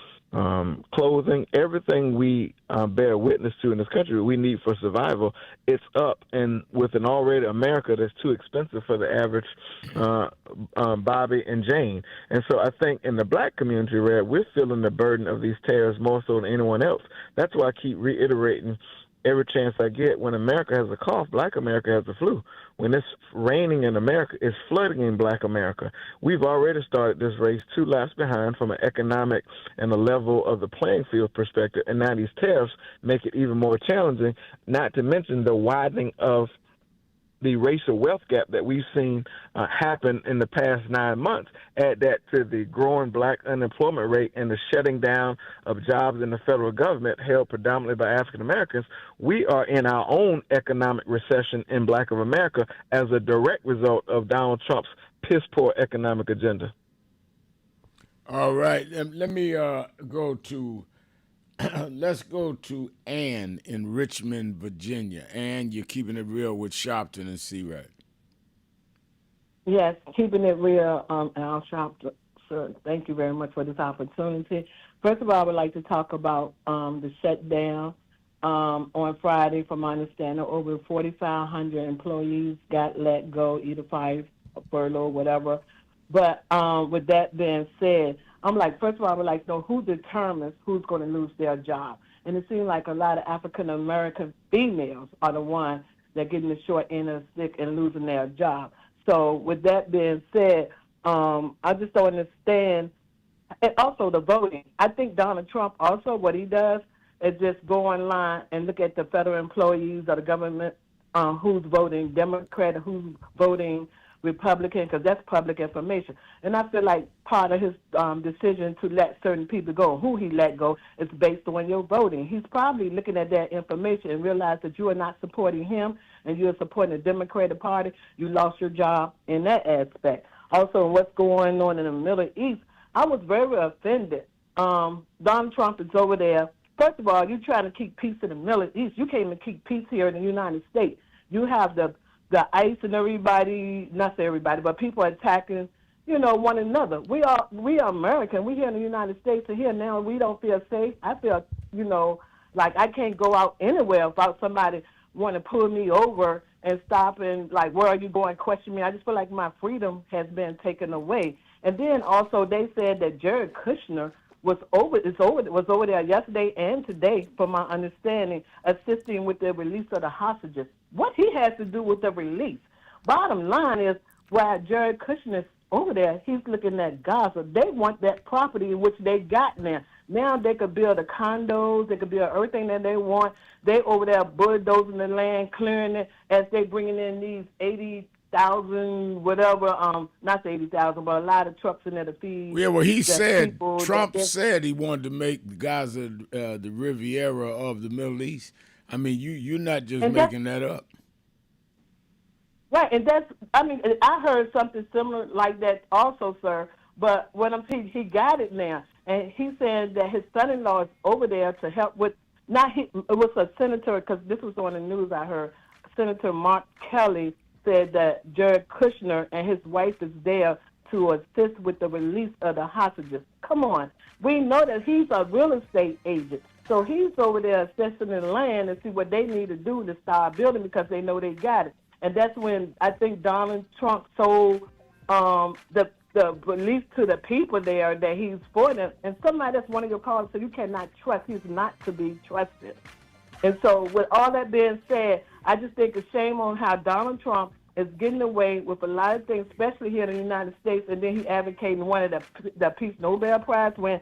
clothing, everything we bear witness to in this country we need for survival, it's up. And with an already America that's too expensive for the average Bobby and Jane. And so I think in the black community, Red, we're feeling the burden of these tariffs more so than anyone else. That's why I keep reiterating every chance I get, when America has a cough, black America has the flu. When it's raining in America, it's flooding in black America. We've already started this race 2 laps behind from an economic and a level of the playing field perspective, and now these tariffs make it even more challenging, not to mention the widening of the racial wealth gap that we've seen happen in the past 9 months. Add that to the growing black unemployment rate and the shutting down of jobs in the federal government held predominantly by African Americans. We are in our own economic recession in black of America as a direct result of Donald Trump's piss-poor economic agenda. All right, let me go to let's go to Ann in Richmond, Virginia. Ann, you're keeping it real with Sharpton and C-Rad. Yes, keeping it real, Al Sharpton. Sir, thank you very much for this opportunity. First of all, I would like to talk about the shutdown on Friday. From my understanding, over 4,500 employees got let go, either fired, furlough, whatever. But with that being said, I'm like, first of all, I would like to know who determines who's going to lose their job. And it seems like a lot of African-American females are the ones that are getting the short end of the stick and losing their job. So with that being said, I just don't understand. And also the voting. I think Donald Trump also, what he does is just go online and look at the federal employees of the government, who's voting Democrat, who's voting Republican, because that's public information. And I feel like part of his decision to let certain people go, who he let go, is based on your voting. He's probably looking at that information and realize that you are not supporting him and you are supporting the Democratic Party. You lost your job in that aspect. Also, what's going on in the Middle East, I was very offended. Donald Trump is over there. First of all, you're trying to keep peace in the Middle East. You can't even keep peace here in the United States. You have the ICE and everybody, not say everybody, but people attacking, one another. We are American. We here in the United States, and here now we don't feel safe. I feel, like I can't go out anywhere without somebody want to pull me over and stop and like, where are you going? Question me. I just feel like my freedom has been taken away. And then also they said that Jared Kushner was over there yesterday and today, from my understanding, assisting with the release of the hostages. What he has to do with the release? Bottom line is, while Jared Kushner is over there, he's looking at Gaza. They want that property, which they got now. Now they could build the condos, they could build everything that they want. They over there bulldozing the land, clearing it, as they bringing in these 80,000, whatever, not 80,000, but a lot of trucks in there to feed. Yeah, well, Trump said he wanted to make Gaza the Riviera of the Middle East. I mean, you're not just making that up. Right, and I heard something similar like that also, sir, but what I'm saying, he got it now. And he said that his son-in-law is over there to help with, it was a senator, because this was on the news I heard, Senator Mark Kelly said that Jared Kushner and his wife is there to assist with the release of the hostages. Come on. We know that he's a real estate agent. So he's over there assessing the land and see what they need to do to start building, because they know they got it. And that's when I think Donald Trump sold the belief to the people there that he's for them. And somebody that's one of your callers said you cannot trust. He's not to be trusted. And so with all that being said, I just think it's shame on how Donald Trump is getting away with a lot of things, especially here in the United States, and then he advocating one of the Peace Nobel Prize, when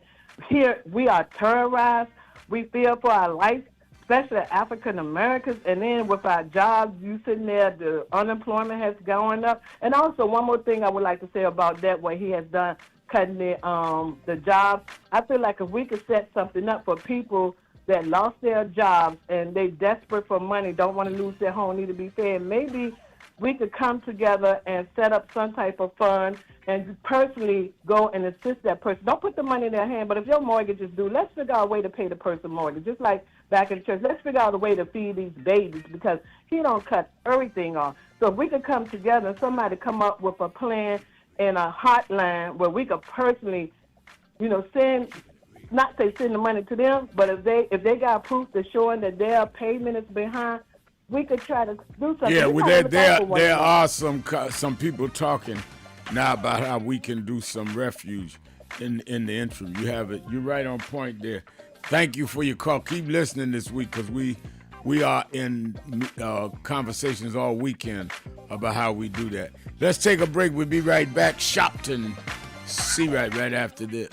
here we are terrorized. We fear for our life, especially African Americans, and then with our jobs, you sitting there, the unemployment has gone up. And also, one more thing I would like to say about that, what he has done, cutting the jobs. I feel like if we could set something up for people that lost their jobs and they desperate for money, don't want to lose their home, need to be fed, maybe we could come together and set up some type of fund and personally go and assist that person. Don't put the money in their hand, but if your mortgage is due, let's figure out a way to pay the person mortgage. Just like back in the church, let's figure out a way to feed these babies, because he don't cut everything off. So if we could come together and somebody come up with a plan and a hotline where we could personally, send the money to them, but if they got proof that's showing that their payment is behind, we could try to do something. Yeah, well, there are some people talking now about how we can do some refuge in the interim. You have it. You're right on point there. Thank you for your call. Keep listening this week, because we are in conversations all weekend about how we do that. Let's take a break. We'll be right back. Sharpton, see right after this.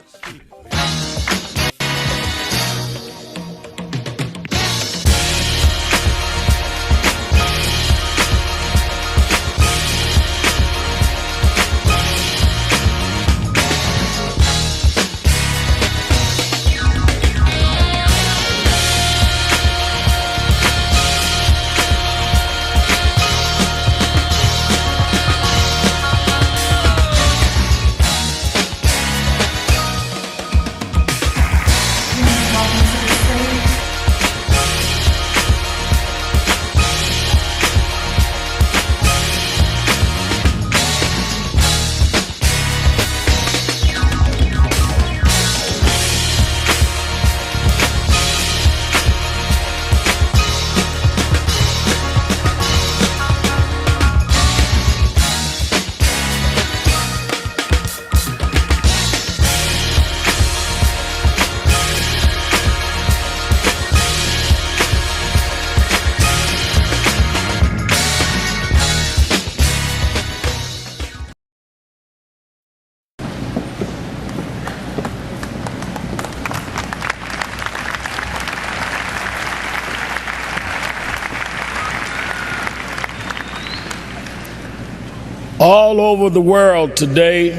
All over the world today,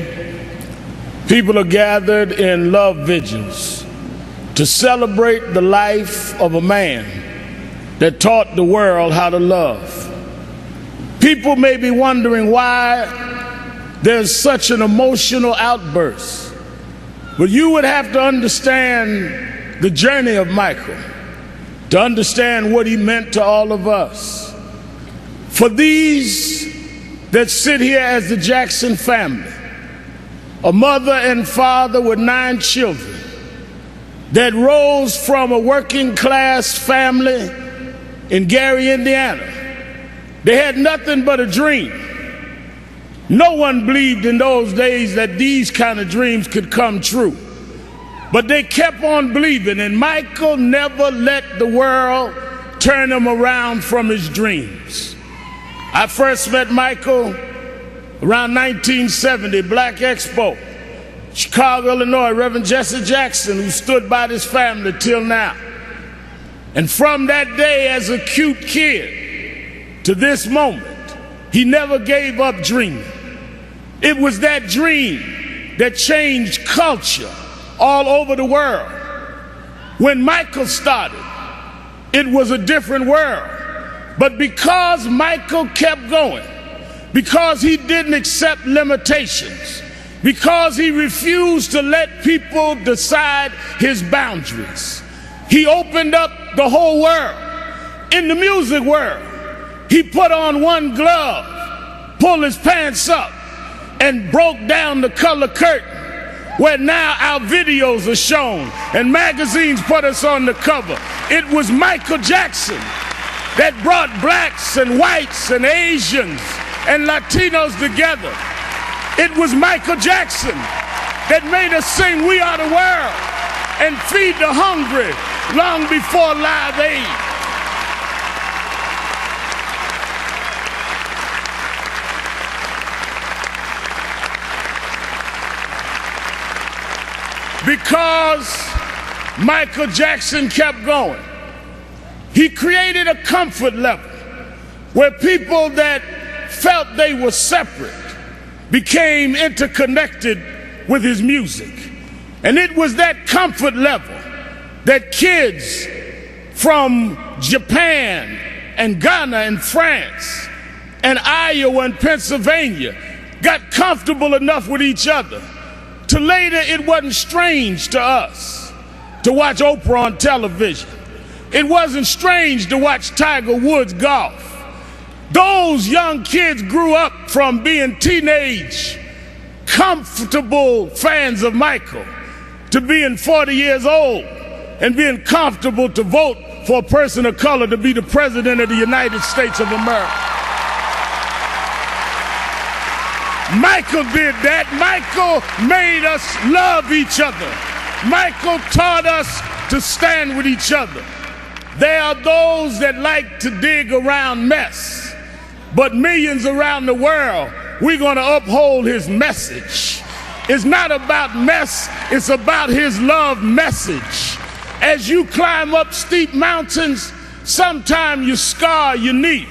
people are gathered in love vigils to celebrate the life of a man that taught the world how to love. People may be wondering why there's such an emotional outburst, but you would have to understand the journey of Michael to understand what he meant to all of us. For these that sit here as the Jackson family, a mother and father with 9 children that rose from a working class family in Gary, Indiana. They had nothing but a dream. No one believed in those days that these kind of dreams could come true. But they kept on believing, and Michael never let the world turn him around from his dreams. I first met Michael around 1970, Black Expo, Chicago, Illinois, Reverend Jesse Jackson, who stood by this family till now. And from that day as a cute kid to this moment, he never gave up dreaming. It was that dream that changed culture all over the world. When Michael started, it was a different world. But because Michael kept going, because he didn't accept limitations, because he refused to let people decide his boundaries, he opened up the whole world. In the music world, he put on one glove, pulled his pants up, and broke down the color curtain, where now our videos are shown and magazines put us on the cover. It was Michael Jackson that brought blacks and whites and Asians and Latinos together. It was Michael Jackson that made us sing "We Are the World" and feed the hungry long before Live Aid. Because Michael Jackson kept going, he created a comfort level where people that felt they were separate became interconnected with his music. And it was that comfort level that kids from Japan and Ghana and France and Iowa and Pennsylvania got comfortable enough with each other to later it wasn't strange to us to watch Oprah on television. It wasn't strange to watch Tiger Woods golf. Those young kids grew up from being teenage, comfortable fans of Michael to being 40 years old and being comfortable to vote for a person of color to be the president of the United States of America. Michael did that. Michael made us love each other. Michael taught us to stand with each other. There are those that like to dig around mess, but millions around the world, we're going to uphold his message. It's not about mess, it's about his love message. As you climb up steep mountains, sometimes you scar your knee.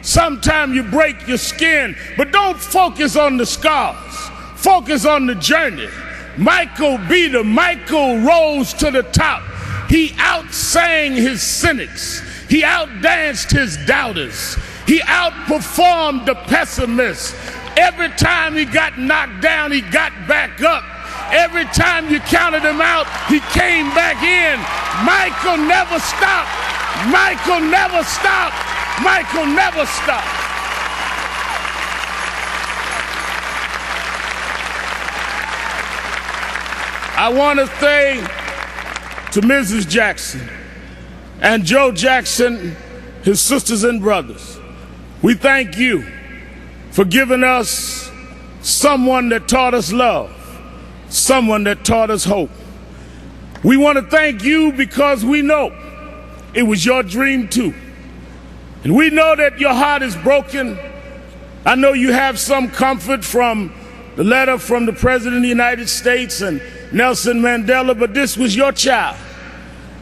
Sometimes you break your skin, but don't focus on the scars. Focus on the journey. Michael beat him. Michael rose to the top. He outsang his cynics. He outdanced his doubters. He outperformed the pessimists. Every time he got knocked down, he got back up. Every time you counted him out, he came back in. Michael never stopped. Michael never stopped. Michael never stopped. I want to say to Mrs. Jackson and Joe Jackson, his sisters and brothers, we thank you for giving us someone that taught us love, someone that taught us hope. We want to thank you because we know it was your dream too. And we know that your heart is broken. I know you have some comfort from the letter from the President of the United States and Nelson Mandela, but this was your child.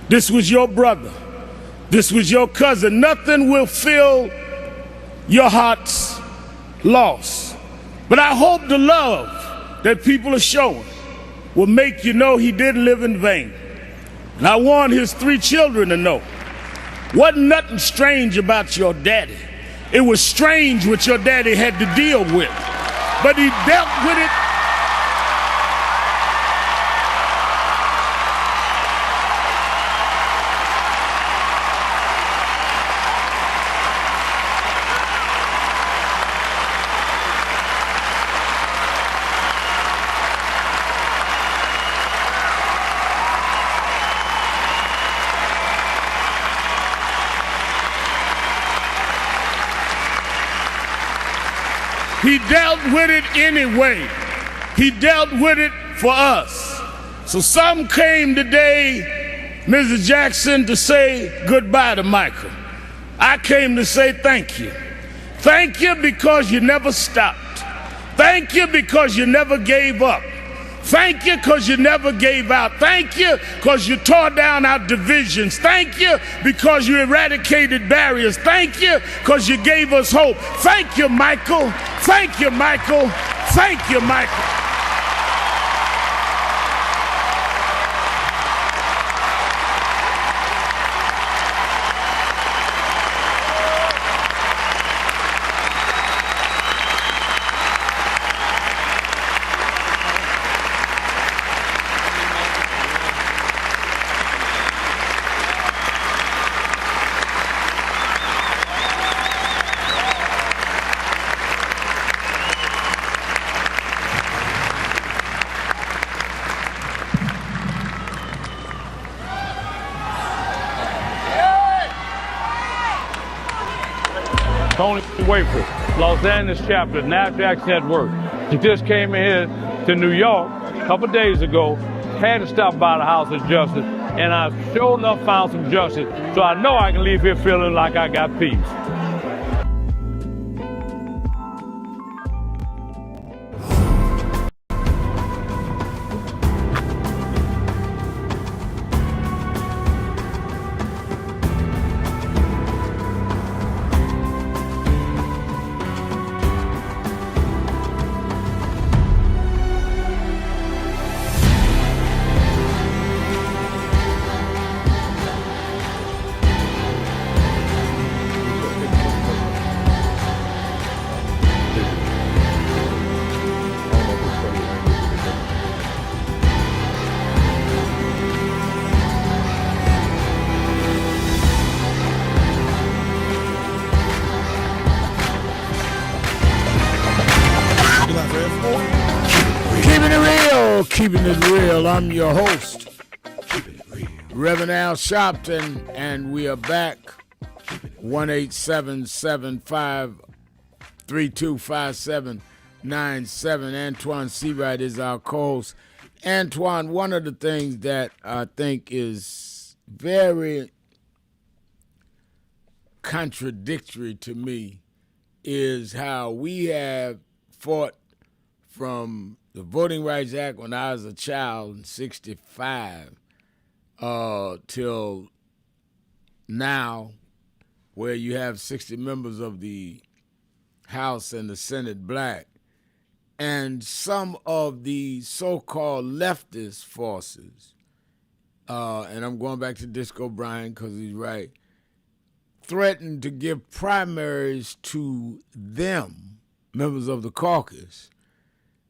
This was your brother. This was your cousin. Nothing will fill your heart's loss But I hope the love that people are showing will make you know he didn't live in vain. And I want his 3 children to know, wasn't nothing strange about your daddy. It was strange what your daddy had to deal with, but he dealt with it. He dealt with it anyway. He dealt with it for us. So some came today, Mrs. Jackson, to say goodbye to Michael. I came to say thank you. Thank you because you never stopped. Thank you because you never gave up. Thank you because you never gave out. Thank you because you tore down our divisions. Thank you because you eradicated barriers. Thank you because you gave us hope. Thank you, Michael. Thank you, Michael. Thank you, Michael. Tony Wayford, Los Angeles chapter, NASDAQ Network. He just came in here to New York a couple days ago, had to stop by the House of Justice, and I sure enough found some justice, so I know I can leave here feeling like I got peace. Keeping it real. I'm your host, Reverend Al Sharpton, and we are back. 1-877-532-5797. Antoine Seawright is our co-host. Antoine, one of the things that I think is very contradictory to me is how we have fought from the Voting Rights Act when I was a child in 65 till now, where you have 60 members of the House and the Senate black, and some of the so-called leftist forces, and I'm going back to Disco Brian because he's right, threatened to give primaries to them, members of the caucus,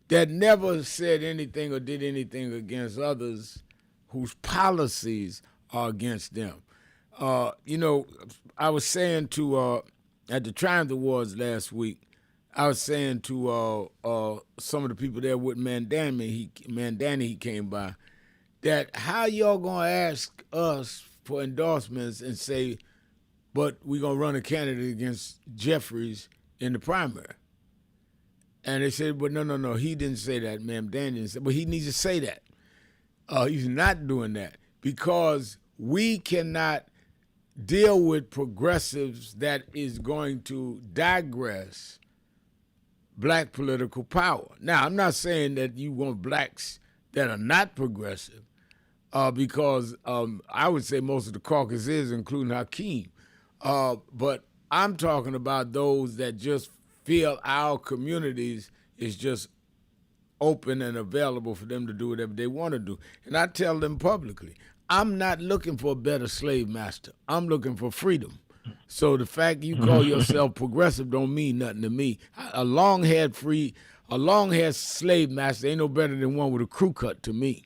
that never said anything or did anything against others whose policies are against them. I was saying to, at the Triumph Awards last week, I was saying to some of the people there with Mandani, he came by, that how y'all gonna ask us for endorsements and say, but we're gonna run a candidate against Jeffries in the primary? And they said, well, no, he didn't say that, ma'am. Dan didn't say, but he needs to say that. He's not doing that because we cannot deal with progressives that is going to digress black political power. Now, I'm not saying that you want blacks that are not progressive because I would say most of the caucus is, including Hakeem. But I'm talking about those that just feel our communities is just open and available for them to do whatever they want to do. And I tell them publicly, I'm not looking for a better slave master. I'm looking for freedom. So the fact you call yourself progressive don't mean nothing to me. A long-haired slave master ain't no better than one with a crew cut to me.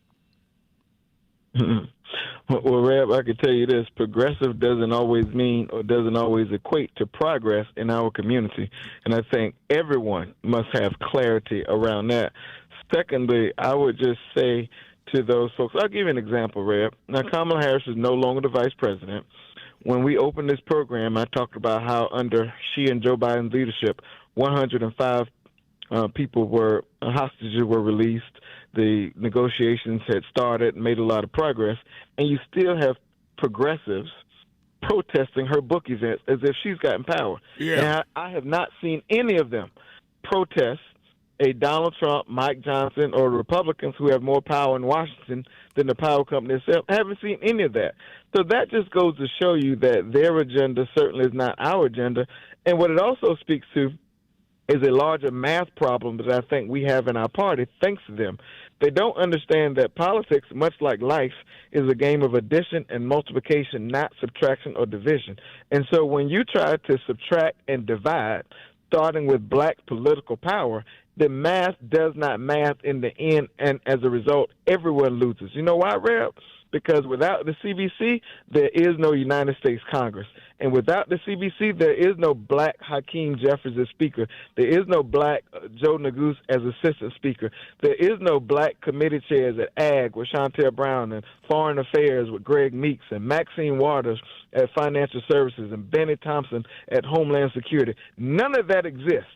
Well, Reb, I can tell you this: progressive doesn't always mean or doesn't always equate to progress in our community, and I think everyone must have clarity around that. Secondly, I would just say to those folks, I'll give you an example, Reb. Now, Kamala Harris is no longer the vice president. When we opened this program, I talked about how under she and Joe Biden's leadership, 105 hostages were released. The negotiations had started and made a lot of progress, and you still have progressives protesting her book events as if she's gotten power. Yeah. And I have not seen any of them protest a Donald Trump, Mike Johnson, or Republicans who have more power in Washington than the power company itself. I haven't seen any of that. So that just goes to show you that their agenda certainly is not our agenda. And what it also speaks to is a larger math problem that I think we have in our party, thanks to them. They don't understand that politics, much like life, is a game of addition and multiplication, not subtraction or division. And so when you try to subtract and divide, starting with black political power, the math does not math in the end, and as a result, everyone loses. You know why, Reb? Because without the CBC, there is no United States Congress. And without the CBC, there is no black Hakeem Jeffries as Speaker. There is no black Joe Neguse as Assistant Speaker. There is no black committee chairs at Ag with Chantel Brown and Foreign Affairs with Greg Meeks and Maxine Waters at Financial Services and Benny Thompson at Homeland Security. None of that exists.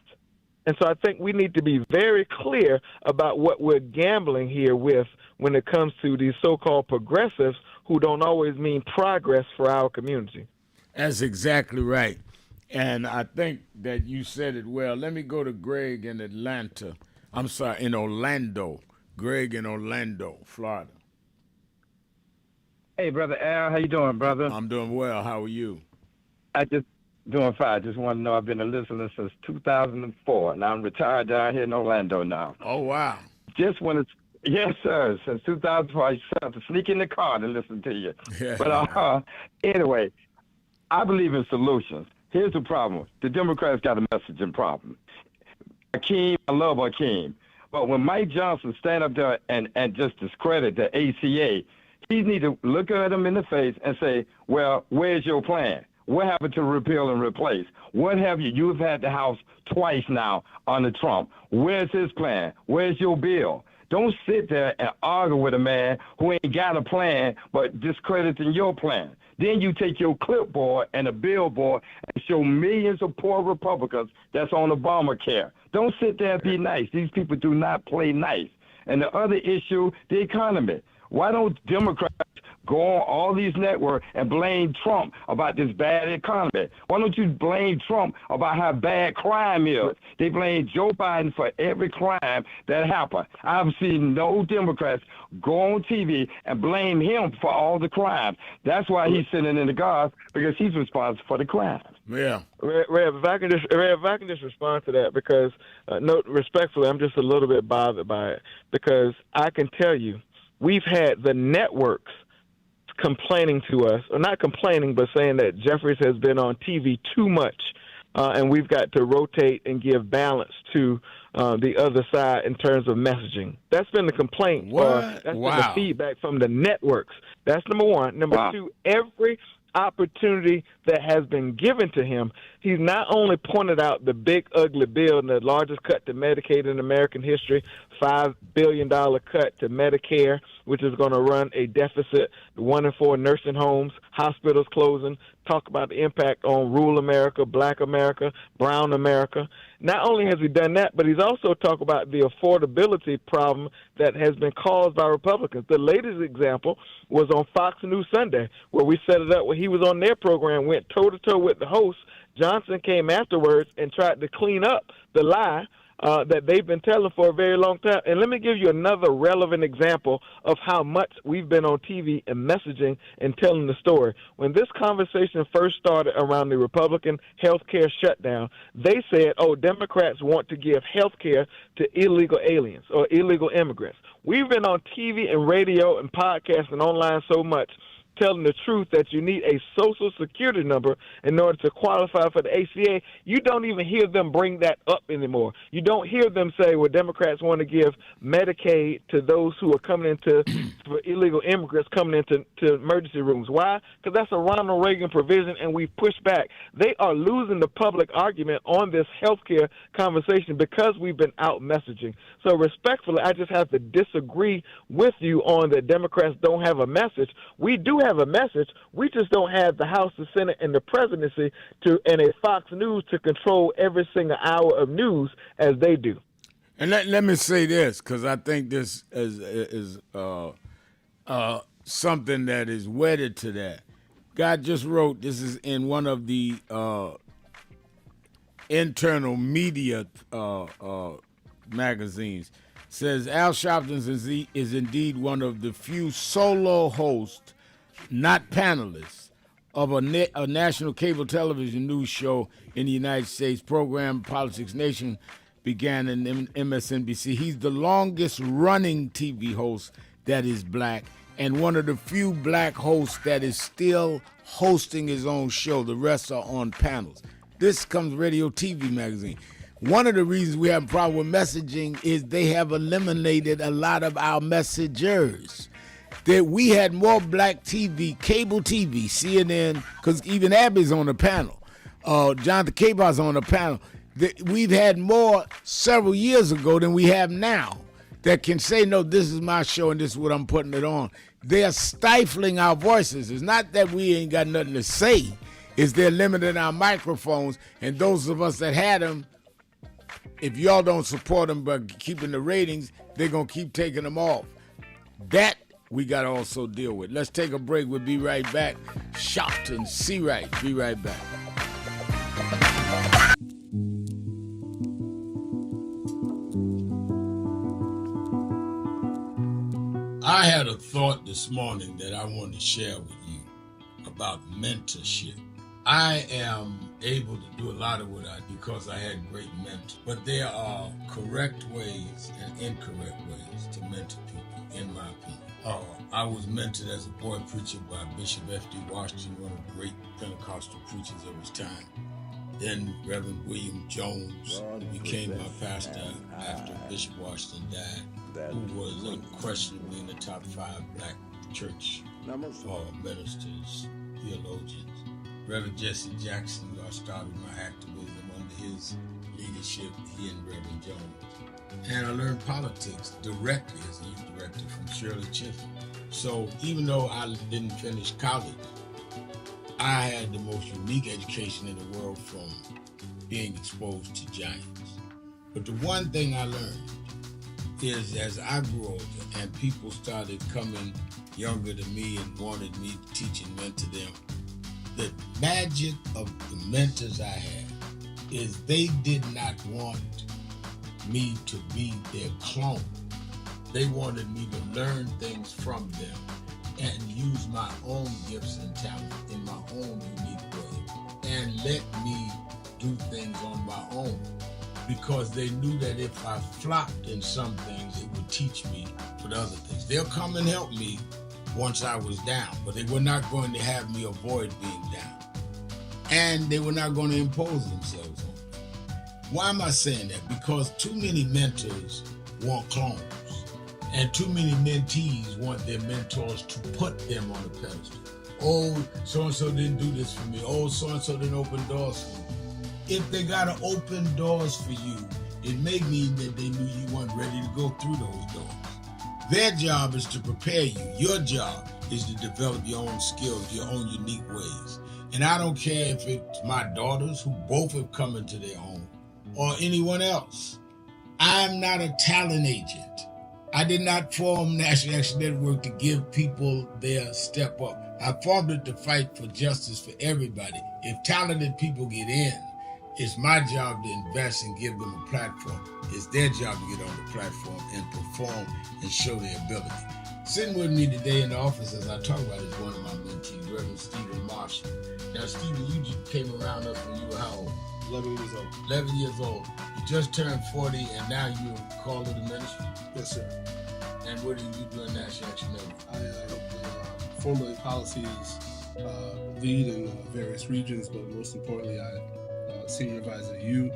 And so I think we need to be very clear about what we're gambling here with when it comes to these so-called progressives who don't always mean progress for our community. That's exactly right. And I think that you said it well. Let me go to Greg in in Orlando. Greg in Orlando, Florida. Hey, Brother Al, how you doing, brother? I'm doing well. How are you? Doing fine. I just want to know I've been a listener since 2004, and I'm retired down here in Orlando now. Oh, wow. Just want to, yes, sir, since 2004. I used to have to sneak in the car to listen to you. Yeah. But anyway, I believe in solutions. Here's the problem. The Democrats got a messaging problem. Hakeem, I love Hakeem. But when Mike Johnson stand up there and just discredit the ACA, he need to look at him in the face and say, well, where's your plan? What happened to repeal and replace? What have you? You've had the House twice now under Trump. Where's his plan? Where's your bill? Don't sit there and argue with a man who ain't got a plan but discrediting your plan. Then you take your clipboard and a billboard and show millions of poor Republicans that's on Obamacare. Don't sit there and be nice. These people do not play nice. And the other issue, the economy. Why don't Democrats go on all these networks and blame Trump about this bad economy? Why don't you blame Trump about how bad crime is? They blame Joe Biden for every crime that happened. I've seen no Democrats go on TV and blame him for all the crimes. That's why he's sitting in the guards, because he's responsible for the crimes. Yeah. Rev, if I can just respond to that, because respectfully, I'm just a little bit bothered by it, because I can tell you, we've had the networks complaining to us, or not complaining, but saying that Jeffries has been on TV too much, and we've got to rotate and give balance to the other side in terms of messaging. That's been the complaint. That's been the feedback from the networks. That's number one. Number two, every opportunity that has been given to him, he's not only pointed out the big ugly bill and the largest cut to Medicaid in American history, $5 billion cut to Medicare, which is going to run a deficit, 1 in 4 nursing homes, hospitals closing, talk about the impact on rural America, black America, brown America. Not only has he done that, but he's also talked about the affordability problem that has been caused by Republicans. The latest example was on Fox News Sunday, where we set it up where he was on their program, went toe-to-toe with the host. Johnson came afterwards and tried to clean up the lie that they've been telling for a very long time. And let me give you another relevant example of how much we've been on TV and messaging and telling the story. When this conversation first started around the Republican health care shutdown, they said, oh, Democrats want to give health care to illegal aliens or illegal immigrants. We've been on TV and radio and podcasts and online so much telling the truth that you need a social security number in order to qualify for the ACA. You don't even hear them bring that up anymore. You don't hear them say, well, Democrats want to give Medicaid to those who are coming into, for illegal immigrants coming into emergency rooms. Why? Because that's a Ronald Reagan provision, and we've pushed back. They are losing the public argument on this healthcare conversation because we've been out messaging. So respectfully, I just have to disagree with you on that Democrats don't have a message. We do have a message. We just don't have the House, the Senate, and the presidency and a Fox News to control every single hour of news as they do. And let me say this, because I think this is something that is wedded to that. God just wrote, this is in one of the internal media magazines, says Al Sharpton is indeed one of the few solo hosts, not panelists, of a national cable television news show in the United States. Program Politics Nation began in MSNBC. He's the longest running TV host that is black and one of the few black hosts that is still hosting his own show. The rest are on panels. This comes Radio TV Magazine. One of the reasons we have a problem with messaging is they have eliminated a lot of our messengers. That we had more black TV, cable TV, CNN, because even Abby's on the panel. Jonathan Cabar's on the panel. We've had more several years ago than we have now that can say, no, this is my show and this is what I'm putting it on. They're stifling our voices. It's not that we ain't got nothing to say. It's they're limiting our microphones, and those of us that had them, if y'all don't support them by keeping the ratings, they're going to keep taking them off. That we got to also deal with. Let's take a break. We'll be right back. Sharpton, see right. Be right back. I had a thought this morning that I wanted to share with you about mentorship. I am able to do a lot of what I do because I had great mentors. But there are correct ways and incorrect ways to mentor people, in my opinion. I was mentored as a boy preacher by Bishop F.D. Washington, one of the great Pentecostal preachers of his time. Then Reverend William Jones became my pastor after Bishop Washington died, who was unquestionably in the top 5 black church ministers, theologians. Reverend Jesse Jackson, who I started my activism under his leadership, he and Reverend Jones. And I learned politics directly as a youth director from Shirley Chisholm. So even though I didn't finish college, I had the most unique education in the world from being exposed to giants. But the one thing I learned is as I grew older and people started coming younger than me and wanted me to teach and mentor them, the magic of the mentors I had is they did not want me to be their clone. They wanted me to learn things from them and use my own gifts and talent in my own unique way and let me do things on my own, because they knew that if I flopped in some things, it would teach me for the other things. They'll come and help me once I was down, but they were not going to have me avoid being down. And they were not going to impose themselves on me. Why am I saying that? Because too many mentors want clones, and too many mentees want their mentors to put them on a pedestal. Oh, so-and-so didn't do this for me. Oh, so-and-so didn't open doors for me. If they got to open doors for you, it may mean that they knew you weren't ready to go through those doors. Their job is to prepare you. Your job is to develop your own skills, your own unique ways. And I don't care if it's my daughters, who both have come into their own, or anyone else. I'm not a talent agent. I did not form National Action Network to give people their step up. I formed it to fight for justice for everybody. If talented people get in, It's my job to invest and give them a platform. It's their job to get on the platform and perform and show their ability. Sitting with me today in the office as I talk about is one of my mentees, Reverend Stephen Marshall. Now, Stephen, you just came around us when you were how old? 11 years old. 11 years old. You just turned 40 and now you're called to the ministry? Yes, sir. And what do you do in National Action Network? I help formulate policies, lead in various regions, but most importantly, I senior advisor to you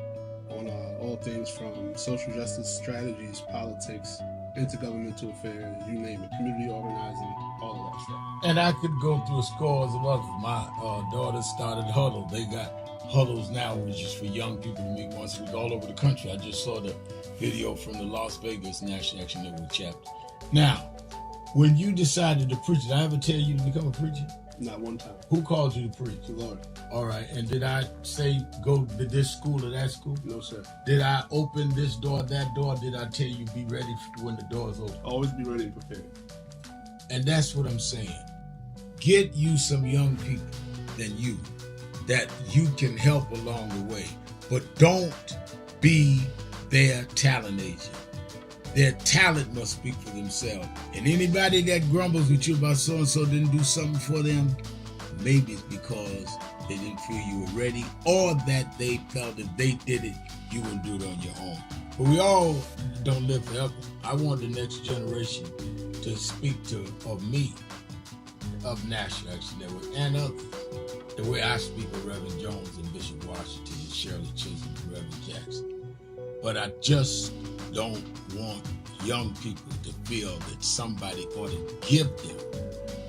on all things from social justice strategies, politics, intergovernmental affairs, you name it, community organizing, all of that stuff. And I could go through scores of others. My daughter started Huddle. They got Huddles now, which is for young people to meet once a week all over the country. I just saw the video from the Las Vegas National Action Network chapter. Now, when you decided to preach, did I ever tell you to become a preacher? Not one time. Who called you to preach? The Lord. All right. And did I say go to this school or that school? No, sir. Did I open this door, that door? Did I tell you be ready when the doors open? Always be ready and prepared. And that's what I'm saying. Get you some young people than you that you can help along the way. But don't be their talent agent. Their talent must speak for themselves. And anybody that grumbles with you about so-and-so didn't do something for them, maybe it's because they didn't feel you were ready, or that they felt if they did it, you wouldn't do it on your own. But we all don't live forever. I want the next generation to speak to of me, of National Action Network, and others, the way I speak of Reverend Jones and Bishop Washington and Shirley Chisholm and Reverend Jackson. But I just don't want young people to feel that somebody ought to give them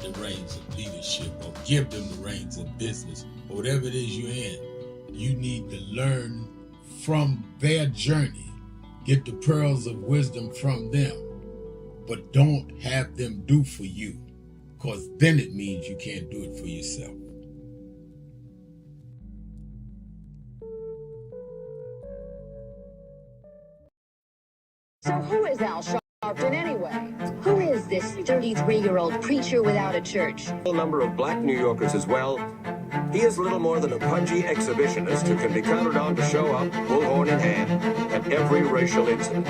the reins of leadership or give them the reins of business or whatever it is you're in. You need to learn from their journey, get the pearls of wisdom from them, but don't have them do for you, because then it means you can't do it for yourself. So who is Al Sharpton anyway? Who is this 33-year-old preacher without a church? A number of black New Yorkers as well. He is little more than a pudgy exhibitionist who can be counted on to show up, bullhorn in hand, at every racial incident.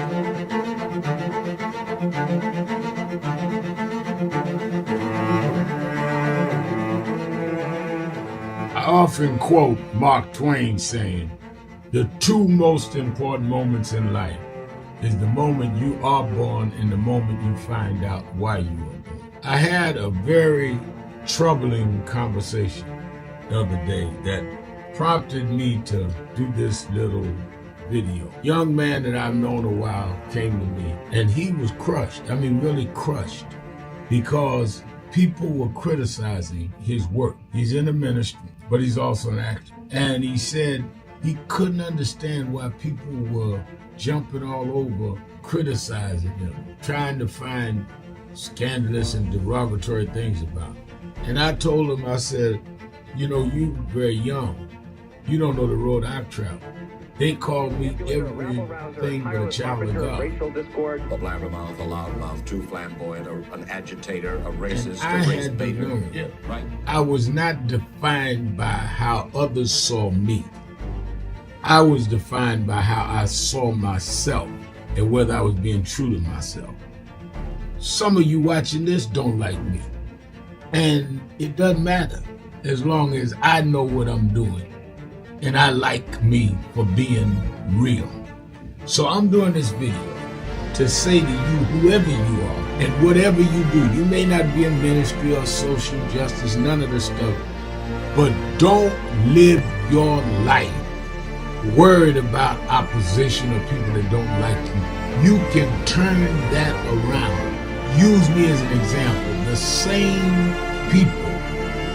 I often quote Mark Twain saying, the two most important moments in life is the moment you are born and the moment you find out why you were born. I had a very troubling conversation the other day that prompted me to do this little video. Young man that I've known a while came to me and he was crushed. I mean, really crushed, because people were criticizing his work. He's in the ministry, but he's also an actor. And he said he couldn't understand why people were jumping all over, criticizing him, trying to find scandalous and derogatory things about him. And I told him, I said, you know, you're very young. You don't know the road I've traveled. They call me everything but a child of God. A blabbermouth, a loudmouth, too flamboyant, an agitator, a racist, I a race had to baiter. learn. Yeah, right. I was not defined by how others saw me. I was defined by how I saw myself and whether I was being true to myself. Some of you watching this don't like me. And it doesn't matter as long as I know what I'm doing and I like me for being real. So I'm doing this video to say to you, whoever you are and whatever you do, you may not be in ministry or social justice, none of this stuff, but don't live your life worried about opposition or people that don't like you. You can turn that around. Use me as an example. The same people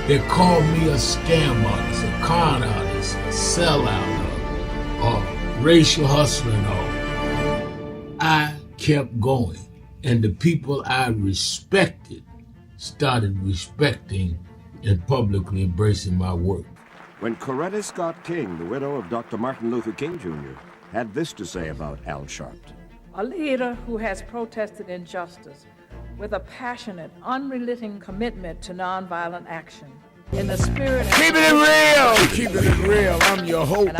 that call me a scam artist, a con artist, a sellout, or racial hustler and all, I kept going. And the people I respected started respecting and publicly embracing my work. When Coretta Scott King, the widow of Dr. Martin Luther King Jr., had this to say about Al Sharpton. A leader who has protested injustice with a passionate, unrelenting commitment to nonviolent action. in the spirit of Keeping it real. Keeping it real. I'm your host,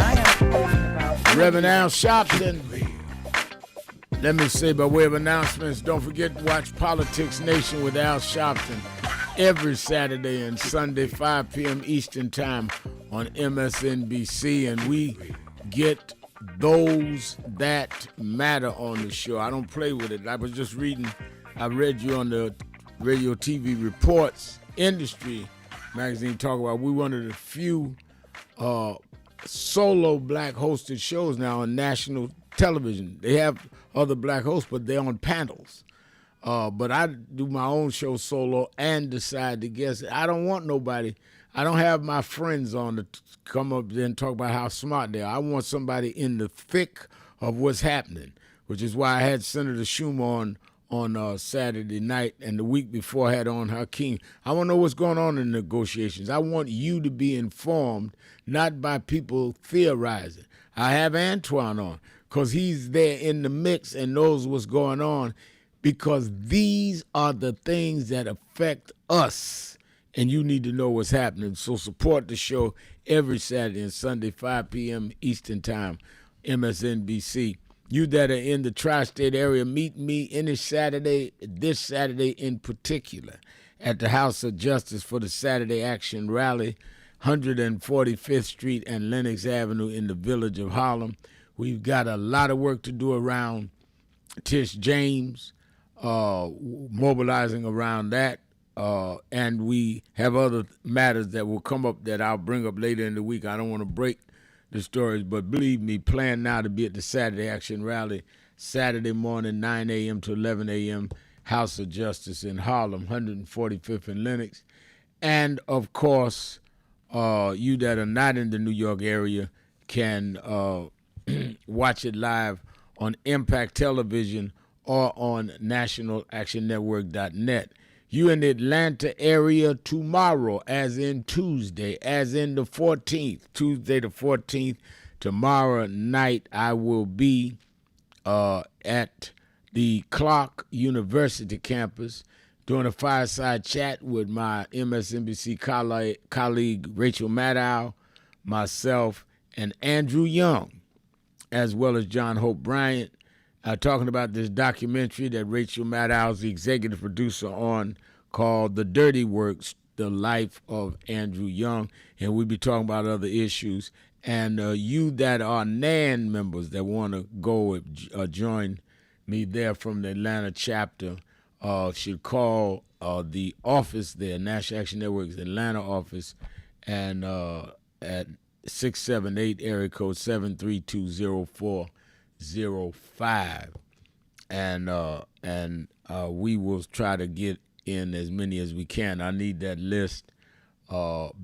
Reverend Al Sharpton. Let me say by way of announcements, don't forget to watch Politics Nation with Al Sharpton every Saturday and Sunday, 5 p.m. Eastern Time on MSNBC. And we get those that matter on the show. I don't play with it. I was just reading, I read you on the Radio TV Reports industry magazine talk about we're one of the few solo black hosted shows now on national television. They have other black hosts, but they're on panels. But I do my own show solo and decide to guess. I don't want nobody. I don't have my friends on to come up there and talk about how smart they are. I want somebody in the thick of what's happening, which is why I had Senator Schumer on Saturday night, and the week before I had on Hakeem. I want to know what's going on in negotiations. I want you to be informed, not by people theorizing. I have Antoine on because he's there in the mix and knows what's going on, because these are the things that affect us, and you need to know what's happening. So support the show every Saturday and Sunday, 5 p.m. Eastern Time, MSNBC. You that are in the tri-state area, meet me any Saturday, this Saturday in particular, at the House of Justice for the Saturday Action Rally, 145th Street and Lenox Avenue in the village of Harlem. We've got a lot of work to do around Tish James, mobilizing around that, and we have other matters that will come up that I'll bring up later in the week. I don't want to break the stories, but believe me, plan now to be at the Saturday Action Rally, Saturday morning, 9 a.m. to 11 a.m., House of Justice in Harlem, 145th and Lenox. And, of course, you that are not in the New York area can watch it live on Impact Television or on nationalactionnetwork.net. You in the Atlanta area tomorrow, as in Tuesday, as in the 14th, Tuesday the 14th. Tomorrow night I will be at the Clark University campus doing a fireside chat with my MSNBC colleague Rachel Maddow, myself, and Andrew Young, as well as John Hope Bryant, talking about this documentary that Rachel Maddow is the executive producer on, called The Dirty Works, The Life of Andrew Young. And we'll be talking about other issues. And you that are NAN members that want to go join me there from the Atlanta chapter should call the office there, National Action Network's Atlanta office, and at 678 area code 7320405, and we will try to get in as many as we can. I need that list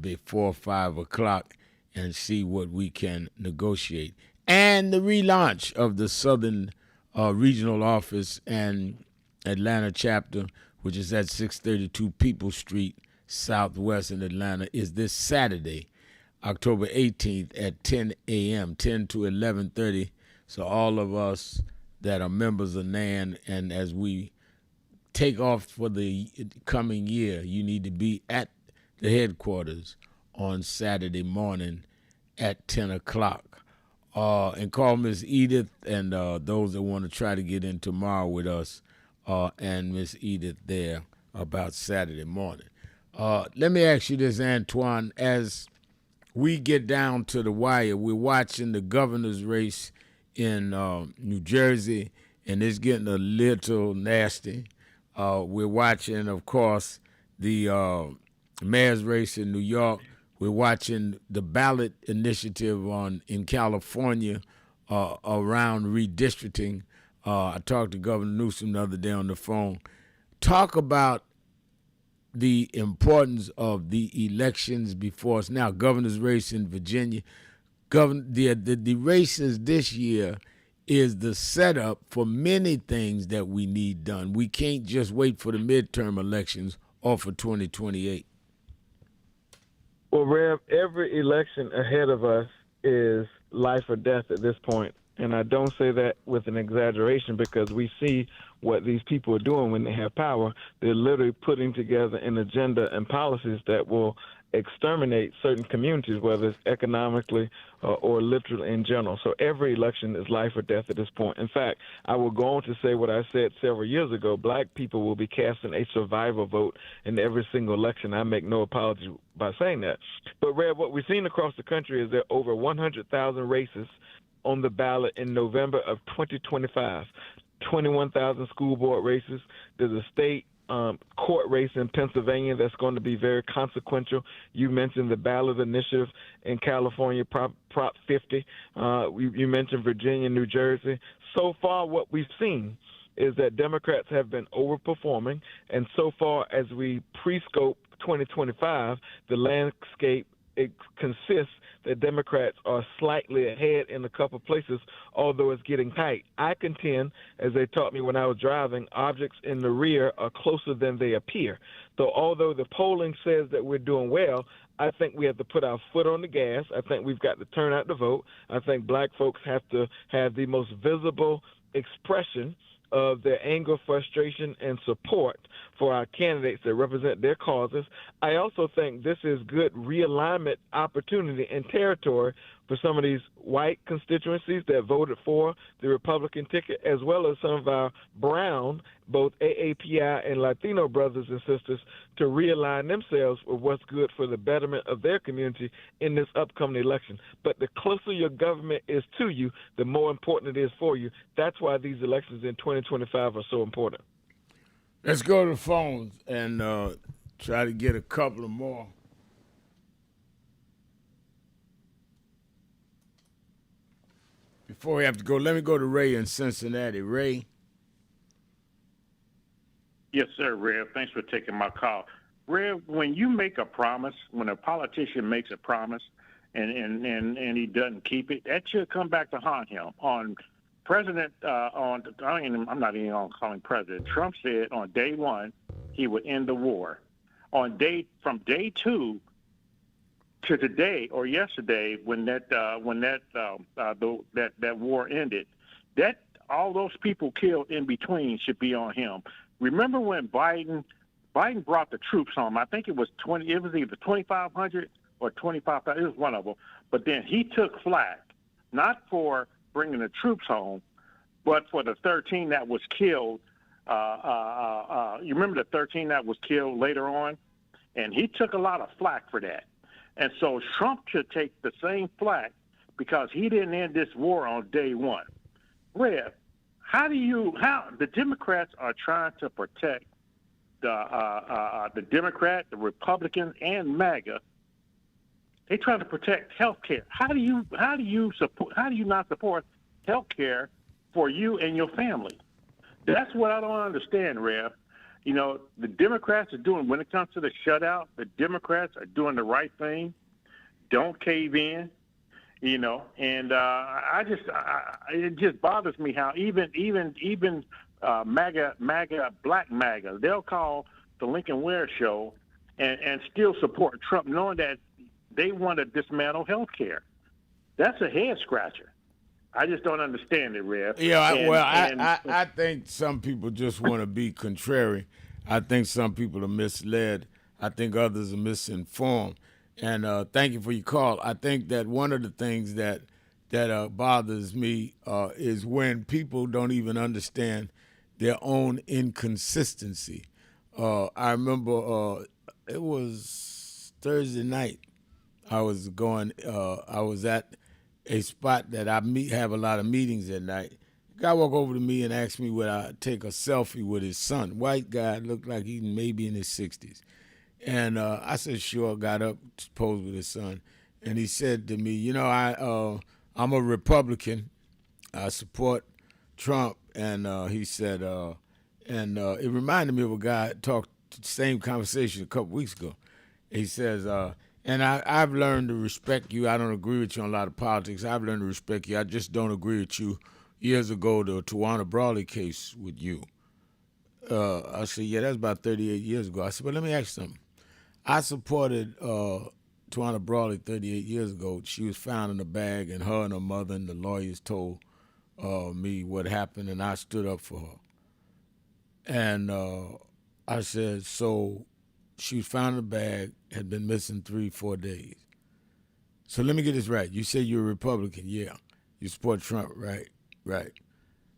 before 5 o'clock and see what we can negotiate. And the relaunch of the Southern Regional Office and Atlanta chapter, which is at 632 Peoples Street, Southwest in Atlanta, is this Saturday, October 18th at 10 a.m., 10 to 11:30. So all of us that are members of NAN, and as we take off for the coming year, you need to be at the headquarters on Saturday morning at 10 o'clock. And call Miss Edith and those that want to try to get in tomorrow with us and Miss Edith there about Saturday morning. Let me ask you this, Antoine. As we get down to the wire, we're watching the governor's race in New Jersey, and it's getting a little nasty. We're watching, of course, the mayor's race in New York. We're watching the ballot initiative in California around redistricting. I talked to Governor Newsom the other day on the phone. Talk about the importance of the elections before us now. Governor's race in Virginia. The races this year is the setup for many things that we need done. We can't just wait for the midterm elections or for 2028. Well, Rev, every election ahead of us is life or death at this point. And I don't say that with an exaggeration, because we see what these people are doing when they have power. They're literally putting together an agenda and policies that will exterminate certain communities, whether it's economically or literally in general. So every election is life or death at this point. In fact, I will go on to say what I said several years ago: black people will be casting a survival vote in every single election. I make no apology by saying that. But, Red, what we've seen across the country is there are over 100,000 races on the ballot in November of 2025. 21,000 school board races. There's a state court race in Pennsylvania that's going to be very consequential. You mentioned the ballot initiative in California, Prop 50. You mentioned Virginia, New Jersey. So far, what we've seen is that Democrats have been overperforming, and so far as we pre-scope 2025, the landscape consists that Democrats are slightly ahead in a couple of places, although it's getting tight. I contend, as they taught me when I was driving, objects in the rear are closer than they appear. So although the polling says that we're doing well, I think we have to put our foot on the gas. I think we've got to turn out the vote. I think black folks have to have the most visible expression of their anger, frustration, and support for our candidates that represent their causes. I also think this is good realignment opportunity and territory for some of these white constituencies that voted for the Republican ticket, as well as some of our brown, both AAPI and Latino brothers and sisters, to realign themselves with what's good for the betterment of their community in this upcoming election. But the closer your government is to you, the more important it is for you. That's why these elections in 2025 are so important. Let's go to the phones and try to get a couple of more. Before we have to go, let me go to Ray in Cincinnati. Ray? Yes, sir, Rev. Thanks for taking my call. Rev, when you make a promise, when a politician makes a promise and he doesn't keep it, that should come back to haunt him. I'm not even going to call him president. Trump said on day one he would end the war. From day two to today or yesterday, when that war ended, that all those people killed in between should be on him. Remember when Biden brought the troops home? I think it was either 2,500 or 25,000. It was one of them. But then he took flack, not for bringing the troops home, but for the 13 that was killed. You remember the 13 that was killed later on? And he took a lot of flack for that. And so Trump should take the same flack because he didn't end this war on day one. Rev, how the Democrats are trying to protect the Democrat, the Republicans, and MAGA. They try to protect health care. How do you not support health care for you and your family? That's what I don't understand, Rev. You know, the Democrats are doing, when it comes to the shutout, the Democrats are doing the right thing. Don't cave in, you know. And it just bothers me how even MAGA, black MAGA, they'll call the Lincoln Ware Show and still support Trump, knowing that they want to dismantle health care. That's a head scratcher. I just don't understand it, Rev. Yeah, I think some people just want to be contrary. I think some people are misled. I think others are misinformed. And thank you for your call. I think that one of the things that bothers me is when people don't even understand their own inconsistency. I remember it was Thursday night. I was at a spot that I have a lot of meetings at night. A guy walked over to me and asked me would I take a selfie with his son. White guy, looked like he maybe in his 60s. And I said, sure, got up, posed with his son. And he said to me, you know, I'm a Republican. I support Trump. And he said, it reminded me of a guy I talked the same conversation a couple weeks ago. He says, and I've learned to respect you. I don't agree with you on a lot of politics. I've learned to respect you. I just don't agree with you. Years ago, the Tawana Brawley case with you. I said, yeah, that's about 38 years ago. I said, but let me ask you something. I supported Tawana Brawley 38 years ago. She was found in a bag, and her and her mother and the lawyers told me what happened, and I stood up for her. And I said, so she was found in a bag, had been missing 3-4 days. So let me get this right. You say you're a Republican. Yeah. You support Trump, right? Right.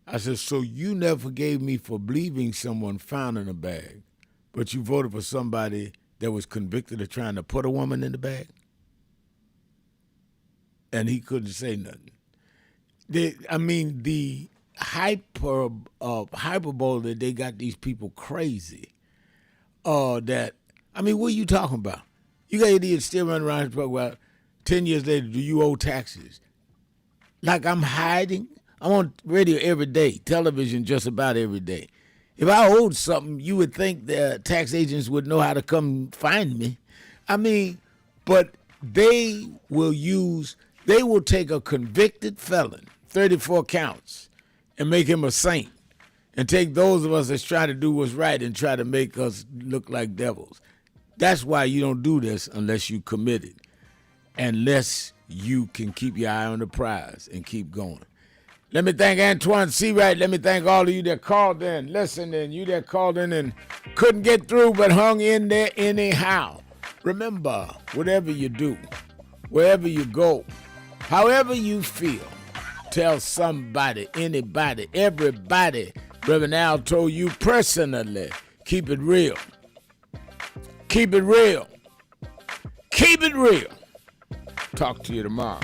I said, so you never forgave me for believing someone found in a bag, but you voted for somebody that was convicted of trying to put a woman in the bag? And he couldn't say nothing. The hyperbole that they got these people crazy. What are you talking about? You got idiots still running around and talking about 10 years later, do you owe taxes? Like I'm hiding? I'm on radio every day, television just about every day. If I owed something, you would think the tax agents would know how to come find me. But they will take a convicted felon, 34 counts, and make him a saint, and take those of us that's trying to do what's right and try to make us look like devils. That's why you don't do this unless you committed, unless you can keep your eye on the prize and keep going. Let me thank Antoine Seawright. Let me thank all of you that called in, listened, and you that called in and couldn't get through but hung in there anyhow. Remember, whatever you do, wherever you go, however you feel, tell somebody, anybody, everybody. Reverend Al told you personally, keep it real. Keep it real. Keep it real. Talk to you tomorrow.